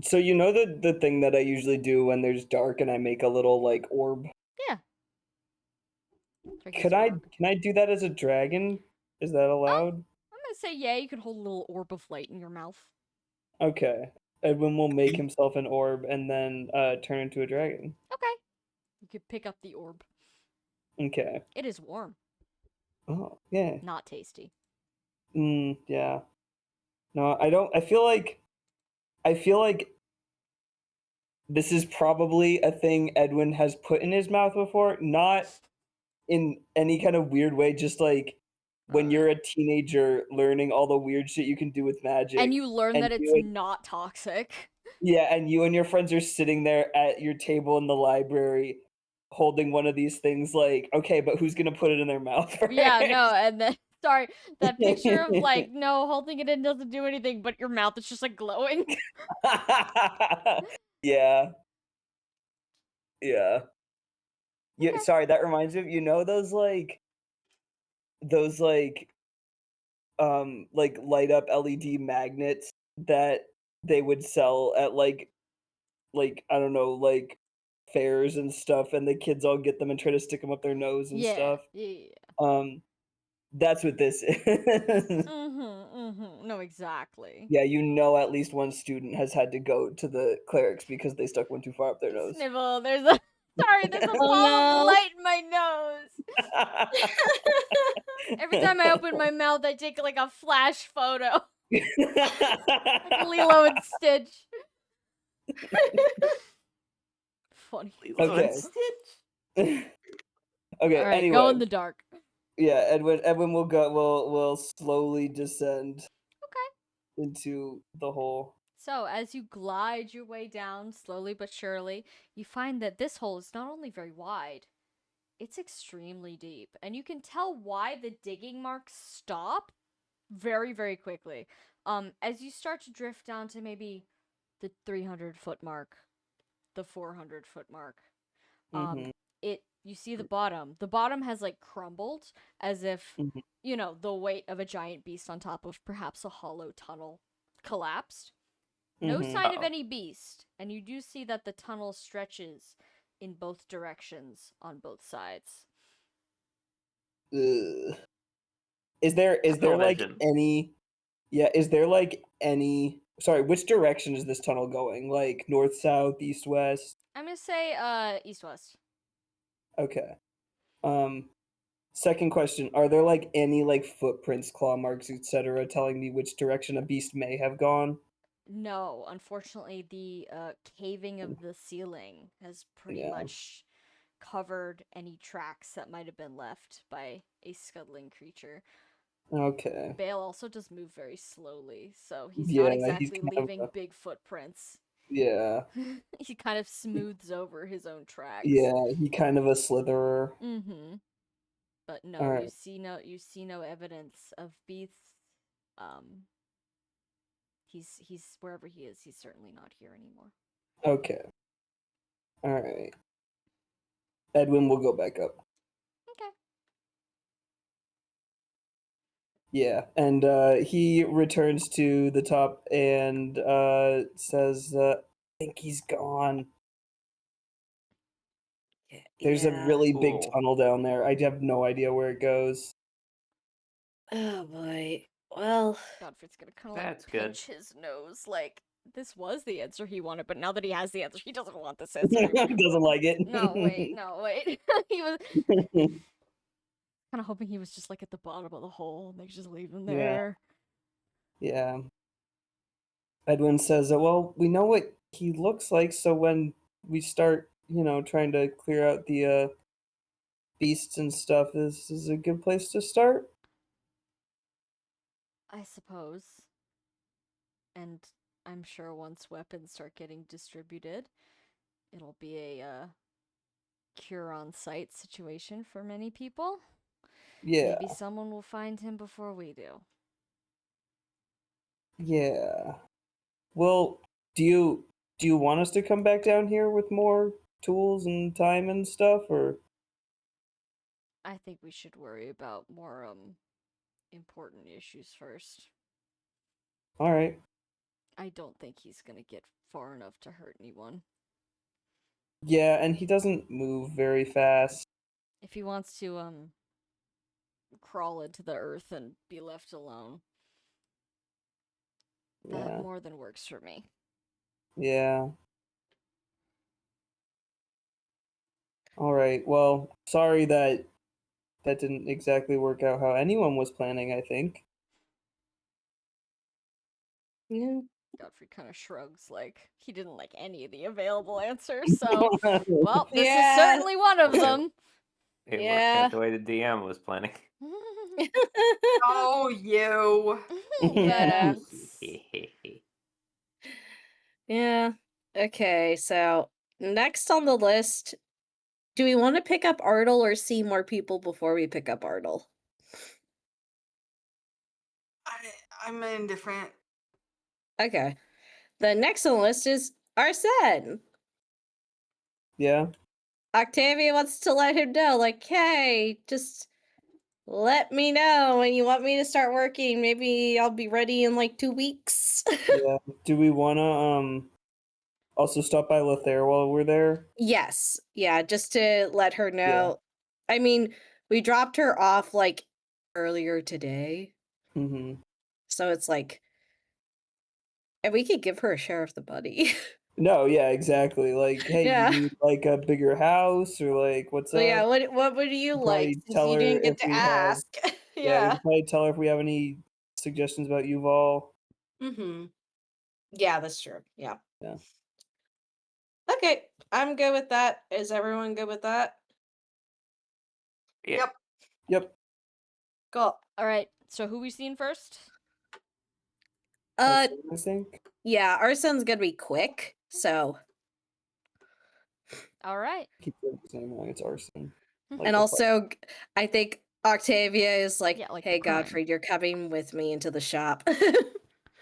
So you know the thing that I usually do when there's dark and I make a little like orb. Yeah. Drink Can this I orb. do that as a dragon? Is that allowed? I'm gonna say yeah, you can hold a little orb of light in your mouth. Okay. Edwin will make himself an orb and then turn into a dragon. Okay. You could pick up the orb. Okay. It is warm, Oh, yeah. not tasty. Yeah. No, I don't. I feel like this is probably a thing Edwin has put in his mouth before, not in any kind of weird way, just like when you're a teenager learning all the weird shit you can do with magic. And you learn and that it's you and- not toxic. Yeah, and you and your friends are sitting there at your table in the library holding one of these things like, okay, but who's gonna put it in their mouth first? Yeah, no, and then sorry, that picture of like, no, holding it in doesn't do anything, but your mouth is just like glowing. Yeah. Yeah. Yeah, Okay. sorry, that reminds me of those like light up LED magnets that they would sell at like I don't know, like fairs and stuff, and the kids all get them and try to stick them up their nose and Yeah, stuff. yeah. That's what this is. No, exactly. Yeah, at least one student has had to go to the clerics because they stuck one too far up their nose. Snivel, there's a there's a ball no. of light in my nose. Every time I open my mouth, I take like a flash photo. Like Lilo and Stitch. Funny. Lilo and Okay. Stitch. Okay, All right, anyway. go in the dark. Yeah, Edwin will slowly descend Okay. into the hole. So, as you glide your way down slowly but surely, you find that this hole is not only very wide, It's extremely deep, and you can tell why the digging marks stop very, very quickly. As you start to drift down to maybe the 300-foot mark, the 400-foot mark, Mhm. you see the bottom. The bottom has like crumbled as if, Mhm. the weight of a giant beast on top of perhaps a hollow tunnel collapsed. No Mhm. sign of Uh-oh. any beast, and you do see that the tunnel stretches in both directions on both sides. Ugh. Is there Tunnel like vision. any is there like any sorry, which direction is this tunnel going? Like north, south, east, west? I'm gonna say east-west. Okay. Second question, are there like any like footprints, claw marks, etc., telling me which direction a beast may have gone? No, unfortunately, the caving of the ceiling has pretty Yeah. much covered any tracks that might have been left by a scuttling creature. Okay. Bale also does move very slowly, so he's not Yeah, he's exactly kind leaving of big footprints. yeah. He kind of smooths over his own tracks. Yeah, he kind of a slitherer. Mm-hmm. But no, All right. you see no evidence of beasts. Um, he's wherever he is. He's certainly not here anymore. Okay. All right. Edwin will go back up. Okay. Yeah, and he returns to the top and says, "I think he's gone. There's a Yeah. really big Cool. tunnel down there. I have no idea where it goes." Oh boy. Well, Godfrey's gonna kind of That's like good. pinch his nose, like this was the answer he wanted, but now that he has the answer, he doesn't want this answer anymore. Doesn't like it. No, wait. He was kind of hoping he was just like at the bottom of the hole and they could just leave him Yeah. there. Yeah. Edwin says, "Well, we know what he looks like, so when we start, trying to clear out the beasts and stuff, this is a good place to start." I suppose. And I'm sure once weapons start getting distributed, it'll be a cure on site situation for many people. Yeah. Maybe someone will find him before we do. Yeah. Well, do you want us to come back down here with more tools and time and stuff, or I think we should worry about more important issues first. all right? I don't think he's gonna get far enough to hurt anyone. Yeah, and he doesn't move very fast. If he wants to crawl into the earth and be left alone, that Yeah. more than works for me. Yeah. All right. Well, sorry that didn't exactly work out how anyone was planning, I think. yeah. Godfrey kind of shrugs, like he didn't like any of the available answers. So, well, this is Yeah. certainly one of them. It worked Yeah. out the way the DM was planning. Oh, you. Yeah. Yikes. Yeah. Okay, so next on the list, do we want to pick up Artle or see more people before we pick up Artle? I'm indifferent. Okay. The next on the list is Arsene. Yeah. Octavia wants to let him know, like, hey, just let me know when you want me to start working. Maybe I'll be ready in like 2 weeks. Yeah. Do we want to also stop by Lothair while we're there? Yes. Yeah, just to let her Yeah. know. I mean, we dropped her off like earlier today. Mhm. So it's like, and we could give her a share of the money. No, yeah, exactly. Like, hey, you Yeah. need like a bigger house or like what's So yeah, up? what would you like Probably since tell you her didn't if get to we have ask? yeah, we Yeah. can probably tell her if we have any suggestions about Yuval. Mm-hmm. Yeah, that's true. Yeah. Yeah. Okay, I'm good with that. Is everyone good with that? Yeah. Yep. Yep. Cool. All right. So who we seen first? Uh, I think. yeah, our son's gonna be quick, so All right. Keep it the same way. It's arson. Like And the also, I think Octavia is like, Yeah, like the hey, crime. Godfrey, you're coming with me into the shop.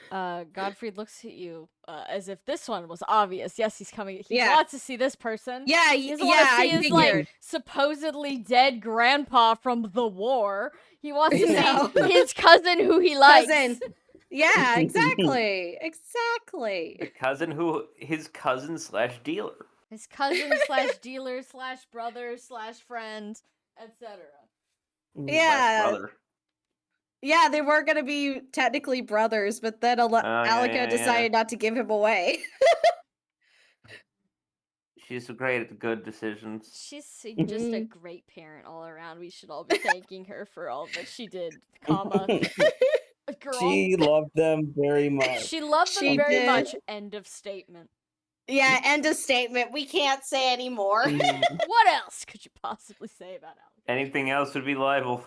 Godfrey looks at you as if this one was obvious. Yes, he's coming. He Yeah. wants to see this person. Yeah, He doesn't want to see I his like figured. supposedly dead grandpa from the war. He wants to No. see his cousin who he likes. Cousin. Yeah, exactly. Exactly. His cousin / dealer. His cousin / dealer / brother / friend, etc. Yeah. Brother. Yeah, they were going to be technically brothers, but then Alika decided not to give him away. She's great at good decisions. She's just a great parent all around. We should all be thanking her for all that she did, comma. Girl. She loved them very much. She loved them She very did. much. End of statement. Yeah, end of statement. We can't say anymore. What else could you possibly say about Alex? Anything else would be libel.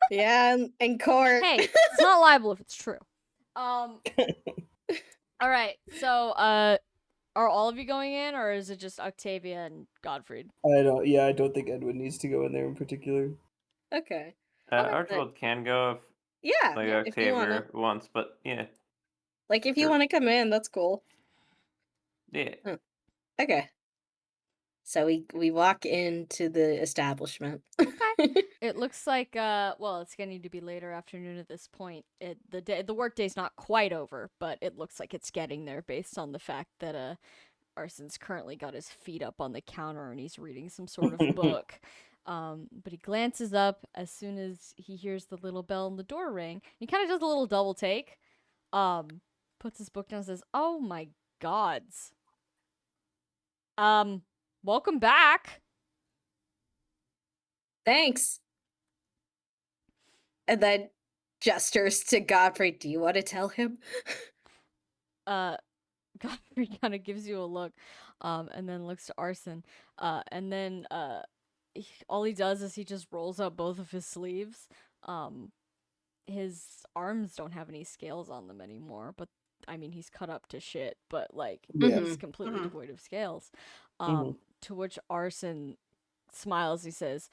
Yeah, in court. Hey, it's not libel if it's true. All right. So, are all of you going in, or is it just Octavia and Godfrey? I don't think Edwin needs to go in there in particular. Okay. Archibald can go Yeah, if like if you Octavia wanna. wants, but yeah. Like, if you Sure. want to come in, that's cool. Yeah. Okay. So we walk into the establishment. It looks like well, it's getting to be later afternoon at this point. The workday's not quite over, but it looks like it's getting there based on the fact that Arson's currently got his feet up on the counter and he's reading some sort of book. But he glances up as soon as he hears the little bell in the door ring. He kind of does a little double take. Puts his book down and says, "Oh my gods. Welcome back." Thanks. And then gestures to Godfrey. Do you want to tell him? Godfrey kind of gives you a look, and then looks to Arson, and then all he does is he just rolls up both of his sleeves. His arms don't have any scales on them anymore, but I mean he's cut up to shit, but like he's completely devoid of scales. To which Arson smiles. He says,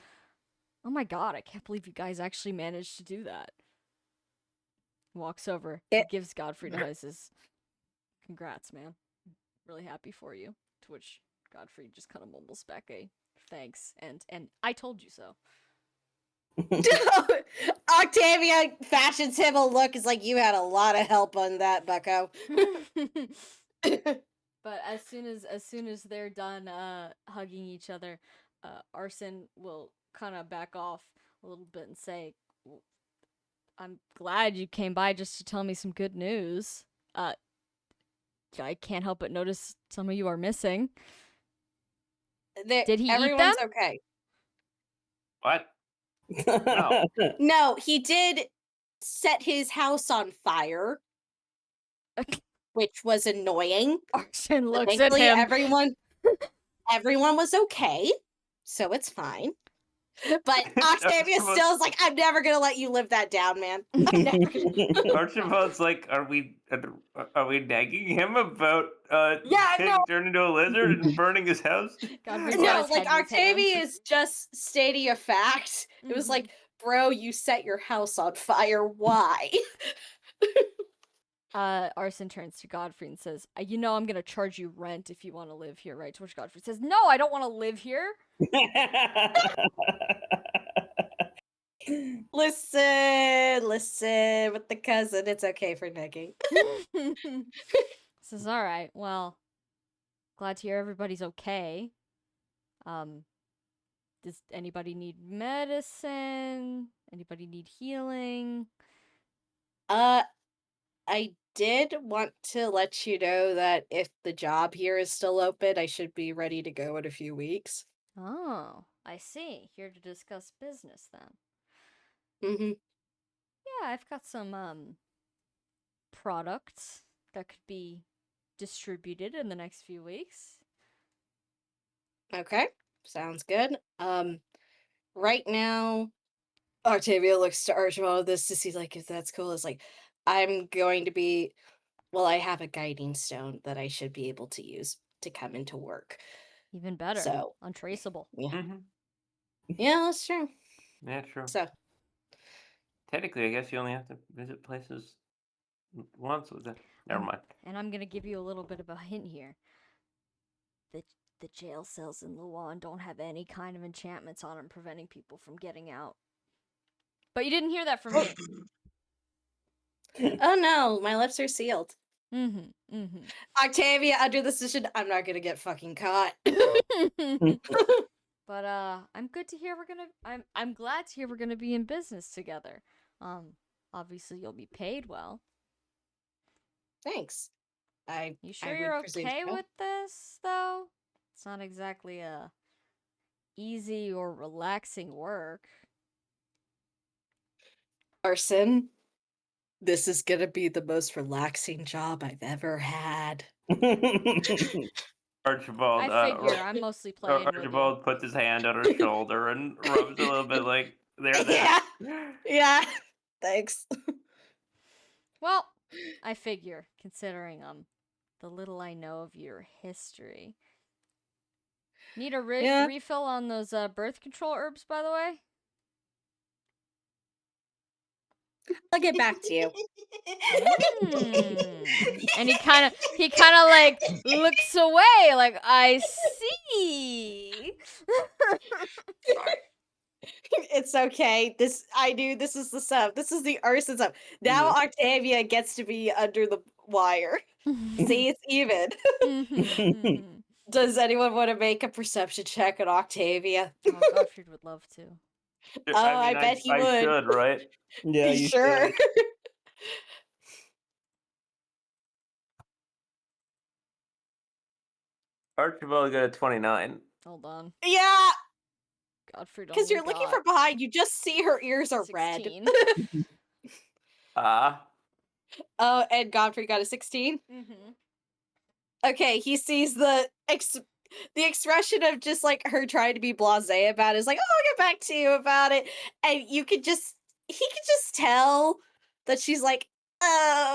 "Oh my god, I can't believe you guys actually managed to do that." Walks over, he gives Godfrey a hug, says, "Congrats, man. Really happy for you." To which Godfrey just kind of mumbles back a thanks and "I told you so." Octavia fashions him a look. It's like, you had a lot of help on that, bucko. But as soon as they're done hugging each other, Arson will kind of back off a little bit and say, "I'm glad you came by just to tell me some good news. I can't help but notice some of you are missing." Did he eat them? Everyone's okay. What? No. No, he did set his house on fire, which was annoying. Arson But looks at thankfully, him. everyone was okay, so it's fine. But Octavia still is like, I'm never gonna let you live that down, man. I'm never gonna. Archibald's like, are we nagging him about Yeah, getting turned into a lizard and burning his house? Godfrey's got No, his like head in his hands. Octavia is just stating a fact. It was like, bro, you set your house on fire. Why? Arson turns to Godfrey and says, "You know I'm gonna charge you rent if you want to live here, right?" To which Godfrey says, "No, I don't want to live here." Listen with the cousin. It's okay for negging. Says, "All right, well, glad to hear everybody's okay. Does anybody need medicine? Anybody need healing?" I did want to let you know that if the job here is still open, I should be ready to go in a few weeks. Oh, I see. Here to discuss business then. Mm-hmm. Yeah, I've got some products that could be distributed in the next few weeks. Okay, sounds good. Right now, Octavia looks to Archibald this to see like if that's cool. It's like, I'm going to be. Well, I have a guiding stone that I should be able to use to come into work. Even better. So, Untraceable. yeah. Yeah, that's true. Yeah, true. So, Technically, I guess you only have to visit places once with it. Never mind. And I'm gonna give you a little bit of a hint here. The jail cells in Luan don't have any kind of enchantments on them preventing people from getting out. But you didn't hear that from me. oh no, my lips are sealed. Mm-hmm. Octavia, under the decision, I'm not gonna get fucking caught. But I'm good to hear I'm glad to hear we're gonna be in business together. Obviously you'll be paid well. Thanks. You sure I would you're presume okay so. with this though? It's not exactly a easy or relaxing work. Arson, this is gonna be the most relaxing job I've ever had. Archibald, I figure I'm mostly playing with you. Archibald puts his hand on her shoulder and rubs a little bit like, there. Yeah. Thanks. Well, I figure, considering the little I know of your history. Need a Yeah. refill on those birth control herbs, by the way? I'll get back to you. And he kind of like looks away, like I see. Sorry. It's okay. This is the sub. This is the arson sub. Now Octavia gets to be under the wire. See, it's even. Does anyone want to make a perception check on Octavia? Oh, Godfrey would love to. I bet he would. I should, right? Yeah, you sure. should. Archibald got a 29. Hold on. Yeah, Godfrey because you're looking from behind. You just see her ears are 16. red. Oh, and Godfrey got a 16. Okay, he sees the expression of just like her trying to be blasé about it. Is like, oh, I'll get back to you about it, and he could just tell that she's like, oh,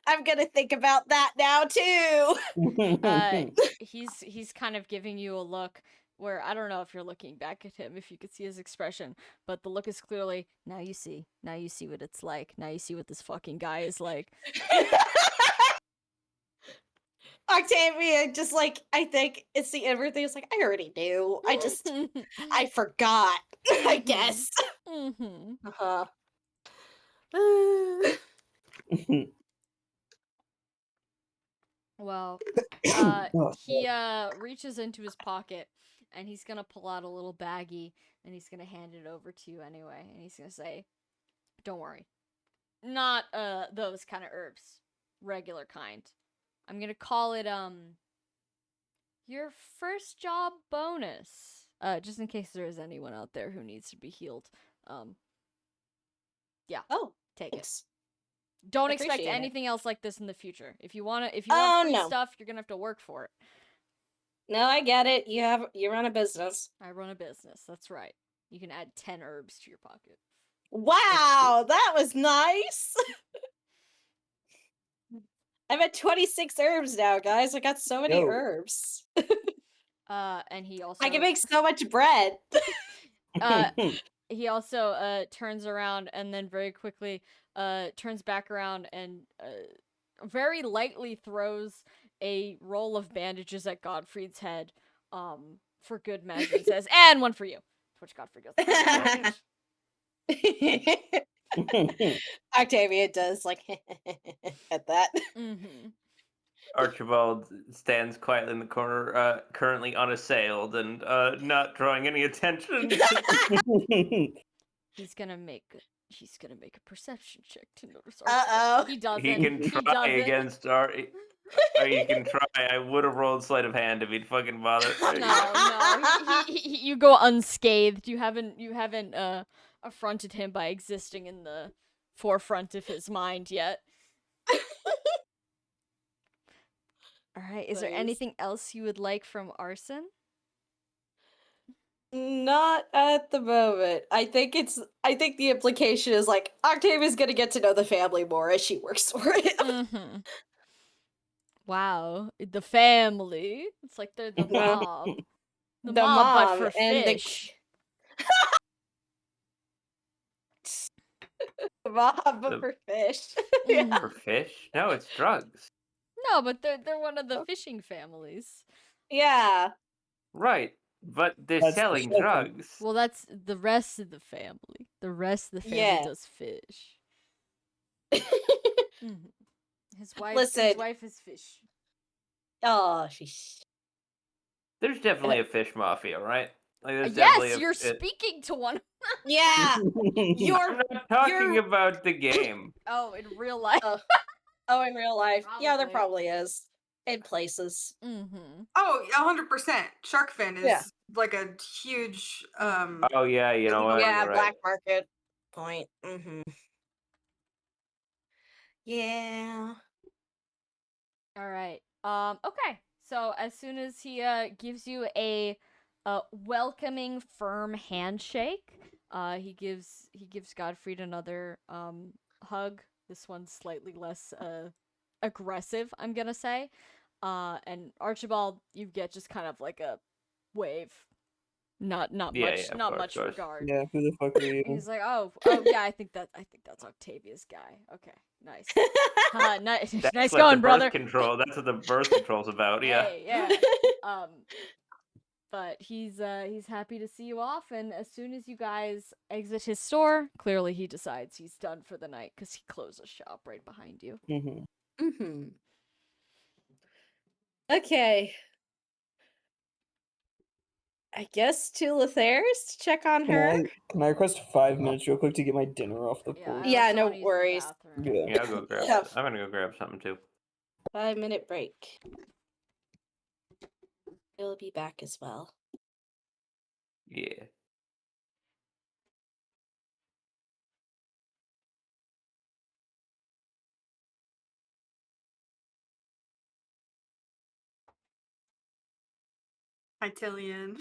I'm gonna think about that now too. He's kind of giving you a look where I don't know if you're looking back at him, if you could see his expression, but the look is clearly, now you see what it's like. Now you see what this fucking guy is like. Octavia, just like, I think it's the inward thing. It's like, I already knew. I forgot, I guess. Uh-huh. Well, he reaches into his pocket and he's gonna pull out a little baggie and he's gonna hand it over to you anyway, and he's gonna say, "Don't worry, not those kind of herbs, regular kind. I'm gonna call it your first job bonus. Just in case there is anyone out there who needs to be healed. Yeah. Oh, take thanks. it. Don't expect Appreciate it. anything else like this in the future. If you want free no. stuff, you're gonna have to work for it. No, I get it. You run a business. I run a business. That's right. You can add 10 herbs to your pocket. Wow, that was nice. I'm at 26 herbs now, guys. I got so many herbs. And he also I can make so much bread. he also turns around and then very quickly turns back around and very lightly throws a roll of bandages at Godfrey's head for good measure and says, "And one for you." To which Godfrey goes, Octavia does like at that. Archibald stands quietly in the corner, currently unassailed and not drawing any attention. He's gonna make a perception check to notice. Uh-oh. He doesn't. He can try against our. He can try. I would have rolled sleight of hand if he'd fucking bothered. No. You go unscathed. You haven't affronted him by existing in the forefront of his mind yet. All right. Is there anything else you would like from Arson? Not at the moment. I think the implication is like Octavia's gonna get to know the family more as she works for it. Wow, the family. It's like they're the mob. The the mob, but mom for and fish. the mom, but The- for fish. Mhm. For fish? No, it's drugs. No, but they're one of the fishing families. Yeah. Right. But they're That's the selling second. drugs. Well, that's the rest of the family. The rest of the family Yeah. does fish. Mhm. His Listen. wife is fish. Oh, she's. There's definitely a fish mafia, right? Like there's Yes, definitely you're speaking to one. Yeah. You're. I'm not talking you're- about the game. Oh, in real life. Oh, in real life. Yeah, there Probably. probably is. In places. Mm-hmm. Oh, 100%. Shark fin is Yeah. like a huge Oh yeah, you know what? Yeah, You're right. black market point. Mm-hmm. Yeah. All right. Okay. So as soon as he gives you a welcoming, firm handshake, he gives Godfried another hug. This one's slightly less aggressive, I'm gonna say. And Archibald, you get just kind of like a wave. Not Yeah, much, yeah, of not course, much of course. regard. Yeah, who the fuck are you? He's like, oh yeah, I think that's Octavia's guy. Okay, nice. Nice, That's nice like going, the brother. birth control. That's what the birth control's about. Yeah. Hey, yeah. But he's happy to see you off, and as soon as you guys exit his store, clearly he decides he's done for the night because he closes shop right behind you. Mm-hmm. Mm-hmm. Okay. I guess to Lothair's to check on her. Can I request 5 minutes real quick to get my dinner off the Yeah, porch? I Yeah, also no wanna use the worries. bathroom. Yeah. Yeah, I'll go grab. Yeah. I'm gonna go grab something too. 5-minute break. He'll be back as well. Yeah. Hi, Tillian.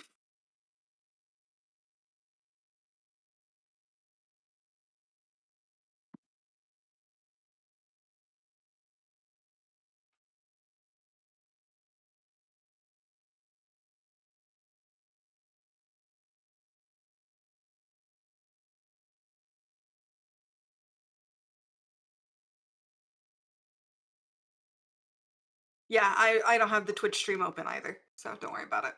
Yeah, I don't have the Twitch stream open either, so don't worry about it.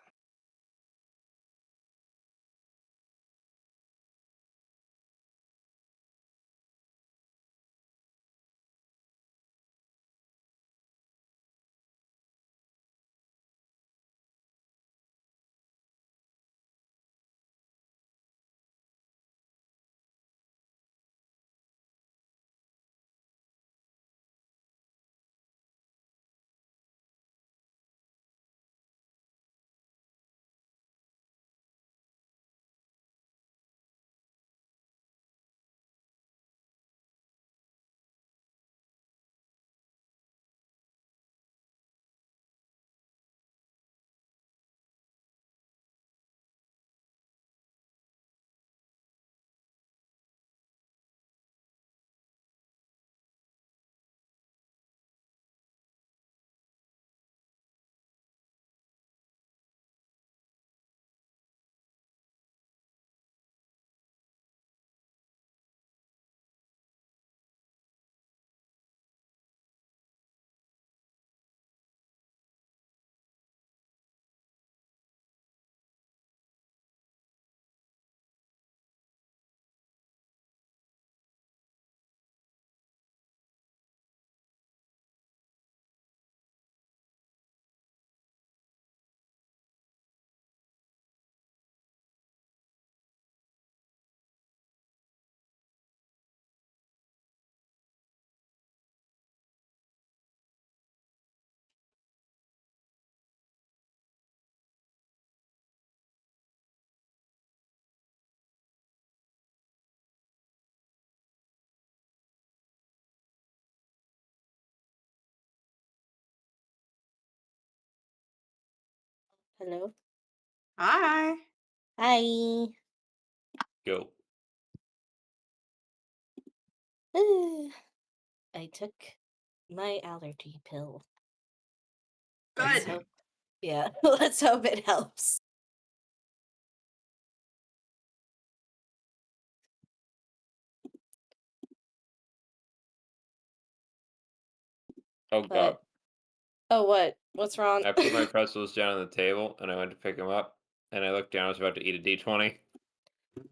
Hello. Hi. Hi. Go. I took my allergy pill. Let's Good. hope. Yeah, let's hope it helps. Oh But- god. Oh, what? What's wrong? I put my pretzels down on the table and I went to pick them up and I looked down, I was about to eat a D20.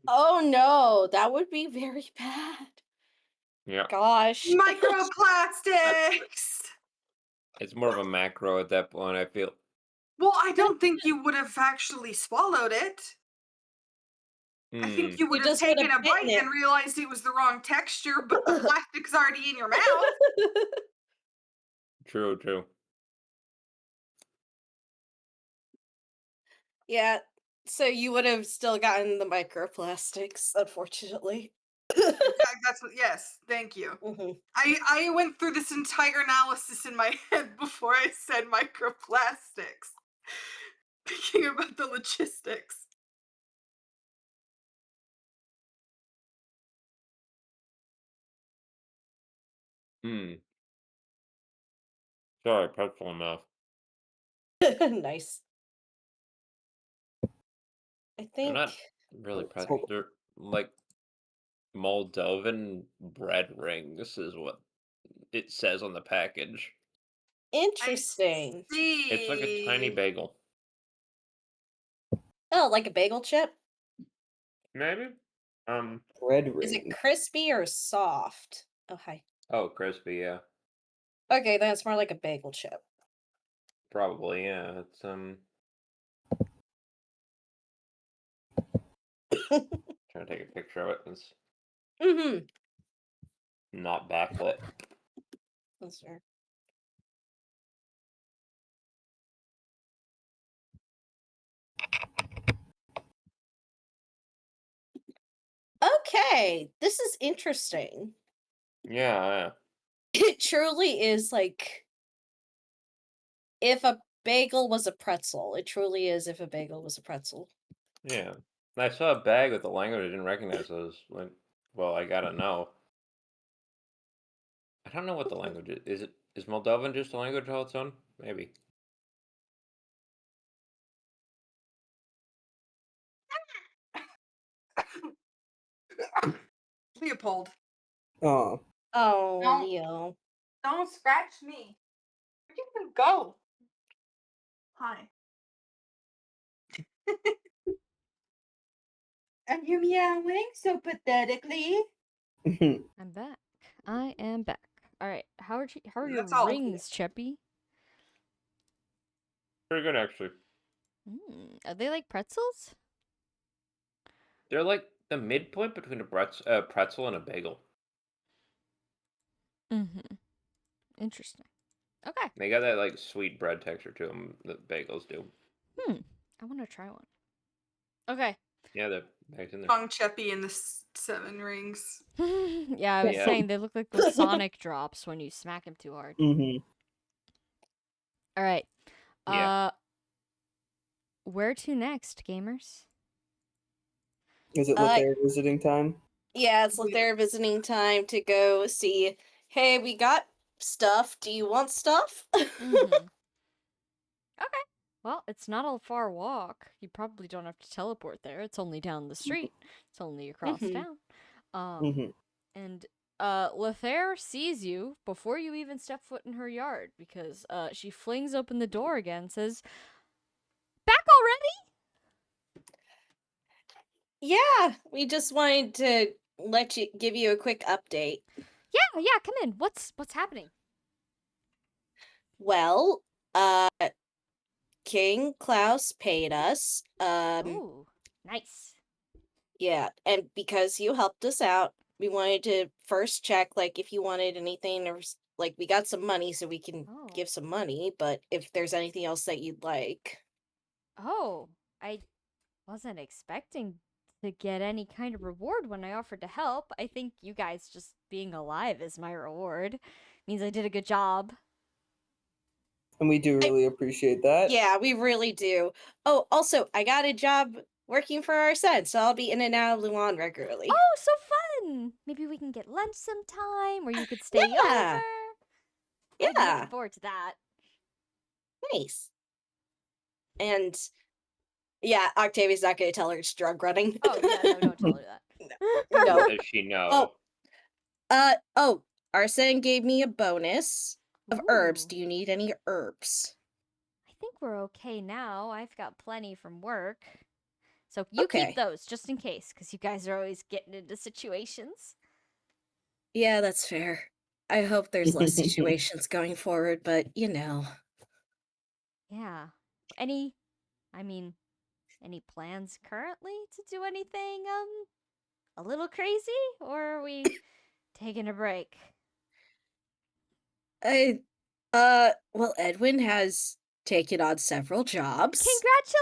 Oh no, that would be very bad. Yeah. Gosh. Microplastics! It's more of a macro at that point, I feel. Well, I don't think you would have actually swallowed it. I think Hmm. you would have just would taken have a bite bitten it. and realized it was the wrong texture, but the plastic's already in your mouth. True. Yeah, so you would have still gotten the microplastics, unfortunately. That's what. Yes, thank you. Mhm. I went through this entire analysis in my head before I said microplastics, thinking about the logistics. Hmm. Sorry, pretzel enough. Nice. I They're think not really Pretzel. pretzel. They're like Moldovan bread rings is what it says on the package. interesting. See, It's like a tiny bagel. Oh, like a bagel chip? Maybe? Bread Is ring. it crispy or soft? Oh, hi. Oh, crispy, yeah. Okay, then it's more like a bagel chip. Probably, yeah. It's trying to take a picture of it. It's Mm-hmm. not backlit. That's fair. Okay, this is interesting. Yeah. It truly is like if a bagel was a pretzel. It truly is if a bagel was a pretzel. Yeah. I saw a bag with the language. I didn't recognize those. Like, well, I gotta know. I don't know what the language is. Is Moldovan just a language all its own? Maybe. Leopold, Oh, Oh, No. Leo. don't scratch me. Where'd you even go? Hi. Are you meowing so pathetically? I'm back. I am back. All right. How are your That's all. rings, Cheppy? Pretty good, actually. Are they like pretzels? They're like the midpoint between a pretzel and a bagel. Mm-hmm. Interesting. Okay. They got that like sweet bread texture to them that bagels do. I want to try one. Okay. Yeah, the bag's in there. Wrong Cheppy in the 7 rings. Yeah, I was Yeah. saying they look like the Sonic drops when you smack him too hard. mm-hmm. All right. Yeah. Where to next, gamers? Is it their visiting time? Yeah, it's like Yeah. their visiting time to go see. Hey, we got stuff. Do you want stuff? Mm-hmm. Okay. Well, it's not a far walk. You probably don't have to teleport there. It's only down the street. It's only across Mhm. town. Mm-hmm. And Lothair sees you before you even step foot in her yard because she flings open the door again and says, "Back already?" Yeah, we just wanted to give you a quick update. Yeah, come in. What's happening? Well, King Klaus paid us. Ooh, nice. Yeah, and because you helped us out, we wanted to first check like if you wanted anything or like we got some money so we can Oh. give some money, but if there's anything else that you'd like. Oh, I wasn't expecting to get any kind of reward when I offered to help. I think you guys just being alive is my reward. Means I did a good job. And we do really appreciate that. Yeah, we really do. Oh, also, I got a job working for our son, so I'll be in and out of Luan regularly. Oh, so fun! Maybe we can get lunch sometime, or you could stay Yeah. over. I'm Yeah, looking forward to that. nice. And yeah, Octavia's not going to tell her it's drug running. Oh yeah, no, don't tell her that. No. Does she know? Oh, Arsene gave me a bonus. of herbs. Ooh. Do you need any herbs? I think we're okay now. I've got plenty from work. So you keep Okay. those just in case, because you guys are always getting into situations. Yeah, that's fair. I hope there's less situations going forward, but you know. Yeah. I mean, any plans currently to do anything a little crazy, or are we taking a break? I well, Edwin has taken on several jobs.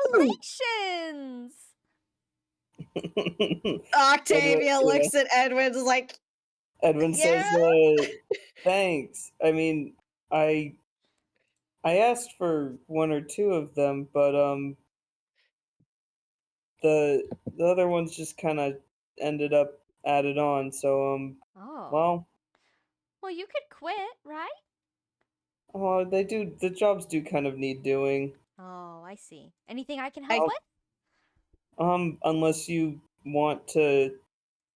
Congratulations! Octavia Yeah. looks at Edwin's like, Edwin says, yeah. "Thanks. I mean, I asked for one or two of them, but the other ones just kind of ended up added on. So Oh. well, Well, you could quit, right? they do. The jobs do kind of need doing. Oh, I see. Anything I can help I with? Unless you want to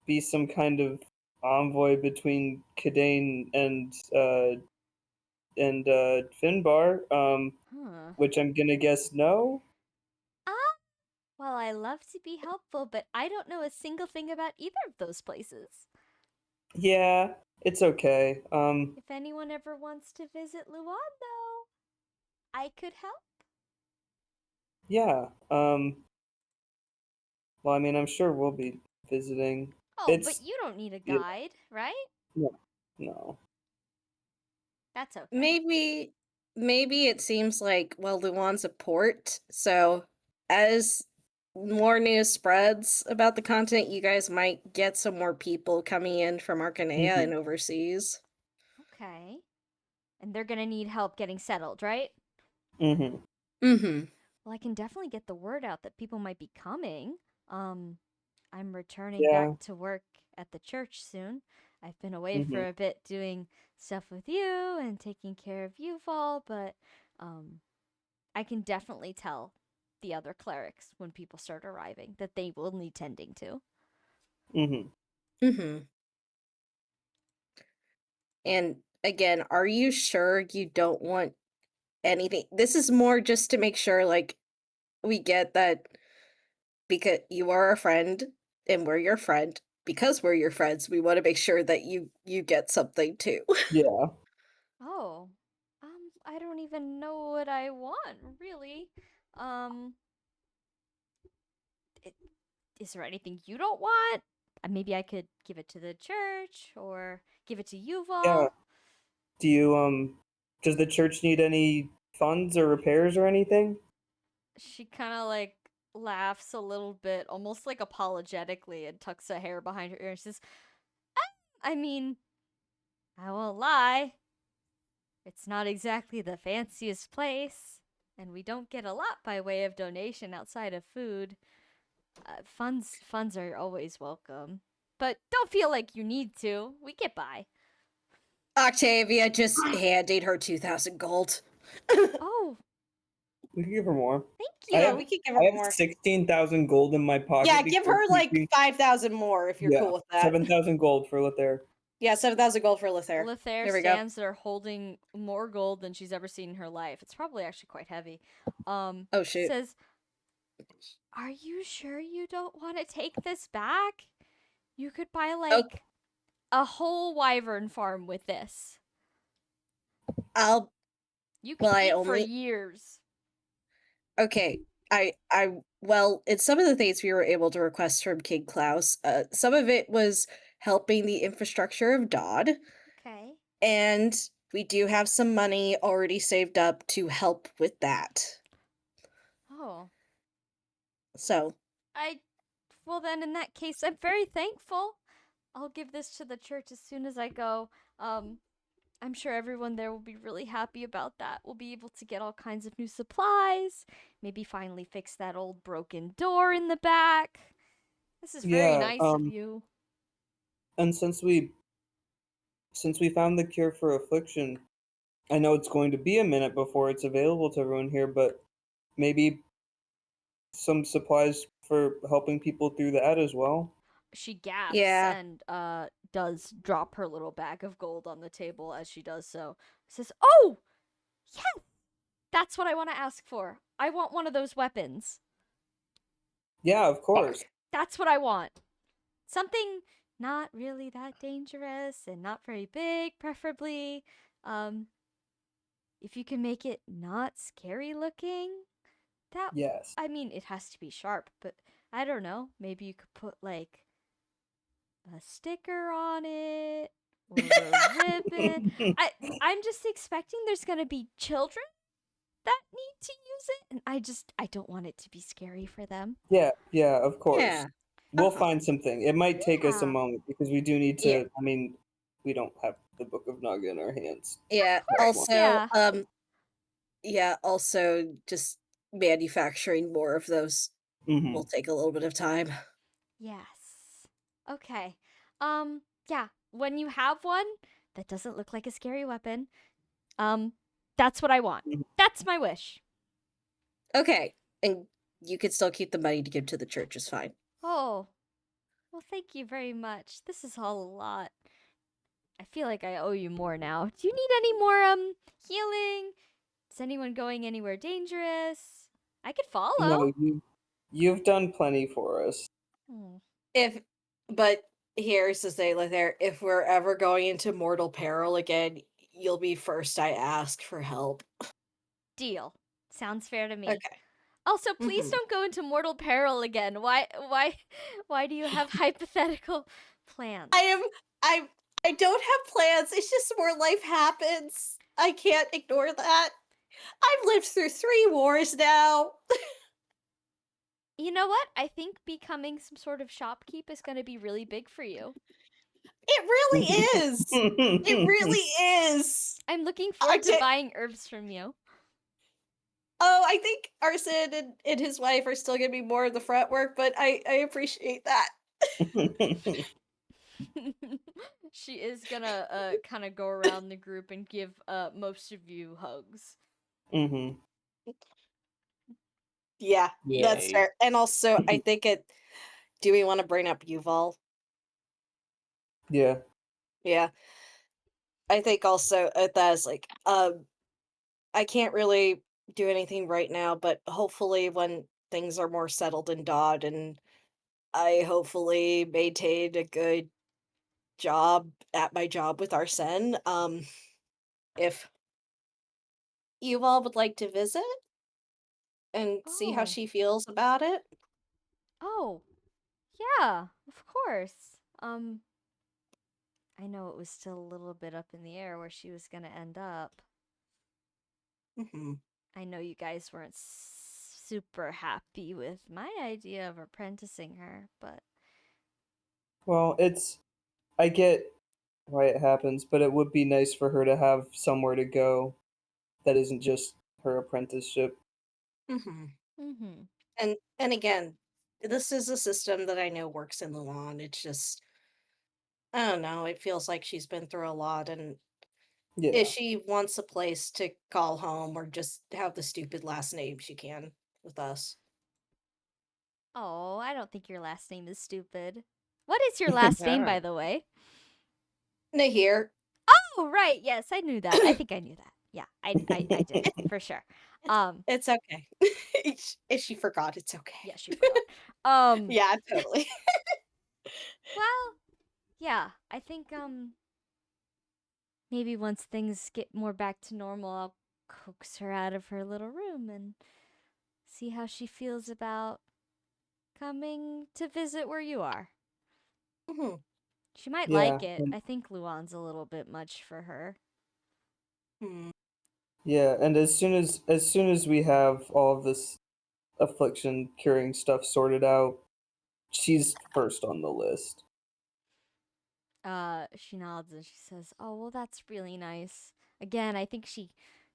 be some kind of envoy between Kadane and Finbar, Huh. which I'm gonna guess no. Ah, well, I love to be helpful, but I don't know a single thing about either of those places. Yeah, it's okay. If anyone ever wants to visit Luan, though, I could help. Yeah. Well, I mean, I'm sure we'll be visiting. Oh, but It's you don't need a yeah, guide, right? no. That's okay. maybe it seems like, well, Luan's a port, so as more news spreads about the continent, you guys might get some more people coming in from Arcanea and Mhm. overseas. Okay. And they're gonna need help getting settled, right? Mhm. Mm-hmm. Well, I can definitely get the word out that people might be coming. Um, I'm returning back Yeah. to work at the church soon. I've been away Mhm. for a bit doing stuff with you and taking care of you all, but um, I can definitely tell the other clerics when people start arriving that they will need tending to. Mhm. Mm-hmm. And again, are you sure you don't want anything? This is more just to make sure, like, we get that because you are a friend and we're your friend. Because we're your friends, we want to make sure that you get something too. Yeah. Oh, I don't even know what I want, really. Um, it, is there anything you don't want? Maybe I could give it to the church or give it to Yeah. Yuval. Do you does the church need any funds or repairs or anything? She kind of like laughs a little bit, almost like apologetically, and tucks a hair behind her ear and says, I mean, I won't lie. It's not exactly the fanciest place, and we don't get a lot by way of donation outside of food. Funds are always welcome, but don't feel like you need to. We get by. Octavia just handed her 2,000 gold. Oh, We can give her more. thank I Yeah, you. have we could give I her have more. 16,000 gold in my pocket. Yeah, give before her like keeping- 5,000 more if you're Yeah, cool with that. 7,000 gold for Lothair. Yeah, 7,000 gold for Lothair. Lothair There we go. stands there holding more gold than she's ever seen in her life. It's probably actually quite heavy. Oh shoot. Says, "Are you sure you don't want to take this back? You could buy Oh, like a whole wyvern farm with this. I'll You well could I eat for only years." okay. I well, it's some of the things we were able to request from King Klaus. Some of it was helping the infrastructure of Dodd, Okay. and we do have some money already saved up to help with that. Oh, So, I. Well, then, in that case, I'm very thankful. I'll give this to the church as soon as I go. Um, I'm sure everyone there will be really happy about that. We'll be able to get all kinds of new supplies, maybe finally fix that old broken door in the back. This is very Yeah, nice of you. and since we found the cure for affliction, I know it's going to be a minute before it's available to everyone here, but maybe some supplies for helping people through that as well. She gasps yeah. and does drop her little bag of gold on the table as she does so. Says, "Oh, yes, that's what I want to ask for. I want one of those weapons. Yeah, of course. That's what I want. Something not really that dangerous and not very big, preferably. If you can make it not scary looking, that Yes. I mean, it has to be sharp, but I don't know. Maybe you could put like a sticker on it or a ribbon. I'm just expecting there's gonna be children that need to use it, and I don't want it to be scary for them. Yeah, of course. Yeah. We'll Uh-huh. find something. It might take us a Yeah. moment because we do need to. Yeah. I mean, we don't have the Book of Naga in our hands. Yeah. course, Also, yeah. also just manufacturing more of those Hmm. will take a little bit of time. Yes. Okay. Yeah, when you have one that doesn't look like a scary weapon, that's what I want. Mhm. That's my wish. Okay. And you can still keep the money to give to the church is fine. Oh. Well, thank you very much. This is all a lot. I feel like I owe you more now. Do you need any more healing? Is anyone going anywhere dangerous? I could follow. No, you've done plenty for us. Hmm. But here's the thing, like there, if we're ever going into mortal peril again, you'll be first I ask for help. Deal. Sounds fair to me. Okay. Also, please Mhm. don't go into mortal peril again. Why do you have hypothetical plans? I don't have plans. It's just more life happens. I can't ignore that. I've lived through 3 wars now. You know what? I think becoming some sort of shopkeep is going to be really big for you. It really is. It really is. I'm looking forward to did- buying herbs from you. Oh, I think Arson and his wife are still gonna be more of the front work, but I appreciate that. She is gonna kind of go around the group and give most of you hugs. Hmm. Yeah, that's Yay. fair. And also, I think do we want to bring up Yuval? Yeah. Yeah. I think also that is like, I can't really do anything right now, but hopefully when things are more settled in Dodd and I hopefully maintain a good job at my job with Arsene, if Yuval would like to visit and see how Oh. she feels about it. Oh. Yeah, of course. I know it was still a little bit up in the air where she was gonna end up. Hmm. I know you guys weren't super happy with my idea of apprenticing her, but Well, I get why it happens, but it would be nice for her to have somewhere to go that isn't just her apprenticeship. Hmm. mm-hmm. And again, this is a system that I know works in the lawn. It's just I don't know, it feels like she's been through a lot and Yeah. if she wants a place to call home or just have the stupid last name, she can with us. Oh, I don't think your last name is stupid. What is your last name, by the way? Nahir. Oh, right. Yes, I knew that. I think I knew that. Yeah, I did for sure. It's okay. If she forgot, it's okay. Yeah, she forgot. Yeah, totally. Well, yeah, I think maybe once things get more back to normal, I'll coax her out of her little room and see how she feels about coming to visit where you are. Mhm. She might Yeah. like it. I think Luan's a little bit much for her. Hmm. Yeah, and as soon as we have all of this affliction curing stuff sorted out, she's first on the list. She nods and she says, "Oh, well, that's really nice." Again, I think she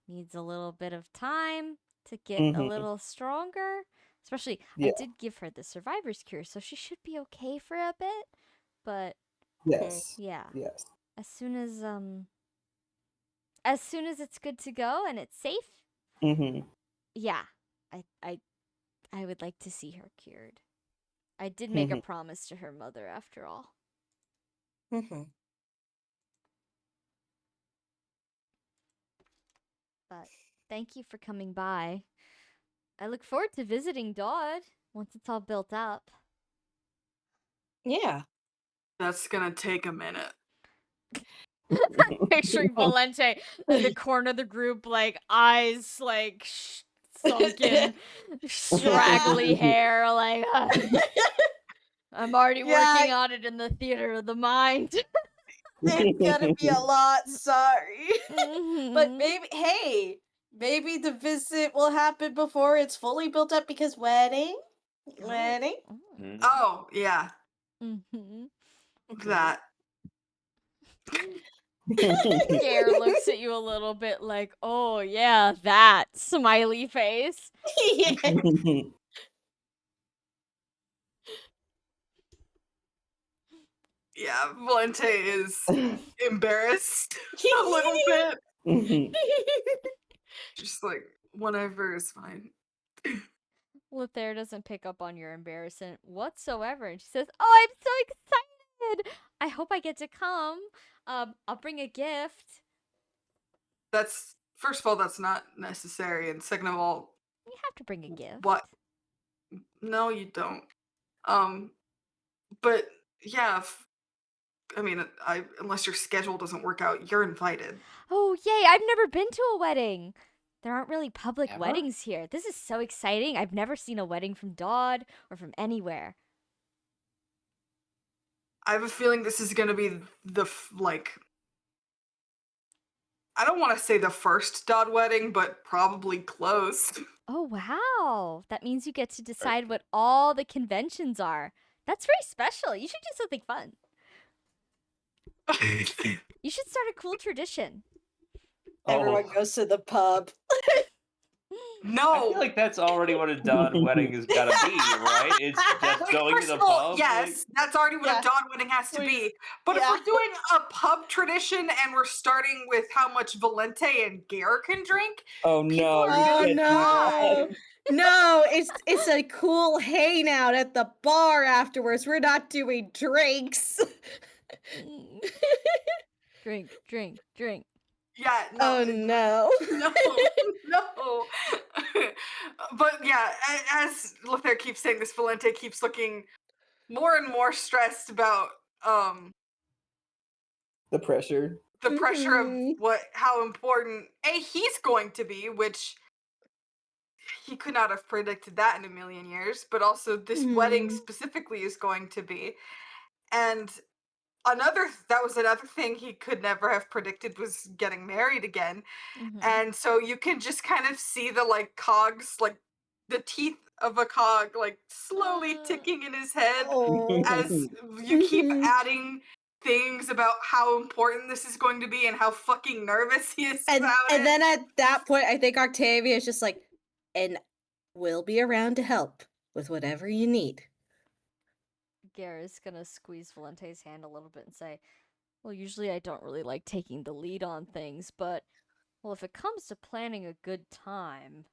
needs a little bit of time to get a Hmm. little stronger. Especially, I Yeah. did give her the survivor's cure, so she should be okay for a bit. But Yes. yeah, Yes. as soon as it's good to go and it's safe, Hmm. yeah, I I I would like to see her cured. I did make a Hmm. promise to her mother after all. Mm-hmm. But thank you for coming by. I look forward to visiting Dodd once it's all built up. Yeah. That's gonna take a minute. Picturing Valente in the corner of the group, like eyes like sunken, straggly hair, like I'm already Yeah. working on it in the theater of the mind. It's gonna be a lot, sorry. But Mhm. maybe the visit will happen before it's fully built up because wedding? Wedding? Mm. Oh, yeah, Mm-hmm. that. Gare looks at you a little bit like, oh yeah, that smiley face. Yeah. Yeah, Valente is embarrassed a little bit. Just like, whatever is fine. Lothair doesn't pick up on your embarrassment whatsoever, and she says, "Oh, I'm so excited! I hope I get to come. I'll bring a gift. That's, first of all, that's not necessary, and second of all, You have to bring a gift. what? No, you don't. But yeah, I mean, unless your schedule doesn't work out, you're invited. Oh, yay! I've never been to a wedding. There aren't really public Ever? weddings here. This is so exciting. I've never seen a wedding from Dodd or from anywhere. I have a feeling this is gonna be the like. I don't want to say the first Dodd wedding, but probably close. Oh, wow. That means you get to decide what all the conventions are. That's very special. You should do something fun. You should start a cool tradition. Everyone goes to the pub. I No. feel like that's already what a Dodd wedding has got to be, right? It's just Like, going to first the of all, pub. yes, that's already what Yeah. a Dodd wedding has to Wait, be. But yeah. if we're doing a pub tradition and we're starting with how much Valente and Gare can drink, Oh People no! are we Oh can't do no. that. No, it's a cool hangout at the bar afterwards. We're not doing drinks. Drink, drink, drink. yeah, no. Oh no. No, no. But yeah, as Lothair keeps saying this, Valente keeps looking more and more stressed about The pressure. the pressure of Mhm. how important he's going to be, which he could not have predicted that in a million years, but also this wedding Mhm. specifically is going to be. And that was another thing he could never have predicted was getting married again. Mhm. And so you can just kind of see the like cogs, like the teeth of a cog, like slowly ticking in his head Oh. as you keep Mhm. adding things about how important this is going to be and how fucking nervous he is about it. And then at that point, I think Octavia is just like, and we'll be around to help with whatever you need. Gare is gonna squeeze Valente's hand a little bit and say, well, usually I don't really like taking the lead on things, but, well, if it comes to planning a good time,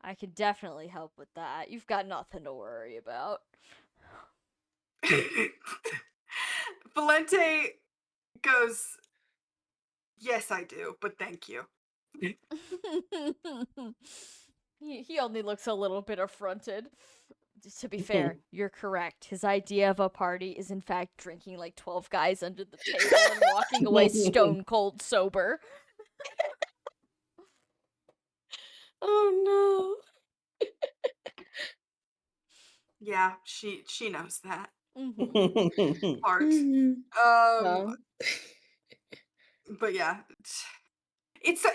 I can definitely help with that. You've got nothing to worry about. Valente goes, yes, I do, but thank you. He only looks a little bit affronted. To be fair, you're correct. His idea of a party is in fact drinking like 12 guys under the table and walking away stone cold sober. Oh Yeah, she knows that Mhm. part. no. Well. But yeah, it's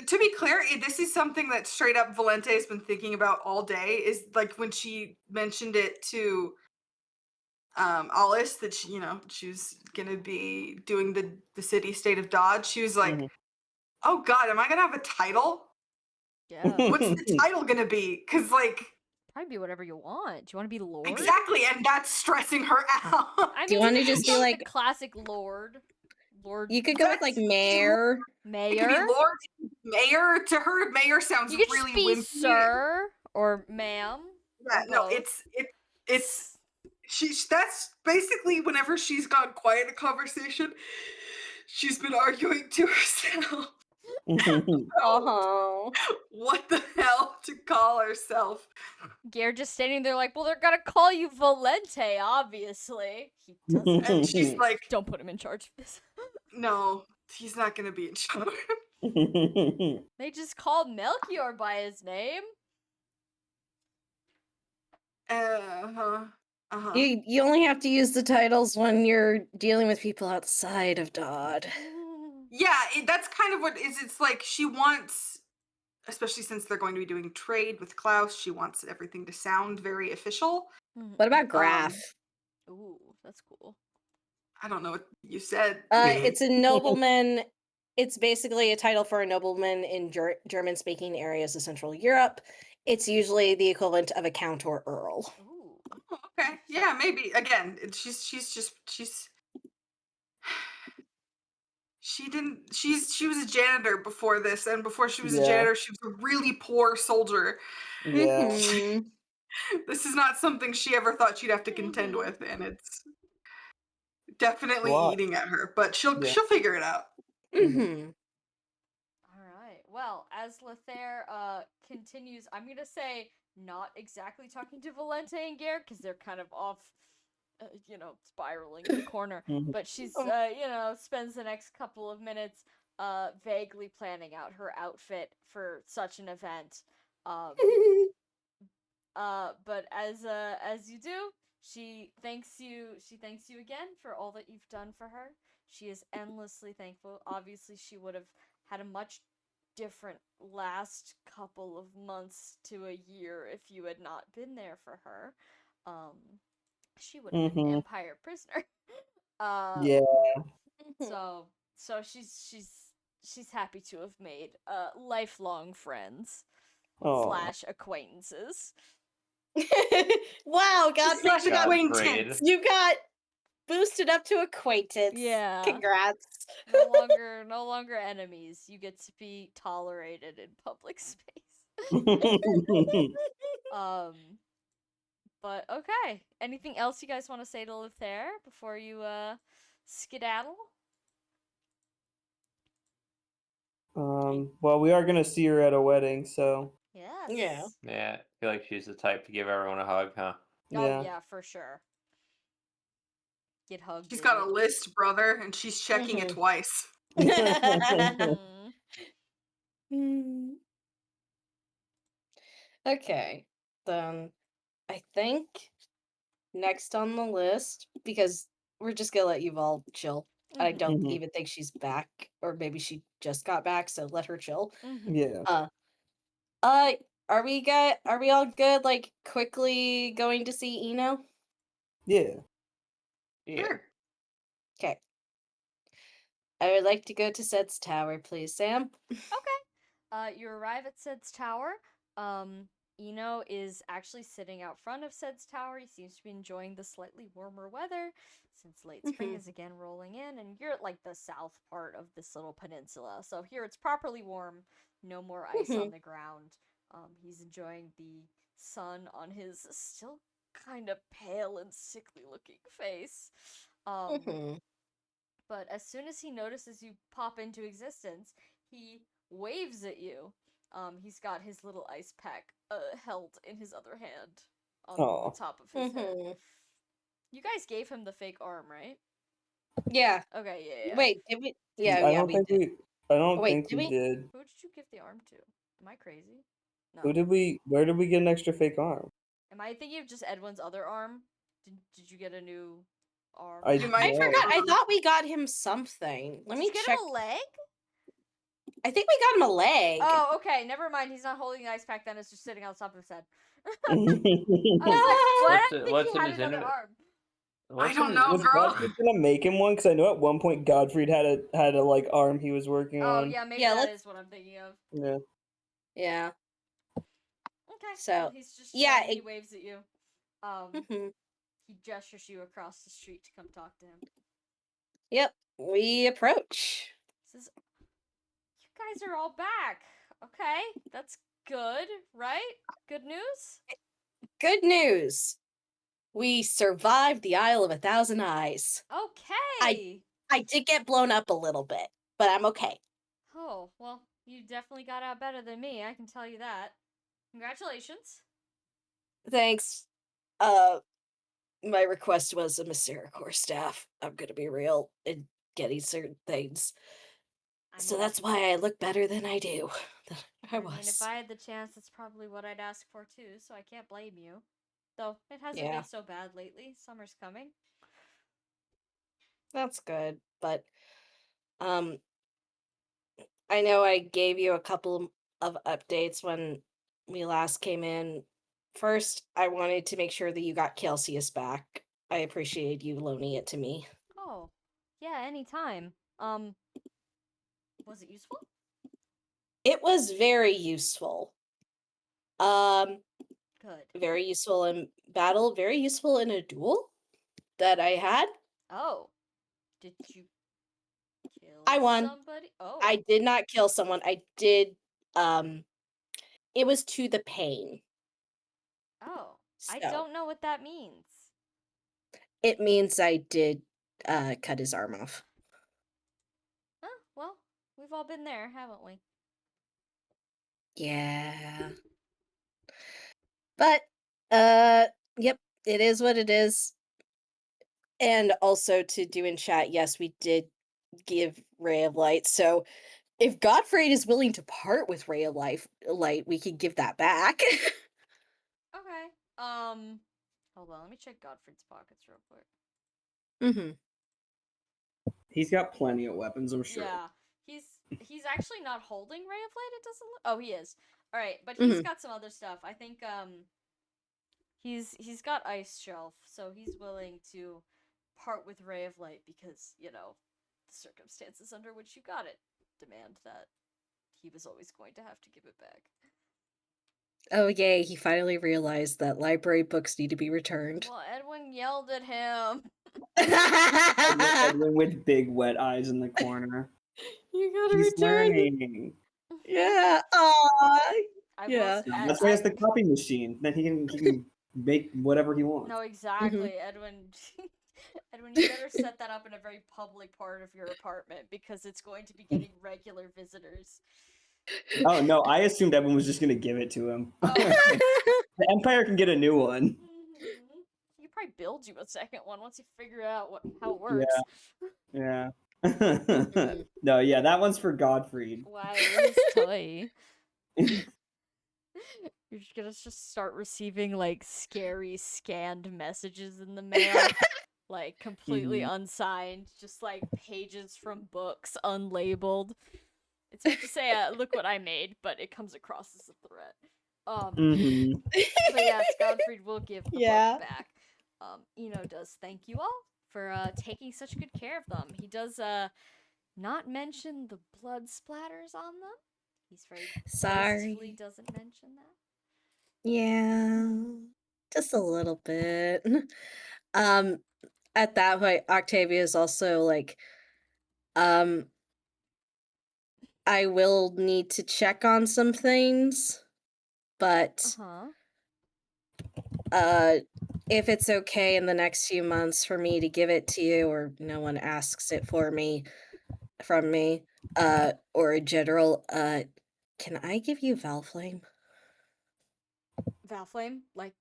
to be clear, this is something that straight up Valente has been thinking about all day. Is like when she mentioned it to Alice that she was gonna be doing the city state of Dodge. She was like, Mhm. "Oh God, am I gonna have a title? Yeah. What's the title gonna be?" Because like Probably be whatever you want. Do you want to be Lord? exactly, and that's stressing her out. I Do you mean, wanna you just could be go with like- the classic Lord. Lord You could go with like mayor. It could be Mayor. Lord, Mayor. To her, Mayor sounds You could really just be wimpy. Sir or Ma'am. Yeah, or no, both. it's That's basically whenever she's gone quiet in a conversation, she's been arguing to herself Oh. what the hell to call herself. Gare just standing there like, well, they're gonna call you Valente, obviously. He doesn't. And she's like, Don't put him in charge of this. no, he's not gonna be in charge. They just called Melchior by his name. Uh-huh. Uh-huh. You only have to use the titles when you're dealing with people outside of Dodd. Yeah, that's kind of what it's like. She wants, especially since they're going to be doing trade with Klaus, she wants everything to sound very official. What about Graf? Ooh, that's cool. I don't know what you said. It's a nobleman. It's basically a title for a nobleman in German-speaking areas of Central Europe. It's usually the equivalent of a count or earl. Ooh. Oh, okay, yeah, maybe. Again, she's she was a janitor before this, and before she was a Yeah. janitor, she was a really poor soldier. Yeah. Mhm. This is not something she ever thought she'd have to contend with, and it's definitely Lot. eating at her. But she'll Yeah. figure it out. Mhm. All right. Well, as Lethair continues, I'm gonna say not exactly talking to Valente and Gare because they're kind of off, spiraling in the corner. Mhm. But she's, spends the next couple of minutes, vaguely planning out her outfit for such an event. But as you do, she thanks you. She thanks you again for all that you've done for her. She is endlessly thankful. Obviously, she would have had a much different last couple of months to a year if you had not been there for her. She would have been an Mhm. Empire prisoner. Yeah. So she's happy to have made lifelong friends Oh. / acquaintances. Wow, Slash you got acquaintance. you got boosted up to acquaintance. Yeah. Congrats. No longer enemies. You get to be tolerated in public space. But okay. Anything else you guys want to say to Lethair before you skedaddle? Well, we are gonna see her at a wedding, so Yes. Yeah. Yeah, I feel like she's the type to give everyone a hug, huh? Oh yeah. yeah, for sure. Get hugged. She's got a dude. list, brother, and she's checking it Mhm. twice. Mhm. Hmm. Okay, then I think next on the list, because we're just gonna let you all chill. I Mhm. don't Mhm. even think she's back, or maybe she just got back, so let her chill. Mhm. Yeah. Are we all good? Like quickly going to see Eno? Yeah. Yeah. Sure. Okay. I would like to go to Sed's tower, please, Sam. Okay. You arrive at Sed's tower. Eno is actually sitting out front of Sed's tower. He seems to be enjoying the slightly warmer weather since late spring is again rolling in, and you're at like the south part of this little peninsula. So here it's properly warm, no more ice on the ground. He's enjoying the sun on his still kind of pale and sickly looking face. But as soon as he notices you pop into existence, he waves at you. He's got his little ice pack held in his other hand on the Oh. top of his head. You guys gave him the fake arm, right? Yeah. Okay, yeah. Wait, did we? I Yeah, don't we think did. we. I don't Wait, think did we we? did. Who did you give the arm to? Am I crazy? No. Who did we? Where did we get an extra fake arm? Am I thinking of just Edwin's other arm? Did you get a new arm? I You might I forgot. I Um, thought we got him something. Let Did me you get check. him a leg? I think we got him a leg. Oh, okay. Never mind. He's not holding the ice pack. Then it's just sitting on top of his head. I was Was like, what? I think what's he in had his another inventory? arm. What's don't in- know, what's- girl. Godfrey gonna make him one? Because I know at one point Godfrey had a like arm he was working Oh, on. yeah, maybe Yeah, that let's- is what I'm thinking of. Yeah. Yeah. Okay. So, well, he's just yeah, chilling, he waves at you. Mhm. He gestures you across the street to come talk to him. Yep. We approach. Says, "You guys are all back. Okay, that's good, right? Good news." Good news. We survived the Isle of a Thousand Eyes. Okay. I did get blown up a little bit, but I'm okay. Oh, well, you definitely got out better than me, I can tell you that. Congratulations. Thanks. My request was a Misericordia staff. I'm gonna be real in getting certain things. So that's why I look better than I do. I was. I mean, if I had the chance, that's probably what I'd ask for too, so I can't blame you. Though, it hasn't Yeah. been so bad lately. Summer's coming. That's good, but I know I gave you a couple of updates when we last came in. First, I wanted to make sure that you got Celsius back. I appreciate you loaning it to me. Oh, yeah, anytime. Was it useful? It was very useful. Good. Very useful in battle, very useful in a duel that I had. Oh, did you kill I won. somebody? Oh, I did not kill someone. I did it was to the pain. oh, I So don't know what that means. it means I did cut his arm off. Huh, well, we've all been there, haven't we? Yeah. But yep, it is what it is. And also to do in chat, yes, we did give Ray of Light. So if Godfrey is willing to part with Ray of Light, we could give that back. Okay. Hold on, let me check Godfrey's pockets real quick. Mm-hmm. He's got plenty of weapons, I'm sure. Yeah, he's actually not holding Ray of Light. It doesn't look. Oh, he is. All right, but he's got some other stuff. I think he's got Ice Shelf, so he's willing to part with Ray of Light because the circumstances under which you got it demand that he was always going to have to give it back. Oh yay, he finally realized that library books need to be returned. Well, Edwin yelled at him. Edwin with big wet eyes in the corner. You gotta He's return. learning. Yeah. Aww. Yeah. That's why he has the copy machine. Then he can make whatever he wants. No, exactly, Edwin. Edwin, you better set that up in a very public part of your apartment because it's going to be getting regular visitors. Oh no, I assumed Edwin was just gonna give it to him. Oh. The Empire can get a new one. You could probably build you a second one once you figure out how it works. Yeah. No, yeah, that one's for Godfrey. Wow, his toy. You're gonna just start receiving like scary scanned messages in the mail. Like completely unsigned, just like pages from books unlabeled. It's meant to say, look what I made, but it comes across as a threat. But yes, Godfrey will give the book back. Eno does thank you all for taking such good care of them. He does not mention the blood splatters on them. He's very tastefully doesn't mention that. Yeah. Just a little bit. At that point, Octavia is also like, I will need to check on some things, but if it's okay in the next few months for me to give it to you, or no one asks it from me, or in general, can I give you Valflame? Valflame? Like,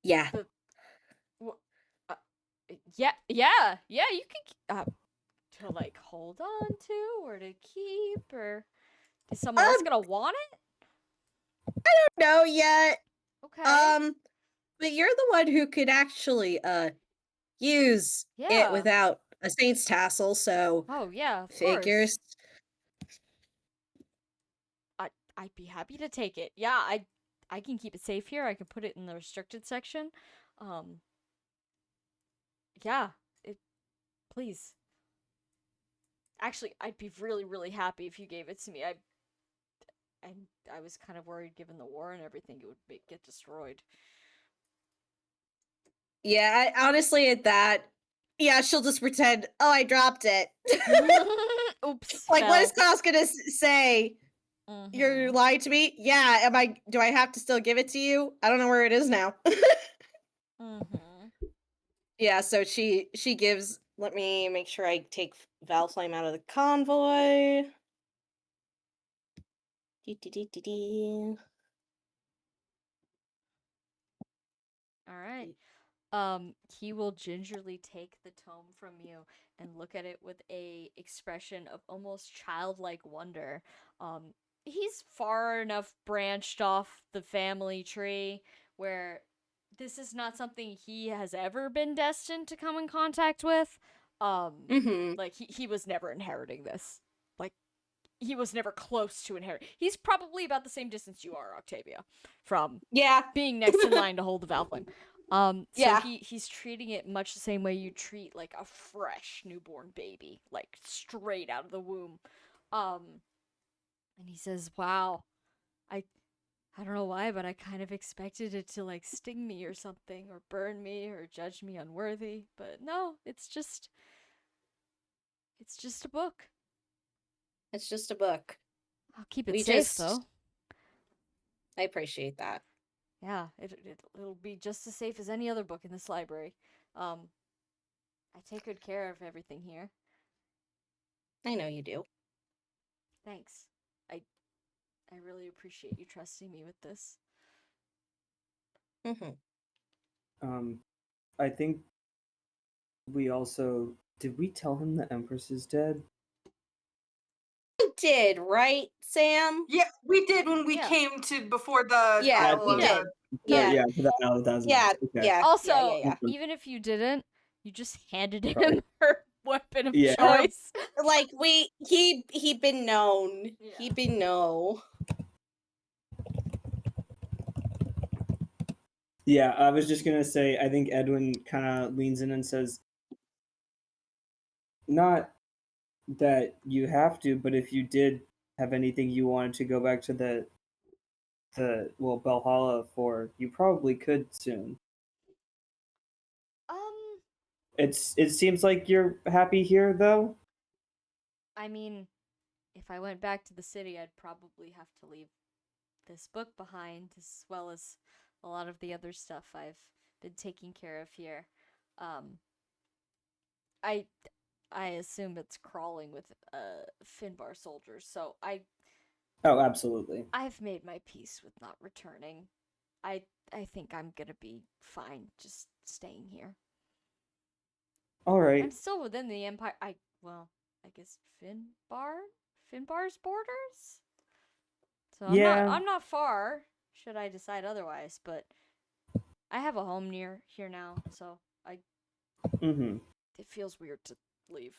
yeah. Yeah, you can to like hold on to or to keep, or is someone else gonna want it? I don't know yet. Okay. But you're the one who could actually use it without a saint's tassel, so oh yeah, of figures. Course. I'd be happy to take it. Yeah, I can keep it safe here. I can put it in the restricted section. Yeah, please. Actually, I'd be really, really happy if you gave it to me. I was kind of worried, given the war and everything, it would get destroyed. Yeah, honestly, at that, yeah, she'll just pretend, oh, I dropped it. Oops. Like, what is Klaus gonna say? You're lying to me? Yeah, do I have to still give it to you? I don't know where it is now. Mm-hmm. Yeah, so she gives. Let me make sure I take Valflame out of the convoy. Dee. All right. He will gingerly take the tome from you and look at it with a expression of almost childlike wonder. He's far enough branched off the family tree where this is not something he has ever been destined to come in contact with. Mm-hmm. Like he was never inheriting this. Like he was never close to inherit. He's probably about the same distance you are, Octavia, from Yeah. being next in line to hold the valve flame. So Yeah. he's treating it much the same way you treat like a fresh newborn baby, like straight out of the womb. And he says, "Wow, I don't know why, but I kind of expected it to like sting me or something, or burn me, or judge me unworthy. But no, it's just a book. It's just a book. I'll keep it We safe just- though. I appreciate that. Yeah, it'll be just as safe as any other book in this library. I take good care of everything here. I know you do. Thanks. I really appreciate you trusting me with this. Mm-hmm. I think we also did we tell him the Empress is dead? We did, right, Sam? Yeah, we did when we Yeah. came to before the Yeah, battle we of did. the- Yeah. Yeah, that, no, that was Yeah, okay. yeah. Also, yeah. even if you didn't, you just handed him Right. her weapon of Yeah. choice. Like he'd been known. Yeah. He'd been known. Yeah, I was just gonna say, I think Edwin kind of leans in and says, not that you have to, but if you did have anything you wanted to go back to the Valhalla for, you probably could soon. It seems like you're happy here, though. I mean, if I went back to the city, I'd probably have to leave this book behind, as well as a lot of the other stuff I've been taking care of here. I assume it's crawling with Finbar soldiers, so Oh, absolutely. I've made my peace with not returning. I think I'm gonna be fine just staying here. All right. I'm still within the Empire. I guess Finbar's borders. So I'm not far. Should I decide otherwise, but I have a home near here now, so Mm-hmm. it feels weird to leave.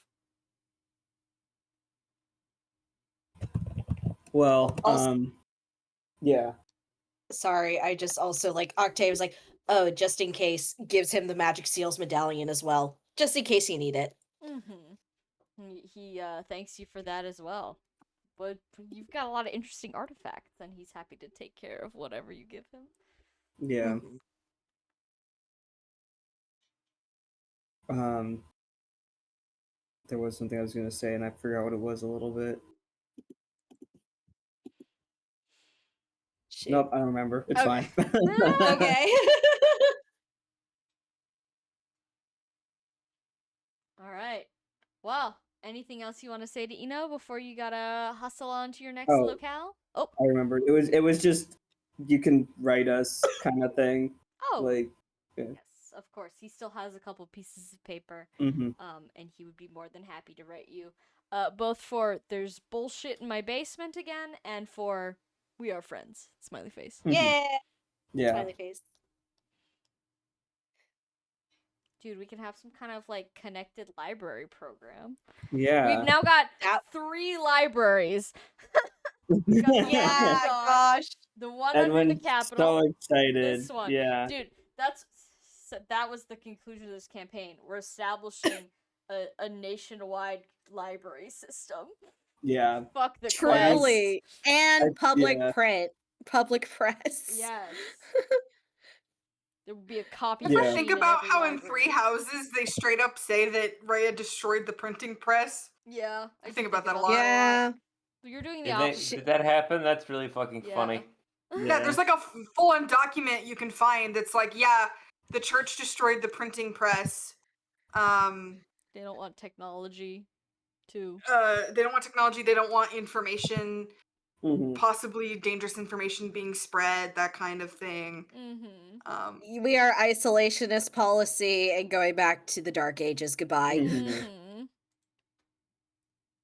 Well, Also- yeah. Sorry, I just also like Octave's like, oh, just in case, gives him the Magic Seals medallion as well, just in case you need it. Mm-hmm. He thanks you for that as well. But you've got a lot of interesting artifacts, and he's happy to take care of whatever you give him. Yeah. There was something I was gonna say, and I forgot what it was a little bit. Shit. Nope, I don't remember. It's Okay. fine. Okay. All right. Well, anything else you want to say to Eno before you gotta hustle on to your next Oh. locale? Oh. I remember. It was just, you can write us kind of thing. Oh. Like, yeah. Yes, of course. He still has a couple pieces of paper. Mm-hmm. And he would be more than happy to write you. Both for there's bullshit in my basement again, and for we are friends. Smiley face. Yeah. Yeah. Smiley face. Dude, we can have some kind of like connected library program. Yeah. We've now got That- 3 libraries. We got the Yeah, one on- gosh. The one under the Edwin's capital. so excited. This one. Yeah. Dude, that was the conclusion of this campaign. We're establishing a nationwide library system. Yeah. Fuck the quest. Truly. And public yeah. print. Public press. Yes. There would be a copy. Yeah. machine Think in about every how in library. 3 Houses they straight up say that Rhea destroyed the printing press. Yeah, I think about that a lot. Yeah. You're doing the Did, opposite. did that happen? That's really fucking Yeah. funny. Yeah, there's like a full-on document you can find that's like, yeah, the church destroyed the printing press. They don't want technology to. They don't want technology. They don't want information, Mhm. possibly dangerous information being spread, that kind of thing. Mm-hmm. We are isolationist policy and going back to the Dark Ages. Goodbye. Mhm. Mm-hmm.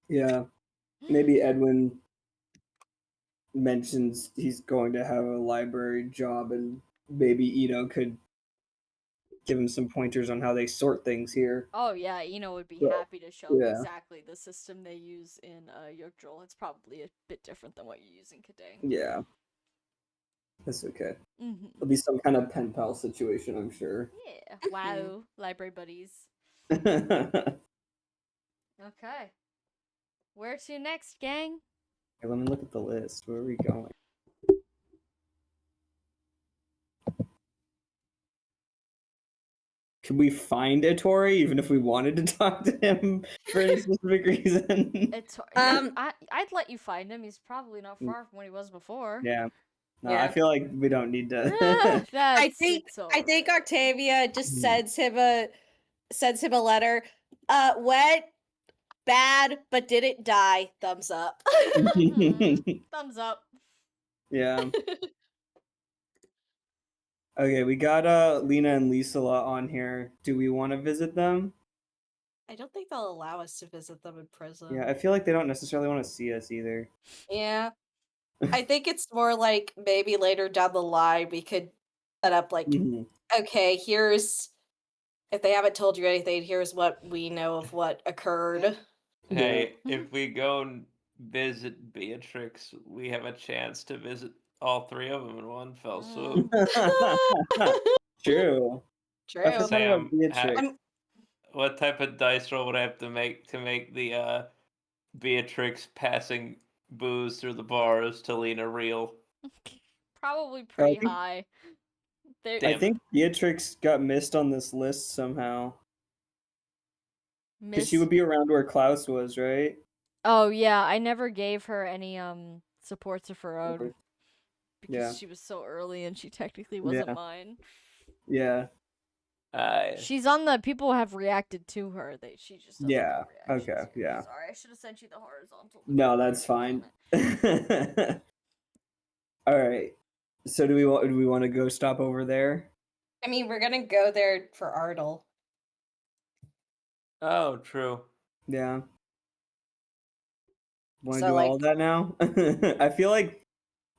Yeah. Maybe Edwin mentions he's going to have a library job, and maybe Ito could give him some pointers on how they sort things here. Oh yeah, Eno would be Yeah. happy to show him Yeah. exactly the system they use in Jugdral. It's probably a bit different than what you use in Kadang. Yeah. That's okay. Mm-hmm. It'll be some kind of pen pal situation, I'm sure. Yeah. Wow. Library buddies. Okay. Where to next, gang? Okay, let me look at the list. Where are we going? Could we find Ettore even if we wanted to talk to him for any specific reason? It's Um, I'd let you find him. He's probably not far from what he was before. Yeah. No, Yeah. I feel like we don't need Ah, to. that's I think alright. Octavia just Mhm. sends him a letter. Wet, bad, but didn't die. Thumbs up. Mhm. Thumbs up. Yeah. Okay, we got Lena and Lisala on here. Do we want to visit them? I don't think they'll allow us to visit them in prison. Yeah, I feel like they don't necessarily want to see us either. Yeah. I think it's more like maybe later down the line we could set up like, Mhm. okay, here's if they haven't told you anything, here's what we know of what occurred. Hey, if we go and visit Beatrix, we have a chance to visit all three of them in one fell swoop. True. True. I forgot Sam, about Beatrix. what type of dice roll would I have to make the Beatrix passing booze through the bars to Lena real? Probably pretty think- high. I Damn. think Beatrix got missed on this list somehow. Because she would be around where Klaus was, right? Oh yeah, I never gave her any supports of her own because Yeah. she was so early and she technically wasn't Yeah. mine. Yeah. She's on the people have reacted to her. She just doesn't Yeah, get reactions okay, here. yeah. Sorry, I should have sent you the horizontal. No, that's fine. All right. So do we want to go stop over there? I mean, we're gonna go there for Ardle. Oh, true. Yeah. Want to So, do all like- that now? I feel like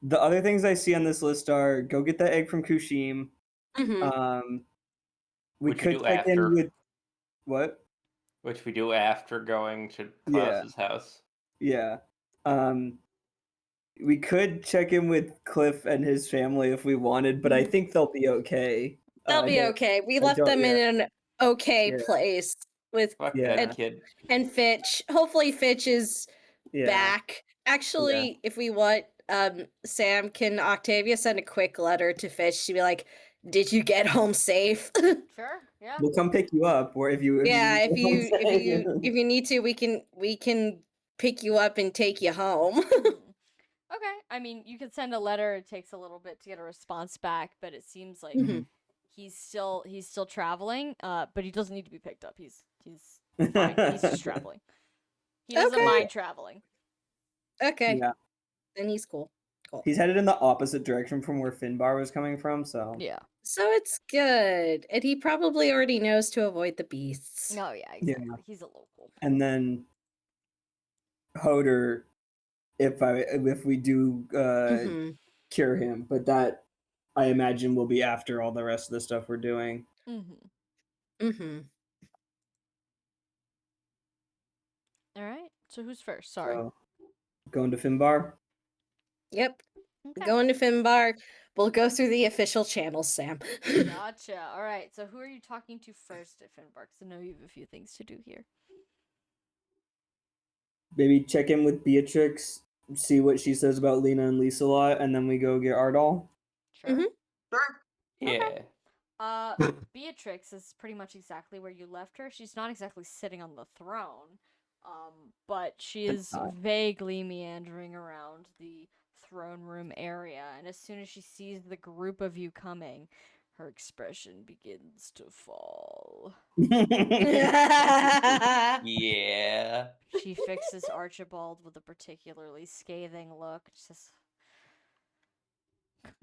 the other things I see on this list are go get that egg from Kushim. Mhm. We Which we could do check in after. with what? Which we do after going to Yeah. Klaus's house. Yeah. We could check in with Cliff and his family if we wanted, but I think they'll be okay. They'll I be don't- okay. We I left don't- them yeah. in an okay Yeah. place with Fuck Yeah. that kid. and Fitch. Hopefully Fitch is Yeah. back. Actually, if we want, Sam, can Octavia send a quick letter to Fitch to be like, "Did you get home safe?" Sure, yeah. We'll come pick you up, or if you Yeah, if if you need to, we can pick you up and take you home. Okay, I mean, you could send a letter. It takes a little bit to get a response back, but it seems like Mhm. he's still traveling. But he doesn't need to be picked up. He's fine. He's just traveling. He doesn't Okay. mind traveling. Okay, Yeah. then he's cool. Cool. He's headed in the opposite direction from where Finbar was coming from, so Yeah. So it's good, and he probably already knows to avoid the beasts. Oh yeah, exactly. He's a local. and then Hoder if we do Mhm. cure him, but that I imagine will be after all the rest of the stuff we're doing. Mhm. All right. So who's first? Sorry. So going to Finbar. Yep. Okay. Going to Finbar. We'll go through the official channels, Sam. Gotcha. All right. So who are you talking to first at Finbar? 'Cause I know you have a few things to do here. Maybe check in with Beatrix, see what she says about Lena and Lisa lot, and then we go get Ardal. Sure. Mhm. Sure. Yeah. Beatrix is pretty much exactly where you left her. She's not exactly sitting on the throne, but she is not. vaguely meandering around the throne room area. And as soon as she sees the group of you coming, Her expression begins to fall. Yeah. She fixes Archibald with a particularly scathing look. Just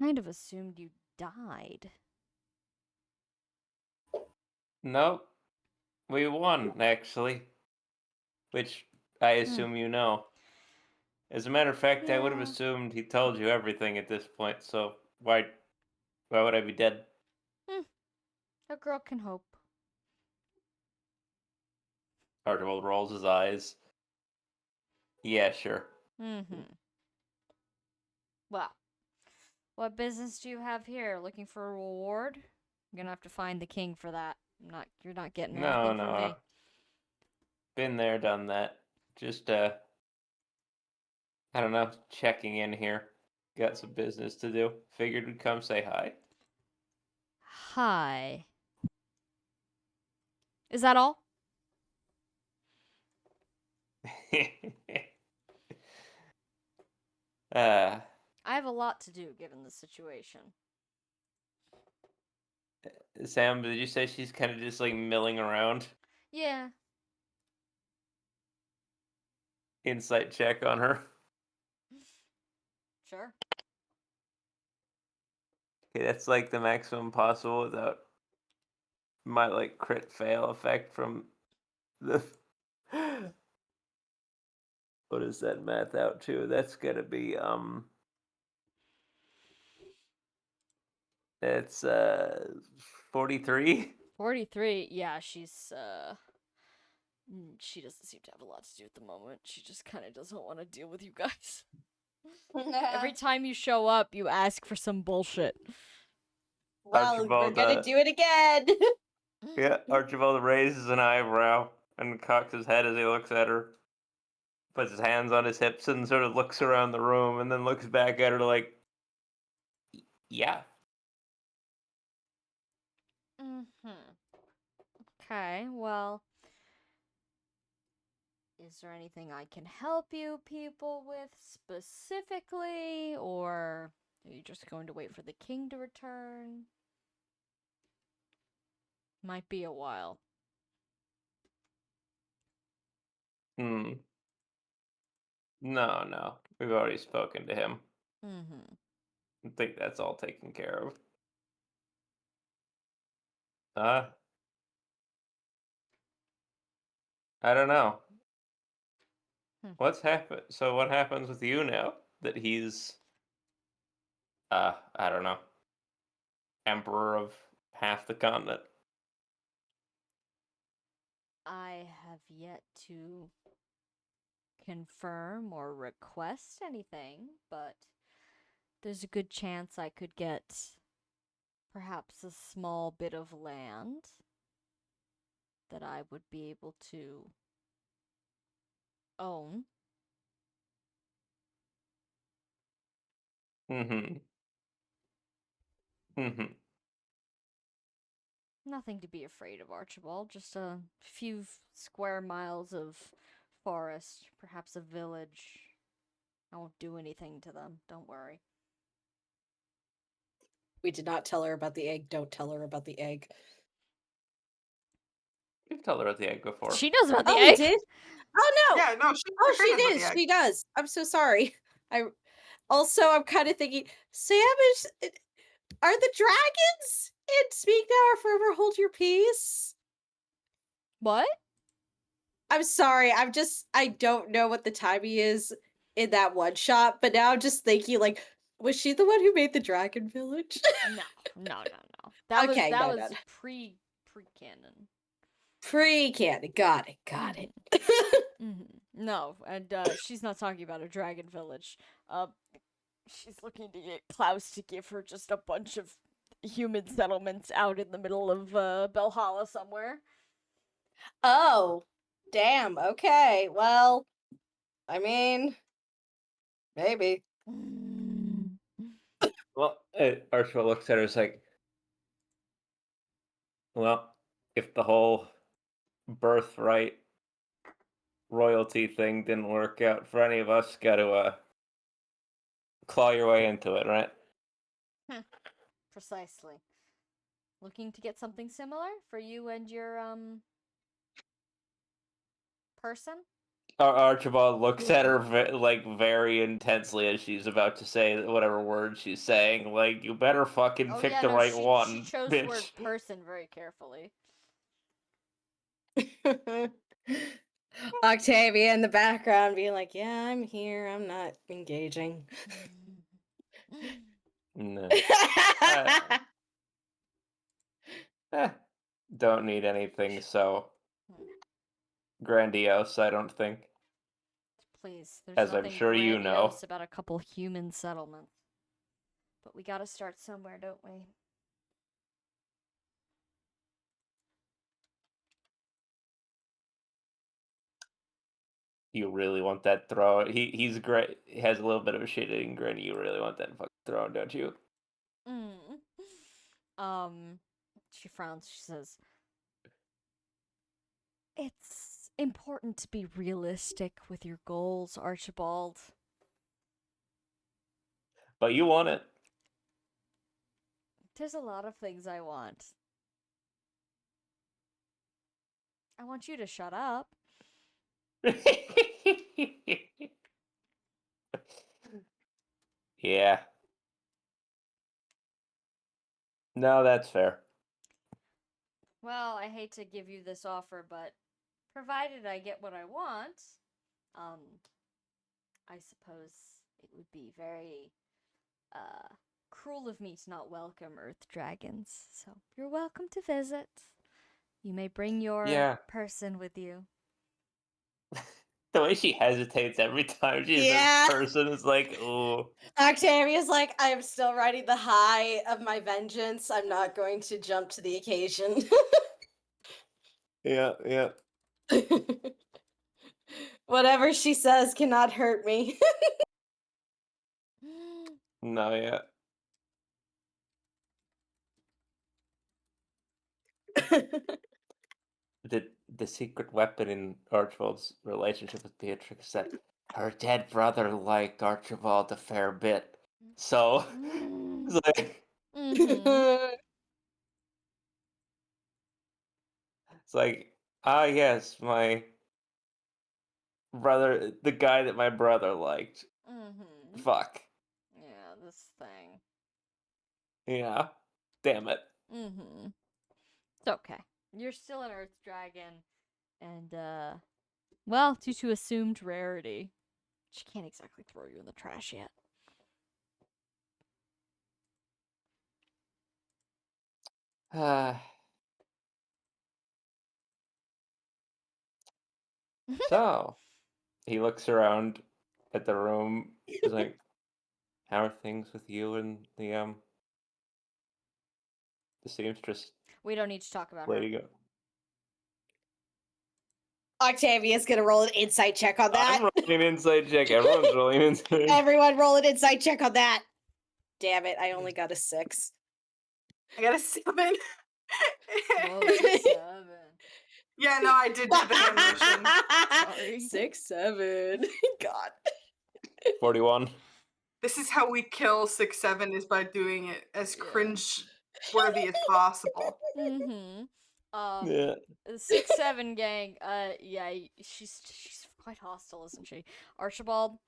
kind of assumed you died. Nope. We won, actually. Which I assume you know. As a matter of fact, I would have Yeah. assumed he told you everything at this point, so why would I be dead? A girl can hope. Archibald rolls his eyes. Yeah, sure. Well, what business do you have here? Looking for a reward? I'm gonna have to find the king for that. You're not getting anything from me. Been there, done that. Just I don't know, checking in here. Got some business to do. Figured we'd come say hi. Hi. Is that all? I have a lot to do given the situation. Sam, did you say she's kind of just like milling around? Yeah. Insight check on her. Sure. Okay, that's like the maximum possible without my like crit fail effect from the what is that math out to? That's gonna be it's 43. 43. Yeah, she doesn't seem to have a lot to do at the moment. She just kind of doesn't want to deal with you guys. Every time you show up, you ask for some bullshit. Well, we're Archibald, gonna do it again. Yeah, Archibald raises an eyebrow and cocks his head as he looks at her. Puts his hands on his hips and sort of looks around the room and then looks back at her like, yeah. Okay, well, is there anything I can help you people with specifically, or are you just going to wait for the king to return? Might be a while. No. We've already spoken to him. I think that's all taken care of. I don't know. What's happened? So what happens with you now that he's, I don't know, emperor of half the continent? I have yet to confirm or request anything, but there's a good chance I could get perhaps a small bit of land that I would be able to own. Mm-hmm. Nothing to be afraid of, Archibald. Just a few square miles of forest, perhaps a village. I won't do anything to them, don't worry. We did not tell her about the egg. Don't tell her about the egg. You've told her about the egg before. She knows about the Oh, egg. we did? Oh no! Yeah, no, She did. She does. I'm so sorry. I'm kind of thinking, Sam are the dragons in Speak Now or Forever Hold Your Peace? What? I'm sorry. I don't know what the timing is in that one shot, but now I'm just thinking, like, was she the one who made the dragon village? No. That Okay, was pre-canon. Pre-canon. Got it. No, and she's not talking about a dragon village. She's looking to get Klaus to give her just a bunch of human settlements out in the middle of Belhala somewhere. Oh, damn. Okay. Well, I mean, maybe. Well, Archibald looks at her and is like, well, if the whole birthright royalty thing didn't work out for any of us, gotta claw your way into it, right? Precisely. Looking to get something similar for you and your person? Archibald looks at her very intensely as she's about to say whatever word she's saying. Like, you better fucking pick the right one, she chose bitch. the word person very carefully. Octavia in the background being like, yeah, I'm here. I'm not engaging. No. Don't need anything so grandiose, I don't think. Please, there's As I'm nothing sure you know. grandiose about a couple human settlements. But we gotta start somewhere, don't we? You really want that throne? He's great. He has a little bit of a shit-eating grin. You really want that fucking throne, don't you? She frowns. She says, "It's important to be realistic with your goals, Archibald." But you want it. There's a lot of things I want. I want you to shut up. Yeah. No, that's fair. Well, I hate to give you this offer, but provided I get what I want, I suppose it would be very cruel of me to not welcome Earth Dragons. So you're welcome to visit. You may bring your person with you. The way she hesitates every time she says person is like, ooh. Octavia's like, I am still riding the high of my vengeance. I'm not going to jump to the occasion. Yeah. Whatever she says cannot hurt me. No, yeah. The secret weapon in Archibald's relationship with Beatrix is that her dead brother liked Archibald a fair bit. So it's like it's like, yes, my brother, the guy that my brother liked. Fuck. Yeah, this thing. Yeah. Damn it. It's okay. You're still an Earth Dragon, and well, due to assumed rarity, she can't exactly throw you in the trash yet. So he looks around at the room. He's like, how are things with you and the seamstress We don't need to talk about lady her. go? Octavia's gonna roll an insight check on that. I'm rolling an insight check. Everyone's rolling an insight. Everyone roll an insight check on that. Damn it, I only got a 6. I got a 7. Whoa, it's a 7. Yeah, no, I did do the hand motion. Sorry. 6, 7. God. 41. This is how we kill 6-7 is by doing it as cringe-worthy as possible. Yeah. The 6-7 gang, yeah, she's quite hostile, isn't she? Archibald?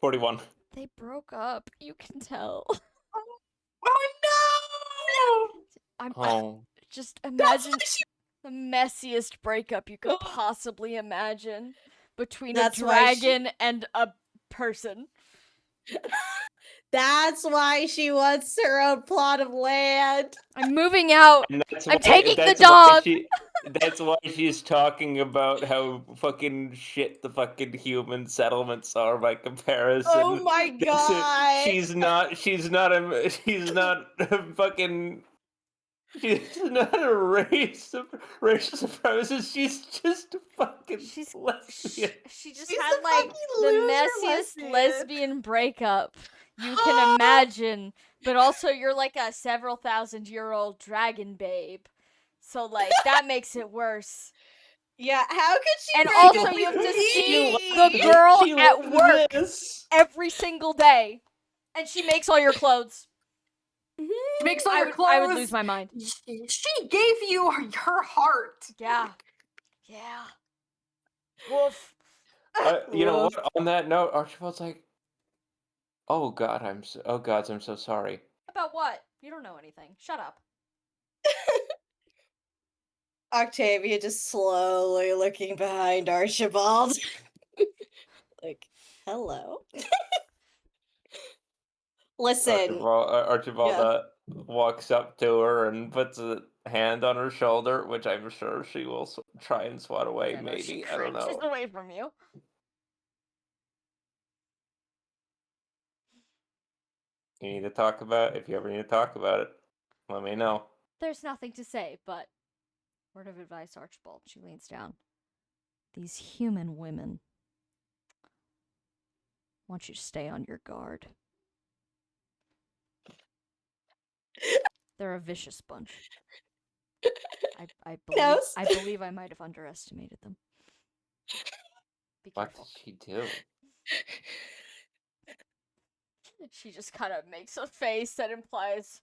41. They broke up, you can tell. Oh no! Just imagine the messiest breakup you could possibly imagine between a dragon and a person. That's why she wants her own plot of land. I'm moving out. I'm taking the dog. That's why she's talking about how fucking shit the fucking human settlements are by comparison. Oh my god! She's not a fucking. She's not a racial supremacist. She's just a fucking lesbian. She just had like the messiest lesbian breakup you can imagine, but also you're like a several thousand-year-old dragon babe, so like that makes it worse. Yeah, how could she? And also, you have to see the girl at work every single day, and she makes all your clothes. She makes all your clothes. I would lose my mind. She gave you her heart. Yeah. Yeah. Woof. You know what? On that note, Archibald's like, "Oh God, I'm so sorry." About what? You don't know anything. Shut up. Octavia just slowly looking behind Archibald. Like, hello. Listen. Archibald Yeah. walks up to her and puts a hand on her shoulder, which I'm sure she will try and swat away. Yeah, no, she Maybe, I don't cringes know. away from you. If you ever need to talk about it, let me know. There's nothing to say, but word of advice, Archibald. She leans down. These human women. I want you to stay on your guard. They're a vicious bunch. I believe I might have underestimated them. Be What careful. did she do? She just kind of makes a face that implies,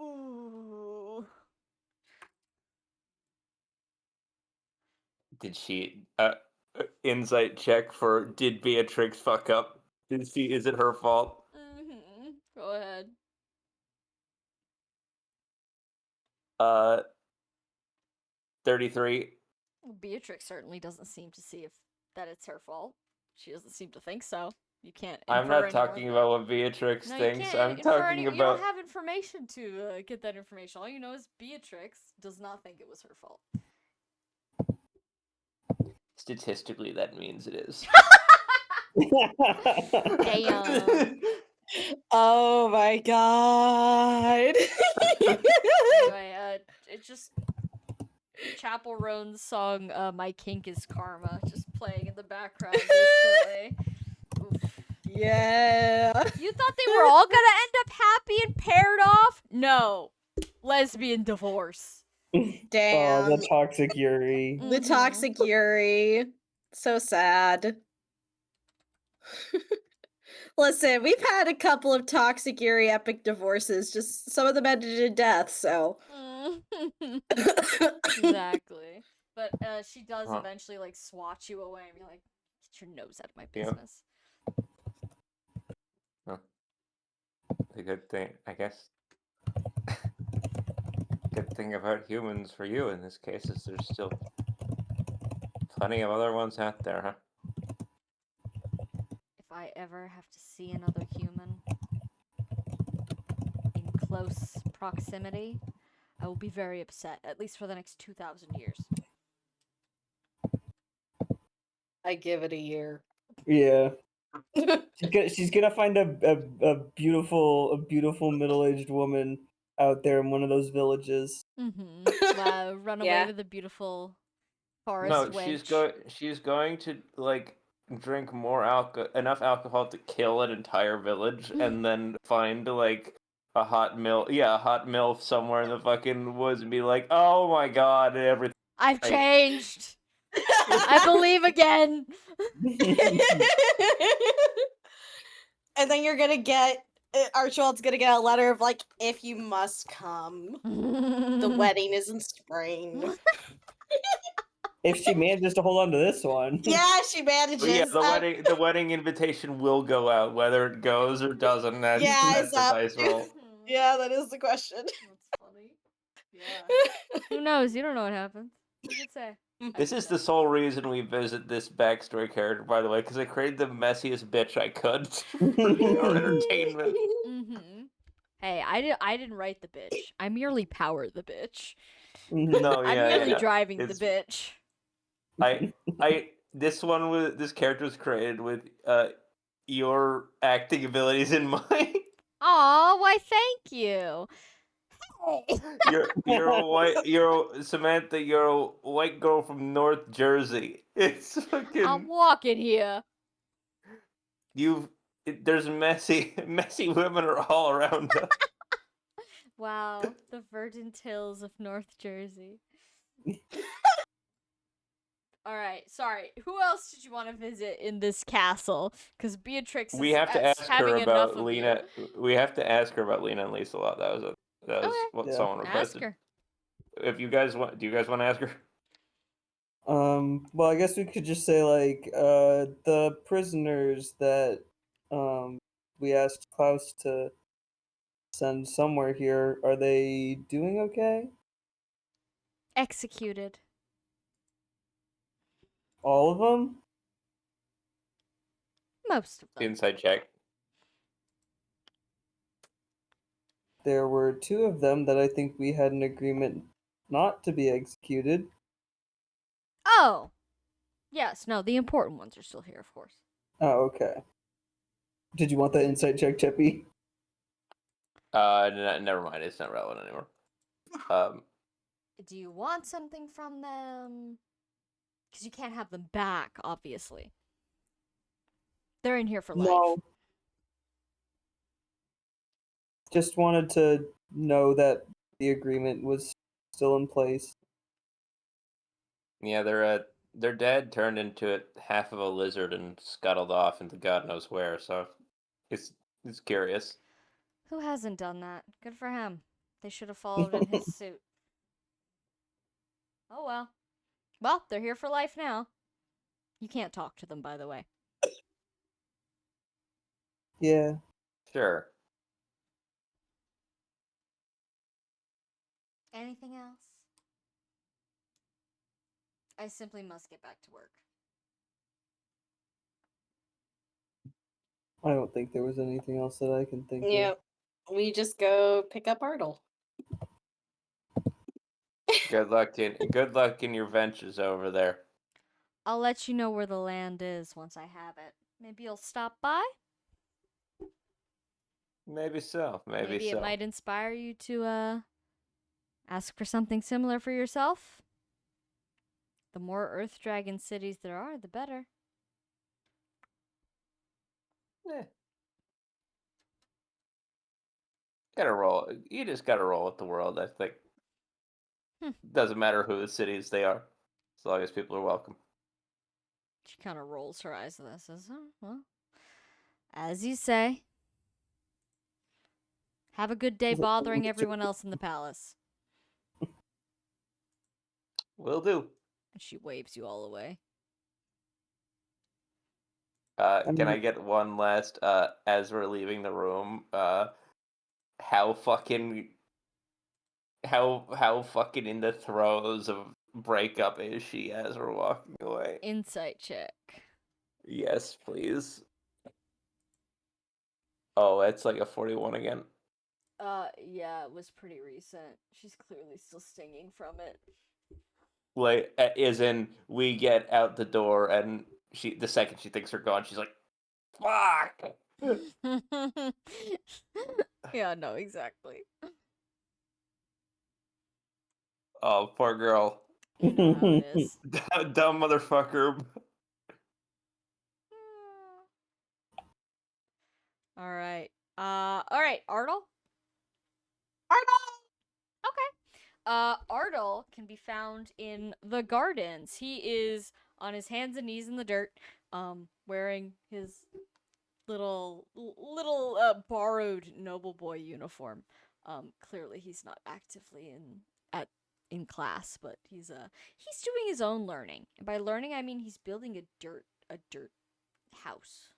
ooh. Did she insight check for did Beatrix fuck up? Is it her fault? Mm-hmm. Go ahead. 33. Beatrix certainly doesn't seem to see that it's her fault. She doesn't seem to think so. You can't. I'm infer not talking about what Beatrix No, thinks. you can't I'm infer talking You about. don't have information to get that information. All you know is Beatrix does not think it was her fault. Statistically, that means it is. Damn. Oh my god. Anyway, it's just Chapel Roan's song, My Kink is Karma, just playing in the background distantly. Oof. Yeah. You thought they were all gonna end up happy and paired off? No. Lesbian divorce. Damn. Oh, the toxic Yuri. The toxic Yuri. So sad. Listen, we've had a couple of toxic Yuri epic divorces. Just some of them ended in death, so. Exactly. But she does Huh. eventually like swat you away and be like, "Get your nose out of my Yeah. business." Huh. The good thing, I guess. Good thing about humans for you in this case is there's still plenty of other ones out there, huh? If I ever have to see another human in close proximity, I will be very upset, at least for the next 2,000 years. I give it a year. Yeah. She's gonna find a beautiful middle-aged woman out there in one of those villages. Mm-hmm. Wow, run away Yeah. with a beautiful forest No, wench. she's going to like drink enough alcohol to kill an entire village, and then find like a hot MILF somewhere in the fucking woods, and be like, "Oh my god, everything." I've changed. I believe again. And then you're gonna get Archibald's gonna get a letter of like, if you must come, the wedding is in spring. If she manages to hold on to this one. Yeah, she manages. But yeah, the wedding invitation will go out, whether it goes or doesn't. That's it's a up. dice roll. Yeah, that is the question. That's funny. Yeah. Who knows? You don't know what happens. Who could say? This is the sole reason we visit this backstory character, by the way, because I created the messiest bitch I could for your entertainment. Mm-hmm. Hey, I didn't write the bitch. I merely power the bitch. No, I'm yeah, merely yeah. driving It's- the bitch. This character was created with your acting abilities in mind. Aw, why thank you. Samantha, you're a white girl from North Jersey. It's fucking I'm walking here. there's messy women are all around us. Wow, the verdant hills of North Jersey. All right. Sorry. Who else did you want to visit in this castle? Because Beatrix We is have to ask having her enough about of Lena. We have to ask her about Lena and Lisa a lot. That was Okay. what Yeah. someone Ask requested. her. If you guys want, do you guys want to ask her? Well, I guess we could just say, like, the prisoners that, we asked Klaus to send somewhere here, are they doing okay? Executed. All of them? Most of them. Inside check. There were 2 of them that I think we had an agreement not to be executed. Oh. Yes. No. The important ones are still here, of course. Oh, okay. Did you want that insight check, Cheppy? Never mind. It's not relevant anymore. Do you want something from them? Because you can't have them back, obviously. They're in here for life. No. Just wanted to know that the agreement was still in place. Yeah, their dad turned into half of a lizard and scuttled off into God knows where. So, it's curious. Who hasn't done that? Good for him. They should have followed in his suit. Oh well. Well, they're here for life now. You can't talk to them, by the way. Yeah. Sure. Anything else? I simply must get back to work. I don't think there was anything else that I can think Yep. We just go pick up Artle. Good luck in your ventures over there. I'll let you know where the land is once I have it. Maybe you'll stop by? Maybe so. Maybe so. It might inspire you to ask for something similar for yourself. The more Earth Dragon cities there are, the better. Eh. Gotta roll. You just gotta roll with the world, I think. Doesn't matter who the cities they are, as long as people are welcome. She kind of rolls her eyes at this. Says, "Oh, well, as you say. Have a good day bothering everyone else in the palace." Will do. And she waves you all away. Can I get one last, as we're leaving the room, how fucking in the throes of breakup is she as we're walking away? Insight check. Yes, please. Oh, it's like a 41 again. Yeah, it was pretty recent. She's clearly still stinging from it. Like, as in, we get out the door, and the second she thinks we're gone, she's like, "Fuck!" Yeah, no, exactly. Oh, poor girl. You know how it is. Dumb motherfucker. All right. Artle? Artle can be found in the gardens. He is on his hands and knees in the dirt, wearing his little borrowed noble boy uniform. Clearly he's not actively in class, but he's doing his own learning. And by learning, I mean he's building a dirt house.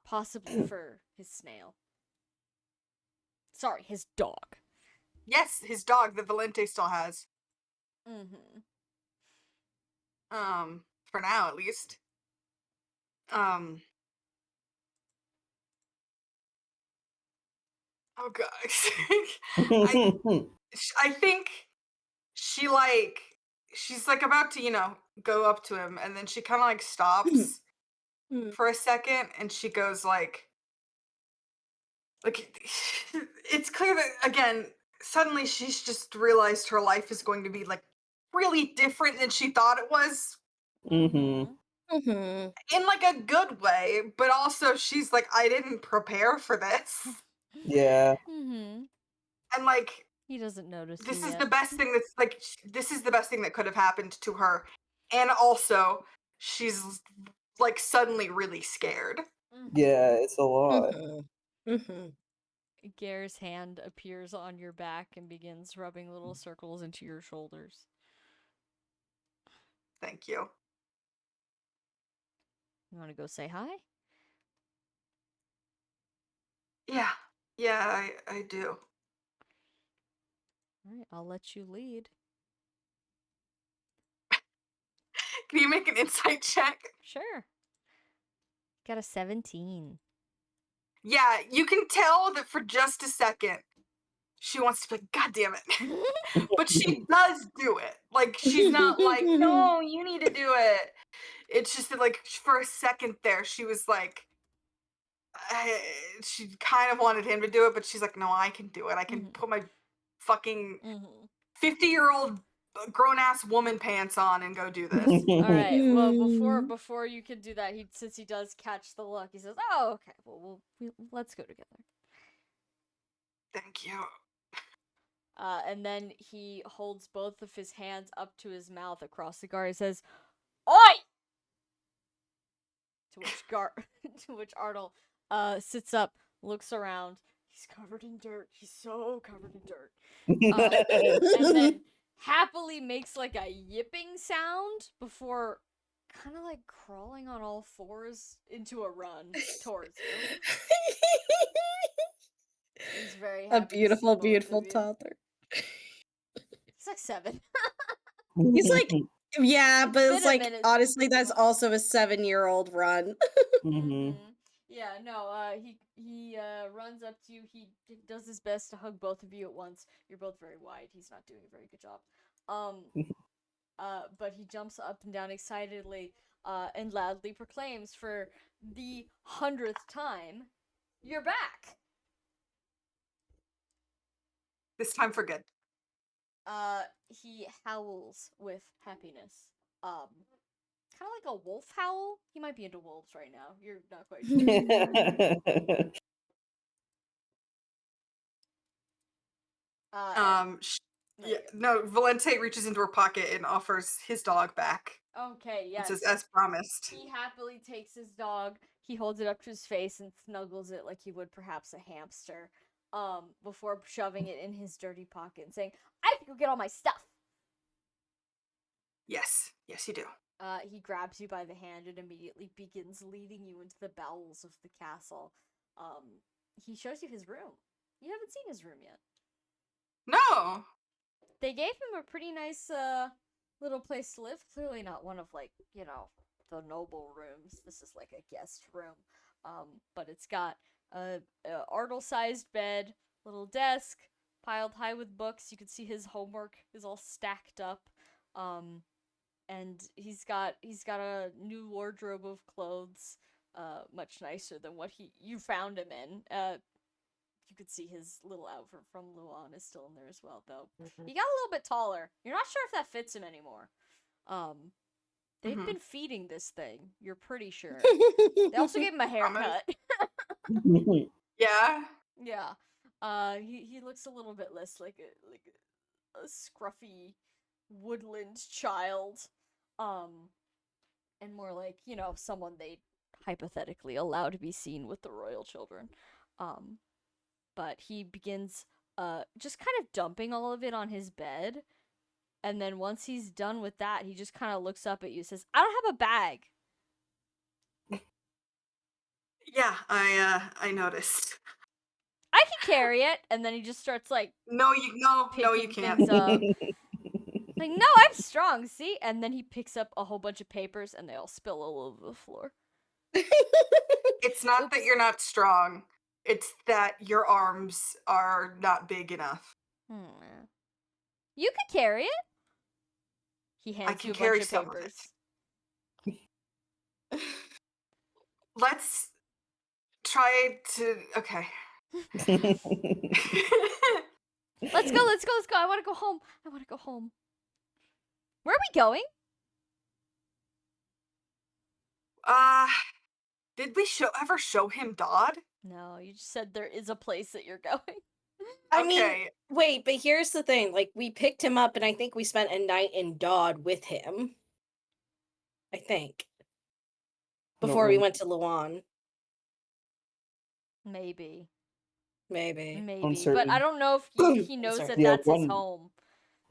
Possibly for his snail. Sorry, his dog. Yes, his dog that Valente still has. Mm-hmm. For now at least. Oh gosh. I think she's like about to, go up to him, and then she kind of like stops for a second, and she goes like it's clear that again, suddenly she's just realized her life is going to be like really different than she thought it was. Mm-hmm. In like a good way, but also she's like, I didn't prepare for this. Yeah. Mm-hmm. And like he doesn't notice this you is yet. the best thing that's like this is the best thing that could have happened to her. and also she's like suddenly really scared. Yeah, it's a lot. Gare's hand appears on your back and begins rubbing little circles into your shoulders. Thank you. You want to go say hi? Yeah, I do. All right, I'll let you lead. Can you make an insight check? Sure. Got a 17. Yeah, you can tell that for just a second she wants to be like, God damn it. But she does do it. Like, she's not like, no, you need to do it. It's just that, like, for a second there, she was like, she kind of wanted him to do it, but she's like, no, I can do it. I can put my fucking 50-year-old grown-ass woman pants on and go do this. All right. Well, before you can do that, since he does catch the look, he says, "Oh, okay. Well, let's go together." Thank you. And then he holds both of his hands up to his mouth across the guard. He says, "Oi!" To which Arnold sits up, looks around. He's covered in dirt. He's so covered in dirt. And then happily makes like a yipping sound before kind of like crawling on all fours into a run towards you. He's very happy. A beautiful, to see beautiful both of you. toddler. He's like 7. He's like, yeah, but It's it's been a like, minute honestly, since that's also a 7-year-old run. Yeah, no, he runs up to you. He does his best to hug both of you at once. You're both very wide. He's not doing a very good job. But he jumps up and down excitedly, and loudly proclaims for the 100th time, "You're back!" This time for good. He howls with happiness. Kind of like a wolf howl. He might be into wolves right now. You're not quite sure. Valente reaches into her pocket and offers his dog back. Okay, yes. It says, as promised. He happily takes his dog. He holds it up to his face and snuggles it like he would perhaps a hamster. Before shoving it in his dirty pocket and saying, "I have to go get all my stuff." Yes, you do. He grabs you by the hand and immediately begins leading you into the bowels of the castle. He shows you his room. You haven't seen his room yet. No! They gave him a pretty nice, little place to live. Clearly not one of, like, the noble rooms. This is like a guest room. But it's got a Ardle-sized bed, little desk, piled high with books. You can see his homework is all stacked up. And he's got a new wardrobe of clothes, much nicer than what you found him in. You could see his little outfit from Luan is still in there as well, though. He got a little bit taller. You're not sure if that fits him anymore. They've been feeding this thing. You're pretty sure. They also gave him a haircut. Yeah? Yeah. He looks a little bit less like a scruffy woodland child. And more like, someone they'd hypothetically allow to be seen with the royal children. But he begins just kind of dumping all of it on his bed. And then once he's done with that, he just kind of looks up at you and says, "I don't have a bag." Yeah, I noticed. "I can carry it." And then he just starts like, No, you can't. things up. Like, "No, I'm strong, see?" And then he picks up a whole bunch of papers and they all spill all over the floor. It's not that you're not strong. It's that your arms are not big enough. You could carry it. He hands you a bunch of papers. Let's try to... Okay. Let's go. I want to go home. Where are we going? Did we ever show him Dodd? No, you just said there is a place that you're going. I mean, wait, but here's the thing. Like, we picked him up, and I think we spent a night in Dodd with him. I think. Before we really- went to Luan, Maybe. maybe. Maybe. But Uncertain. I don't know if he knows Uncertain. that Yeah, that's his one- home.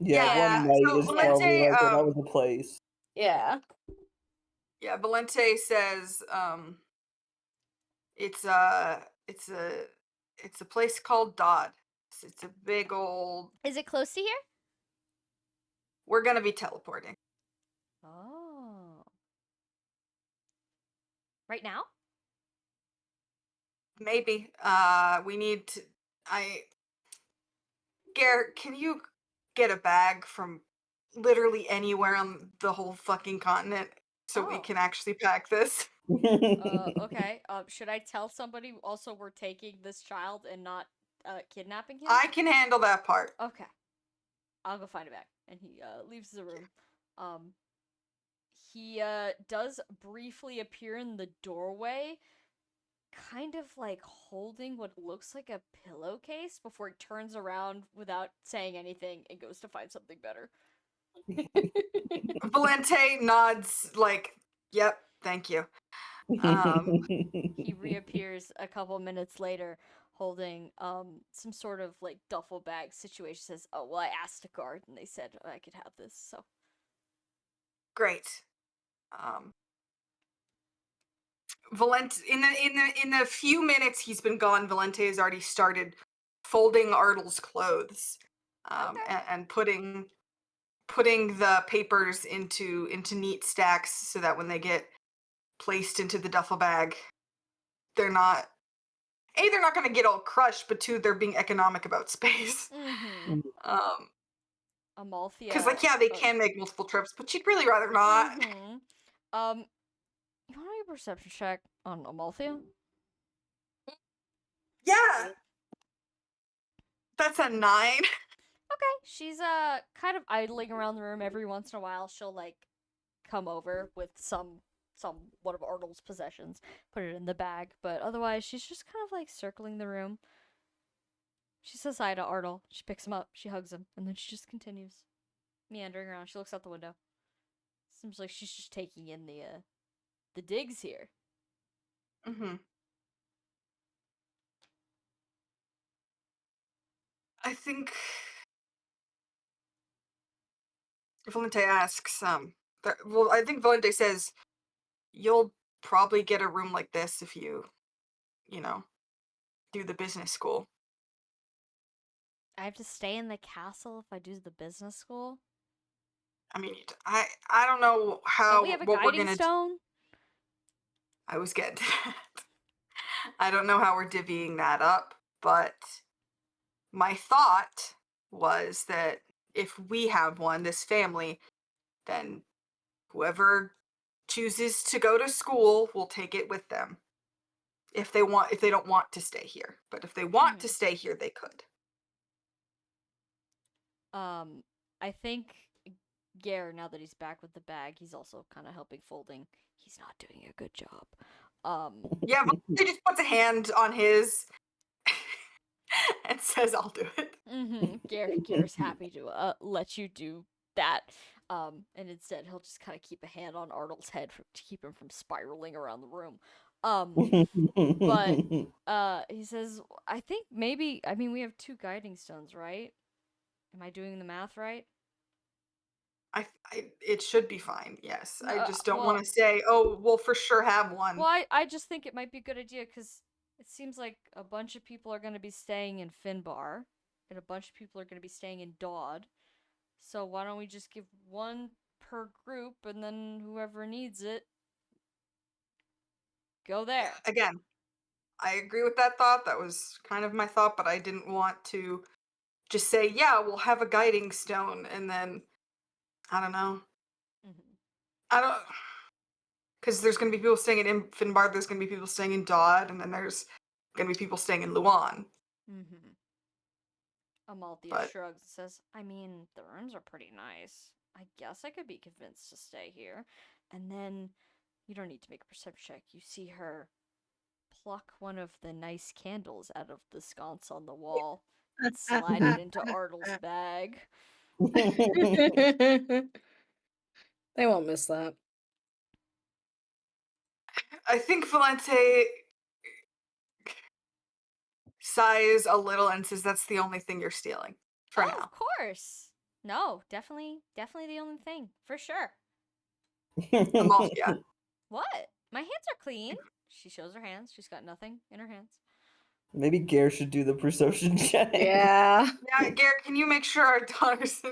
Yeah, Yeah, one night so is Valente, probably like, well, that was the place. Yeah. Yeah, Valente says it's a place called Dodd. It's a big old. Is it close to here? We're gonna be teleporting. Oh. Right now? Maybe. We need to. Garrett, can you get a bag from literally anywhere on the whole fucking continent so we Oh. can actually pack this? Okay. Should I tell somebody also we're taking this child and not kidnapping him? I can handle that part. Okay. I'll go find a bag. And he leaves the room. He does briefly appear in the doorway, kind of like holding what looks like a pillowcase before he turns around without saying anything and goes to find something better. Valente nods like, "Yep, thank you." He reappears a couple minutes later holding some sort of like duffel bag situation. Says, "Oh, well, I asked a guard and they said I could have this." So Great. Valente in the few minutes he's been gone, Valente has already started folding Artel's clothes, Okay. and putting the papers into neat stacks so that when they get placed into the duffel bag, they're not going to get all crushed, but two, they're being economic about space. mm-hmm. Amalthea. Because like yeah, they can make multiple trips, but she'd really rather not. Mm-hmm. You want to make a perception check on Amalthea? Yeah, that's a 9. Okay. She's kind of idling around the room. Every once in a while she'll like come over with some one of Arnold's possessions, put it in the bag, but otherwise she's just kind of like circling the room. She says hi to Arnold. She picks him up, she hugs him, and then she just continues meandering around. She looks out the window. Seems like she's just taking in the digs here. Mm-hmm. I think Valente asks, I think Valente says, you'll probably get a room like this if you do the business school. I have to stay in the castle if I do the business school? I mean, I don't know how, Don't we have a what we're guiding gonna stone? I was getting to that. I don't know how we're divvying that up, but my thought was that if we have one, this family, then whoever chooses to go to school will take it with them. If they don't want to stay here. But if they want to stay here, they could. I think Gare, now that he's back with the bag, he's also kind of helping folding. He's not doing a good job. Yeah, but he just puts a hand on his and says, "I'll do it." Mm-hmm. Gare's happy to let you do that. And instead he'll just kind of keep a hand on Arnold's head to keep him from spiraling around the room. But he says, I think maybe, I mean, we have 2 guiding stones, right? Am I doing the math right? It should be fine. Yes, I just don't well- want to say, "Oh, we'll for sure have one." Well, I just think it might be a good idea because it seems like a bunch of people are going to be staying in Finbar, and a bunch of people are going to be staying in Dodd. So why don't we just give one per group, and then whoever needs it, go there. Again, I agree with that thought. That was kind of my thought, but I didn't want to just say, "Yeah, we'll have a guiding stone," and then I don't know. Mm-hmm. I don't, because there's going to be people staying in Finbar, there's going to be people staying in Dodd, and then there's going to be people staying in Luan. Mm-hmm. Amalthea But- shrugs and says, I mean, the rooms are pretty nice. I guess I could be convinced to stay here. And then, you don't need to make a perception check. You see her pluck one of the nice candles out of the sconce on the wall and slide it into Artel's bag. They won't miss that. I think Valente sighs a little and says that's the only thing you're stealing for Oh, now. of course. No, definitely the only thing. For sure. Amalthea. What? My hands are clean. She shows her hands. She's got nothing in her hands. Maybe Gare should do the perception check. Yeah. Yeah, Garrett, can you make sure our daughter's in...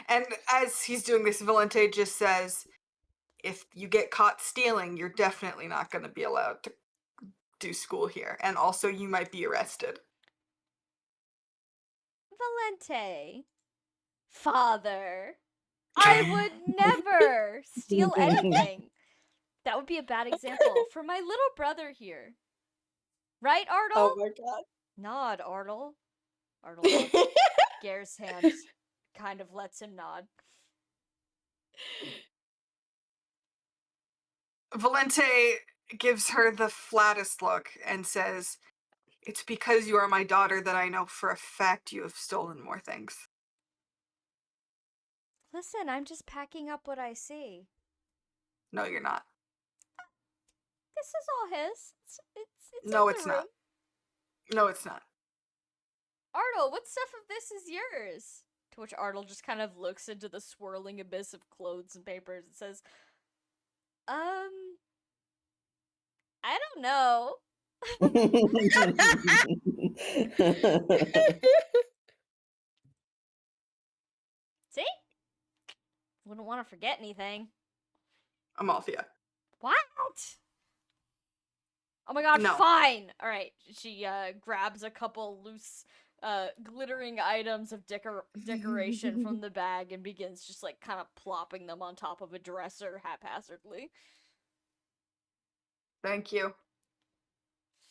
And as he's doing this, Valente just says, if you get caught stealing, you're definitely not going to be allowed to do school here. And also, you might be arrested. Valente. Father. I would never steal anything. That would be a bad example for my little brother here. Right, Ardle? Oh my god. Nod, Ardle. Ardle nods. Gare's hand kind of lets him nod. Valente gives her the flattest look and says, it's because you are my daughter that I know for a fact you have stolen more things. Listen, I'm just packing up what I see. No, you're not. This is all his. It's No, in it's the room. not. No, it's not. Ardle, what stuff of this is yours? To which Ardle just kind of looks into the swirling abyss of clothes and papers and says, I don't know. See? Wouldn't want to forget anything. Amalthea. What? Oh my god, No. fine! Alright, she grabs a couple loose, glittering items of decoration from the bag and begins just like kind of plopping them on top of a dresser haphazardly. Thank you.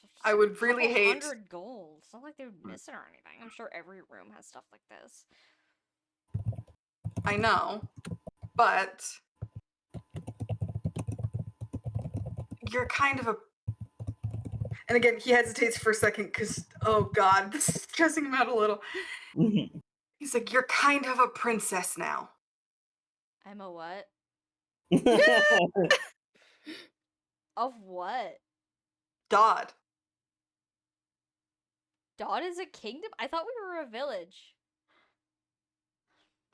Just I would really couple hate- 100 gold. It's not like they would miss it or anything. I'm sure every room has stuff like this. I know, but you're kind of a... And again, he hesitates for a second because, oh god, this is stressing him out a little. He's like, you're kind of a princess now. I'm a what? Of what? Dodd. Dawn is a kingdom? I thought we were a village.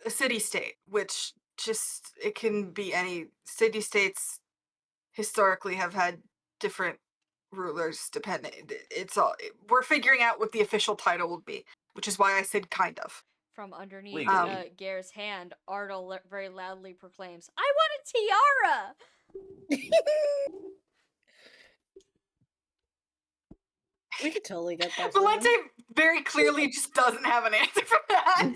A city-state, which just, it can be any... City-states historically have had different rulers depending. It's all... We're figuring out what the official title would be, which is why I said kind of. From underneath Legally. Gare's hand, Ardle very loudly proclaims, I want a tiara! We could totally get that. Valente very clearly just doesn't have an answer for that.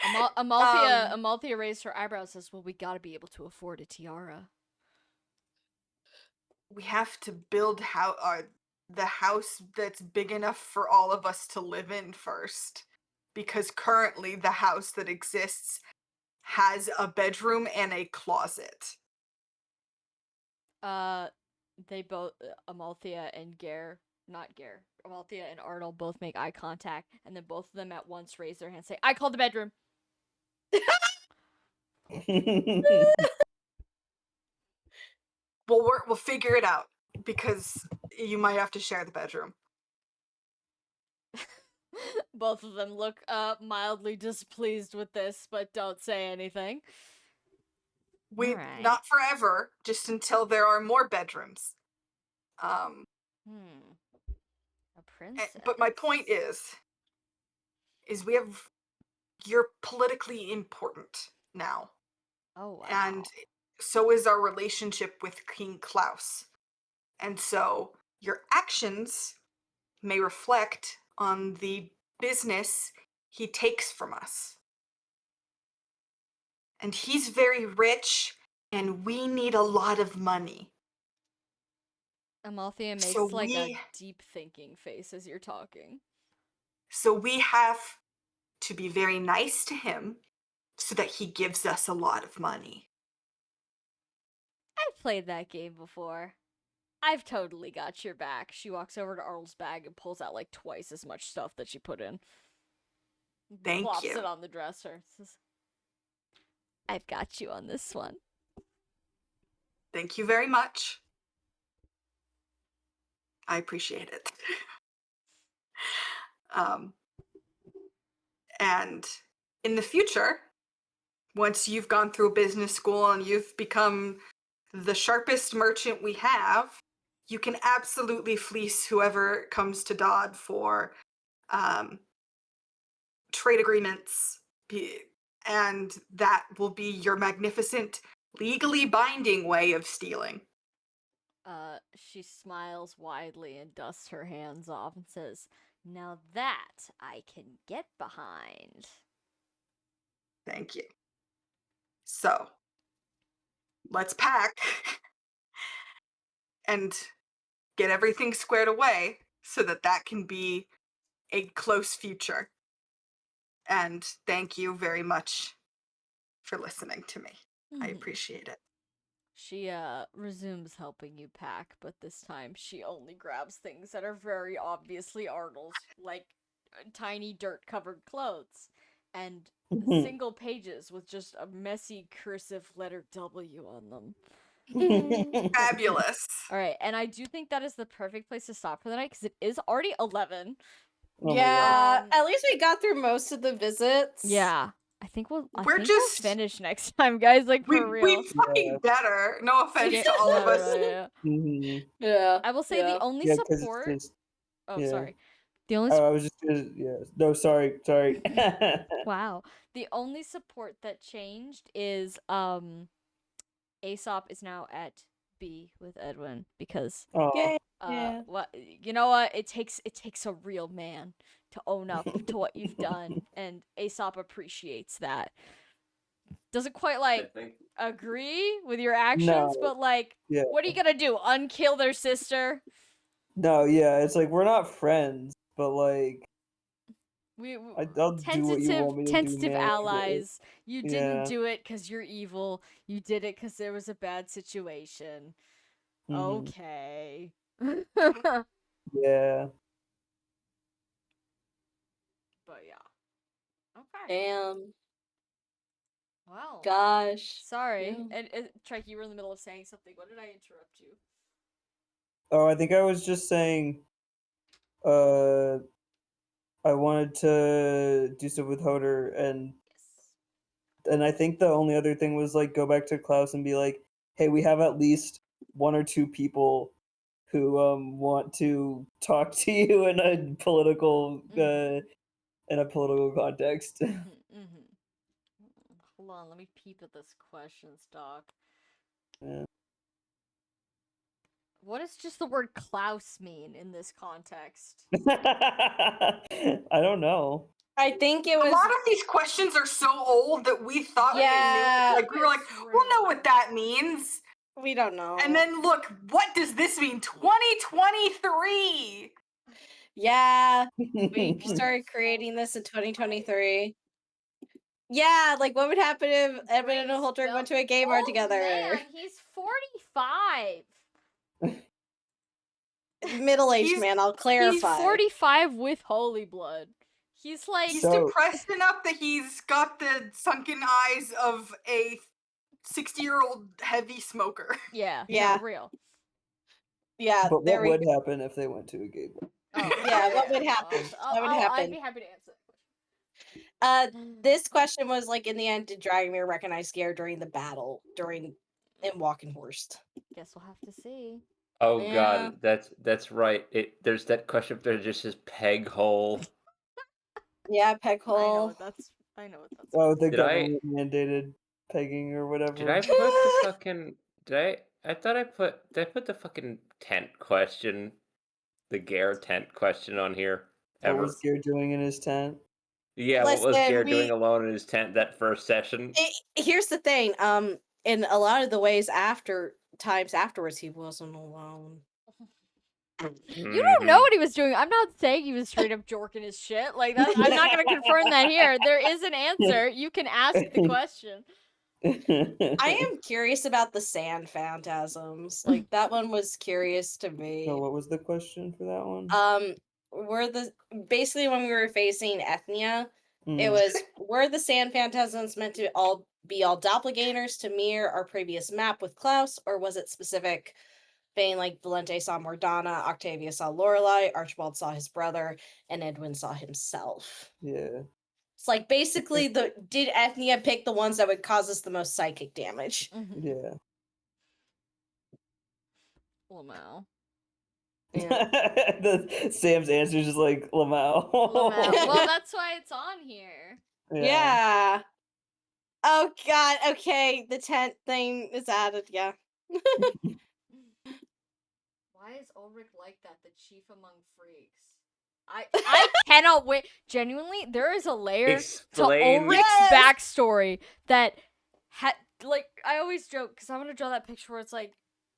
And Amalthea raised her eyebrows and says, well, we gotta be able to afford a tiara. we have to build the house that's big enough for all of us to live in first. Because currently the house that exists has a bedroom and a closet. They both, Amalthea and Amalthea and Ardle both make eye contact, and then both of them at once raise their hands and say, I call the bedroom! We'll figure it out, because you might have to share the bedroom. Both of them look mildly displeased with this, but don't say anything. Alright. Not forever, just until there are more bedrooms. A princess. But my point is you're politically important now. Oh, wow. And so is our relationship with King Klaus. And so your actions may reflect on the business he takes from us. And he's very rich, and we need a lot of money. Amalthea makes So a deep thinking face as you're talking. So we have to be very nice to him so that he gives us a lot of money. I've played that game before. I've totally got your back. She walks over to Ardle's bag and pulls out like twice as much stuff that she put in. Thank Plops you. it on the dresser. Says, I've got you on this one. thank you very much. I appreciate it. And in the future, once you've gone through business school and you've become the sharpest merchant we have, you can absolutely fleece whoever comes to Dodd for trade agreements, and that will be your magnificent, legally binding way of stealing. She smiles widely and dusts her hands off and says, "Now that I can get behind." Thank you. So, let's pack and get everything squared away so that that can be a close future. And thank you very much for listening to me. I Mhm. appreciate it. She resumes helping you pack, but this time she only grabs things that are very obviously Arnold's, like tiny dirt-covered clothes and single pages with just a messy cursive letter W on them. Fabulous. All right, and I do think that is the perfect place to stop for the night because it is already 11. Oh my God. Yeah, at least we got through most of the visits. Yeah, I think we'll We're just- finish next time, guys. Like for real. We fucking better. No offense Yeah, to all of no, us. no, yeah. Mhm. Yeah. I will say yeah. the only Yeah, 'cause it's support. just- Oh, yeah. sorry. The only Oh, I was just gonna, yeah. No, sorry. Wow. The only support that changed is Aesop is now at B with Edwin because Oh, Yay. Yeah. what you know what it takes a real man to own up to what you've done, and Aesop appreciates that. Doesn't quite like agree with your actions, No. but like Yeah. what are you gonna do? Unkill their sister? No, yeah, it's like we're not friends, but like I'll do what you want me to do, tentative man. allies. You didn't Yeah. do it because you're evil. You did it because there was a bad situation. Mhm. Okay. Yeah. But yeah. Okay. Damn. Wow. Gosh. Sorry. Yeah. And Trike, you were in the middle of saying something. What did I interrupt you? Oh, I think I was just saying I wanted to do stuff with Hoder, and Yes. I think the only other thing was like go back to Klaus and be like, hey, we have at least one or two people who want to talk to you in a political context. Mm-hmm. Hold on, let me peep at this questions doc. Yeah. What does just the word Klaus mean in this context? I don't know. I think it A was. lot of these questions are so old that we thought Yeah. we knew. Like we were like, we'll know what that means. We don't know. And then look, what does this mean? 2023. Yeah. We started creating this in 2023. Yeah, like what would happen if Edwin and Huldrych went to a gay bar together? Man, he's 45. Middle-aged He's- man, I'll He's clarify. 45 with holy blood. He's like He's So- depressed enough that he's got the sunken eyes of a 60-year-old heavy smoker. yeah, Yeah. for real. Yeah, But there what we would happen if they went to a gay bar? Oh, Yeah, what would happen? What would I'd happen? be happy to answer that question. This question was like in the end, did Dragomir recognize Gear during the battle in Walkenhorst? Guess we'll have to see. Oh Yeah. god, that's right. There's that question up there that just says peg hole. Yeah, I know Peghole. what that's. I know what that's. Oh, the Did I- government mandated pegging or whatever. Did I put the fucking did I thought I put the fucking tent question, the Gare tent question on here What ever? was Gear doing in his tent? Yeah, what was Listen, Gare we- doing alone in his tent that first session? Here's the thing. In a lot of the ways afterwards, he wasn't alone. You don't know what he was doing. I'm not saying he was straight up jorking his shit. Like that, I'm not gonna confirm that here. There is an answer. You can ask the question. I am curious about the sand phantasms. Like that one was curious to me. So what was the question for that one? Basically when we were facing Ethnia, it Mm. was were the sand phantasms meant to all be all doppelgangers to mirror our previous map with Klaus, or was it specific? Being like Valente saw Mordana, Octavia saw Lorelei, Archibald saw his brother, and Edwin saw himself. Yeah. It's like basically did Ethnia pick the ones that would cause us the most psychic damage? Mhm. Yeah. Lamau. Sam's answer is just like Lamau. Lamau. Well, that's why it's on here. Yeah. Oh god, okay, the tent thing is added, yeah. Why is Ulrich like that? The chief among freaks. I cannot wait. Genuinely, there is a layer Explain. to Ulrich's Yes! backstory that like I always joke because I want to draw that picture where it's like,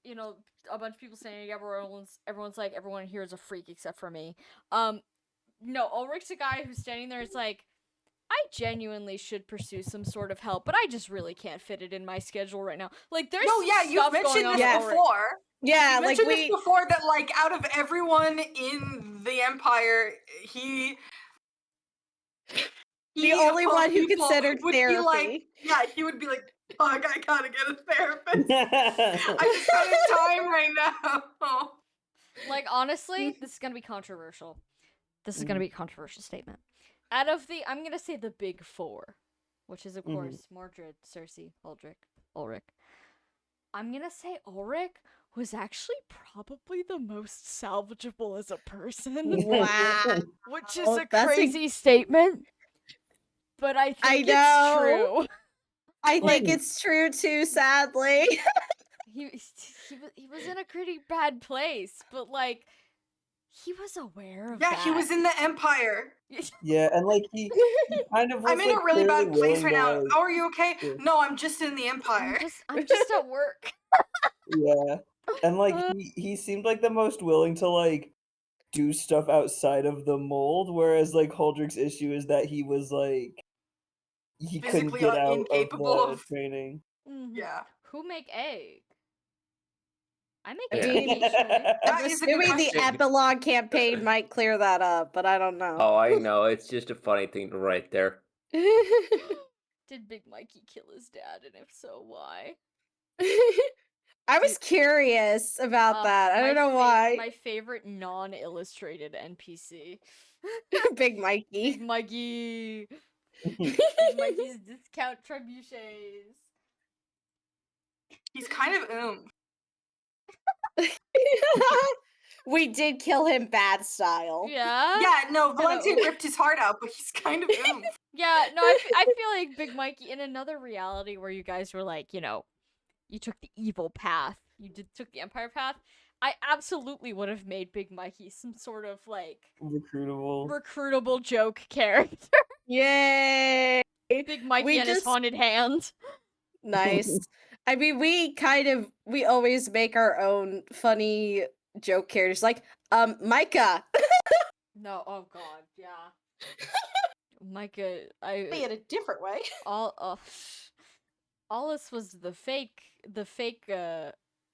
you know, a bunch of people saying everyone's like everyone here is a freak except for me. No, Ulrich's a guy who's standing there. It's like, I genuinely should pursue some sort of help, but I just really can't fit it in my schedule right now. Like, there's No, yeah, you've stuff mentioned going on this with Ulrich. before. Yeah, You like mentioned this before that, like, out of everyone in the Empire, he the only of one who people considered would therapy. Be like, yeah, he would be like, fuck, I gotta get a therapist. I just got a time right now. Like, honestly, this is gonna be controversial. This is gonna be a controversial statement. Out of I'm gonna say the big four, which is, of course, Mordred, Circe, Ulrich. I'm gonna say Ulrich was actually probably the most salvageable as a person. Wow. Which is a That's crazy statement. But I think know. it's true. I think it's true too, sadly. He was in a pretty bad place, but like he was aware of Yeah, that. he was in the Empire. Yeah, and like he kind of was I'm in like, a really clearly bad place willing right to, now. like, Oh, are you okay? yeah. No, I'm just in the Empire. I'm just at work. Yeah. And like he seemed like the most willing to like do stuff outside of the mold, whereas like Huldrich's issue is that he was like he couldn't Physically get out incapable of of- the training. Yeah. Who make egg? I make I egg mean, occasionally. That I'm is a good assuming the question. epilogue campaign might clear that up, but I don't know. Oh, I know. It's just a funny thing to write there. Did Big Mikey kill his dad, and if so, why? I was curious about that. I don't know why. My favorite non-illustrated NPC. Big Mikey. Big Mikey. Big Mikey's discount trebuchets. He's kind of We did kill him bad style. Yeah? Yeah, no, Valente No. ripped his heart out, but he's kind of Yeah, no, I feel like Big Mikey, in another reality where you guys were like, you know, you took the evil path, took the Empire path, I absolutely would have made Big Mikey some sort of, like, recruitable joke character. Yay! Big Mikey and his haunted hand. Nice. I mean, we always make our own funny joke characters, like, Micah! No, oh god, yeah. Micah, in a different way. Allus was the fake,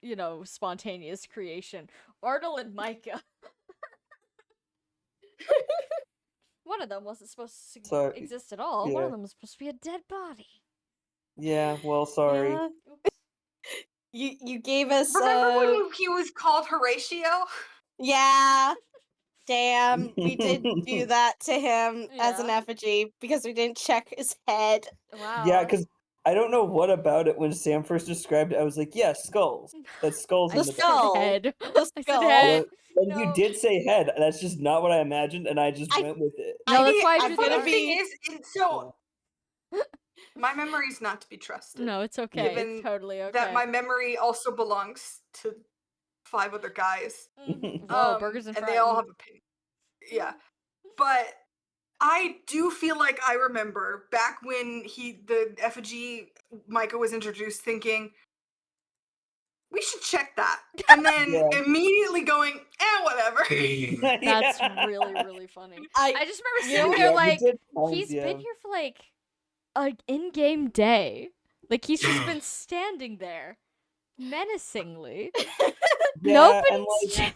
you know, spontaneous creation. Ardal and Micah. One of them wasn't supposed to exist at all. Yeah. One of them was supposed to be a dead body. Yeah, well, sorry. Yeah. You gave us. Remember when he was called Horatio? Yeah. Damn, we did do that to him as an Yeah. effigy because we didn't check his head. Wow. Yeah, because I don't know what about it when Sam first described it. I was like, yeah, skulls. That's skulls I in The the said skull. head. The I said skull. head. And No. you did say head. That's just not what I imagined, and I just I- went with it. No, that's why I I'm drew gonna the Funny thing is, so my memory is not to be trusted. No, it's okay. Given It's totally okay. That my memory also belongs to 5 other guys. Oh, burgers and and fries. they all have opinions. Yeah, but I do feel like I remember back when the effigy Micah was introduced, thinking we should check that, and then Yeah. immediately going, whatever. That's really, really funny. I just remember you sitting know, there we like, did times, he's yeah. been here for like an in-game day. Like, he's just been standing there menacingly. Yeah, and Nobody's like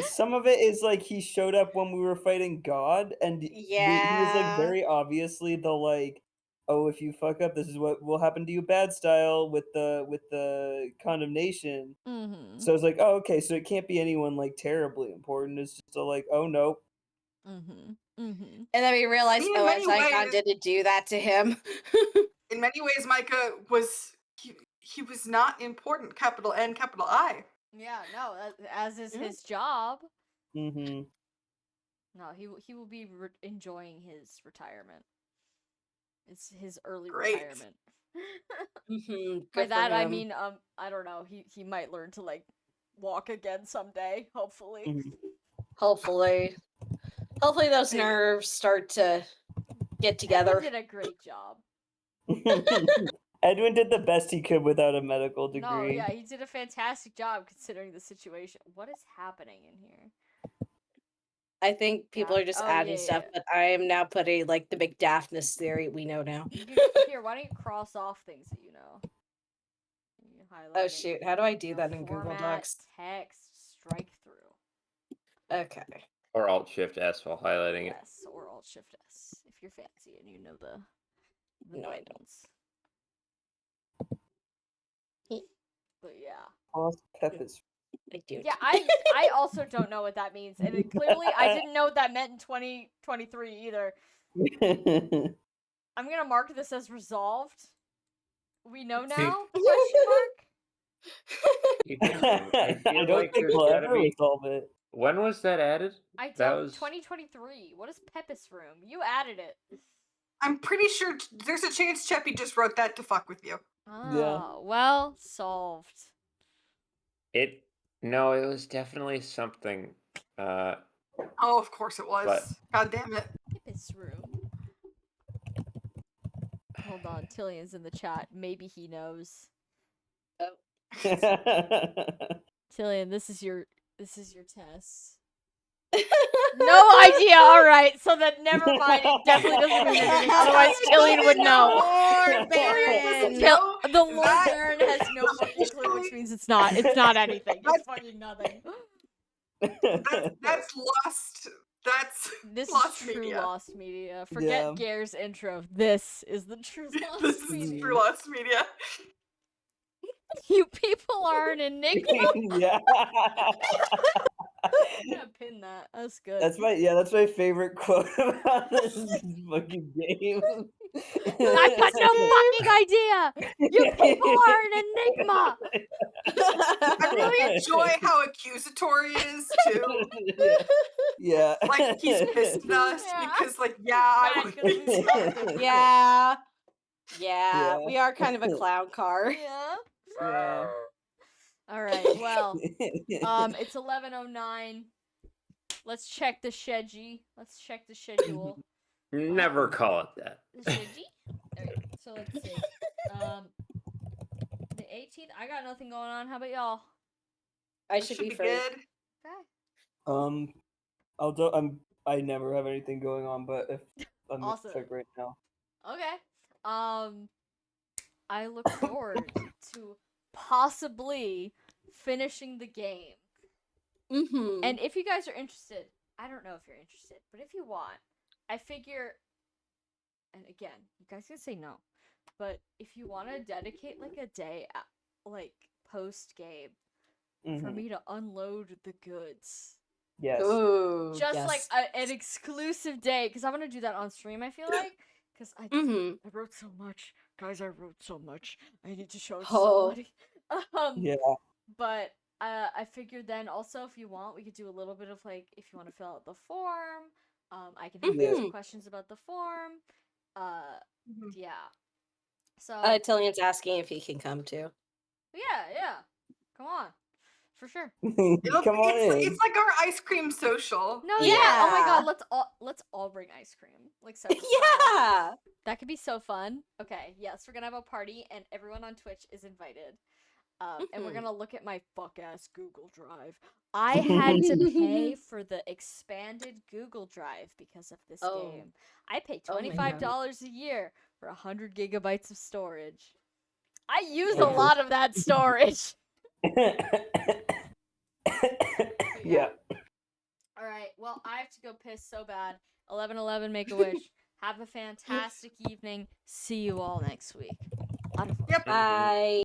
some of it is like he showed up when we were fighting God, and he was like Yeah. very obviously the like oh, if you fuck up, this is what will happen to you, bad style with the condemnation. Mm-hmm. So it's like, oh, okay, so it can't be anyone like terribly important. It's just like, oh no. Mm-hmm. Mm-hmm. And then we realized, in oh, many Zygon ways- didn't do that to him. In many ways, Micah was he was not important. Capital N, capital I. Yeah, no, as is Yeah. his job. Mm-hmm. No, he will be enjoying his retirement. It's his early Great. retirement. Mm-hmm. By that I mean, I don't know. He might learn to like walk again someday. Hopefully. Mhm. Hopefully those Hey. nerves start to get Edwin together. did a great job. Edwin did the best he could without a medical degree. No, yeah, he did a fantastic job considering the situation. What is happening in here? I think people are just Oh, adding yeah, stuff, yeah. but I am now putting like the McDaphnis theory we know now. Here, why don't you cross off things that you know? You highlight Oh it. shoot, how do I do You know, that in Google format, Docs? Text, strike through. Okay. Or Alt Shift S while highlighting it. Yes, or Alt Shift S if you're fancy and you know the No, I don't. buttons. But yeah. Lost Pepis. I do. Yeah, I also don't know what that means, and clearly I didn't know what that meant in 2023 either. I'm gonna mark this as resolved. We know now? Question mark? You can, I I feel don't like think there's we'll gotta ever be. resolve it. When was that added? I That don't. was 2023. What is Pepis Room? You added it. I'm pretty sure there's a chance Cheppy just wrote that to fuck with you. Oh, well, solved. it. No, it was definitely something. Oh, of course it was. But- God damn it. Pepis Room. Hold on, Tillian's in the chat. Maybe he knows. Tillian, this is your test. No idea. All right, so then never mind. It definitely doesn't mean anything. Otherwise, Tillian would know. Lord Baron. The Lord Baron has no fucking clue, which means it's not. It's not anything. It's fucking nothing. That's lost. That's This lost is true media. lost media. Forget Yeah. Gare's intro. This is the true This lost is media. true lost media. You people are an enigma. Yeah. I'm gonna pin that. That's good. That's my favorite quote about this fucking game. I've got no fucking idea. You people are an enigma. I really enjoy how accusatory it is too. Yeah. Like he's pissed at us Yeah. because, like, yeah, I Mad would 'cause we be. stopped him. Yeah. Yeah. We are kind of a clown car. Yeah. Yeah. All right. Well, it's 11:09. Let's check the schedule. Let's check the schedule. Never call it that. The schedule. Okay, so let's see. The 18th. I got nothing going on. How about y'all? I That should be free. good. Okay. I never have anything going on, but if I'm gonna Awesome. check right now. Okay. I look forward to possibly finishing the game. Mm-hmm. And if you guys are interested, I don't know if you're interested, but if you want, I figure, and again, you guys can say no, but if you want to dedicate like a day, like post game, for Mhm. me to unload the goods, Yes. Ooh, just yes. like an exclusive day, because I'm gonna do that on stream. I feel like, because I wrote so much, guys. I wrote so much. I need to show it to Oh. somebody. Yeah. But I figured then also if you want, we could do a little bit of like if you want to fill out the form. I can help answer questions about the form. Yeah. So Tillian's asking if he can come too. yeah. Come on, for sure. Come on in. It's like our ice cream social. No, yeah. Oh my Yeah. god, let's all bring ice cream. Like separate style. Yeah. That could be so fun. Okay, yes, we're gonna have a party and everyone on Twitch is invited. And we're gonna look at my fuck ass Google Drive. I had to pay for the expanded Google Drive because of this Oh. game. I pay Oh my $25 a year for 100 gigabytes of storage. I use a lot of that storage. Yeah. All right. Well, I have to go piss so bad. 11:11, make a wish. Have a fantastic evening. See you all next week. Au revoir. Yep. Bye.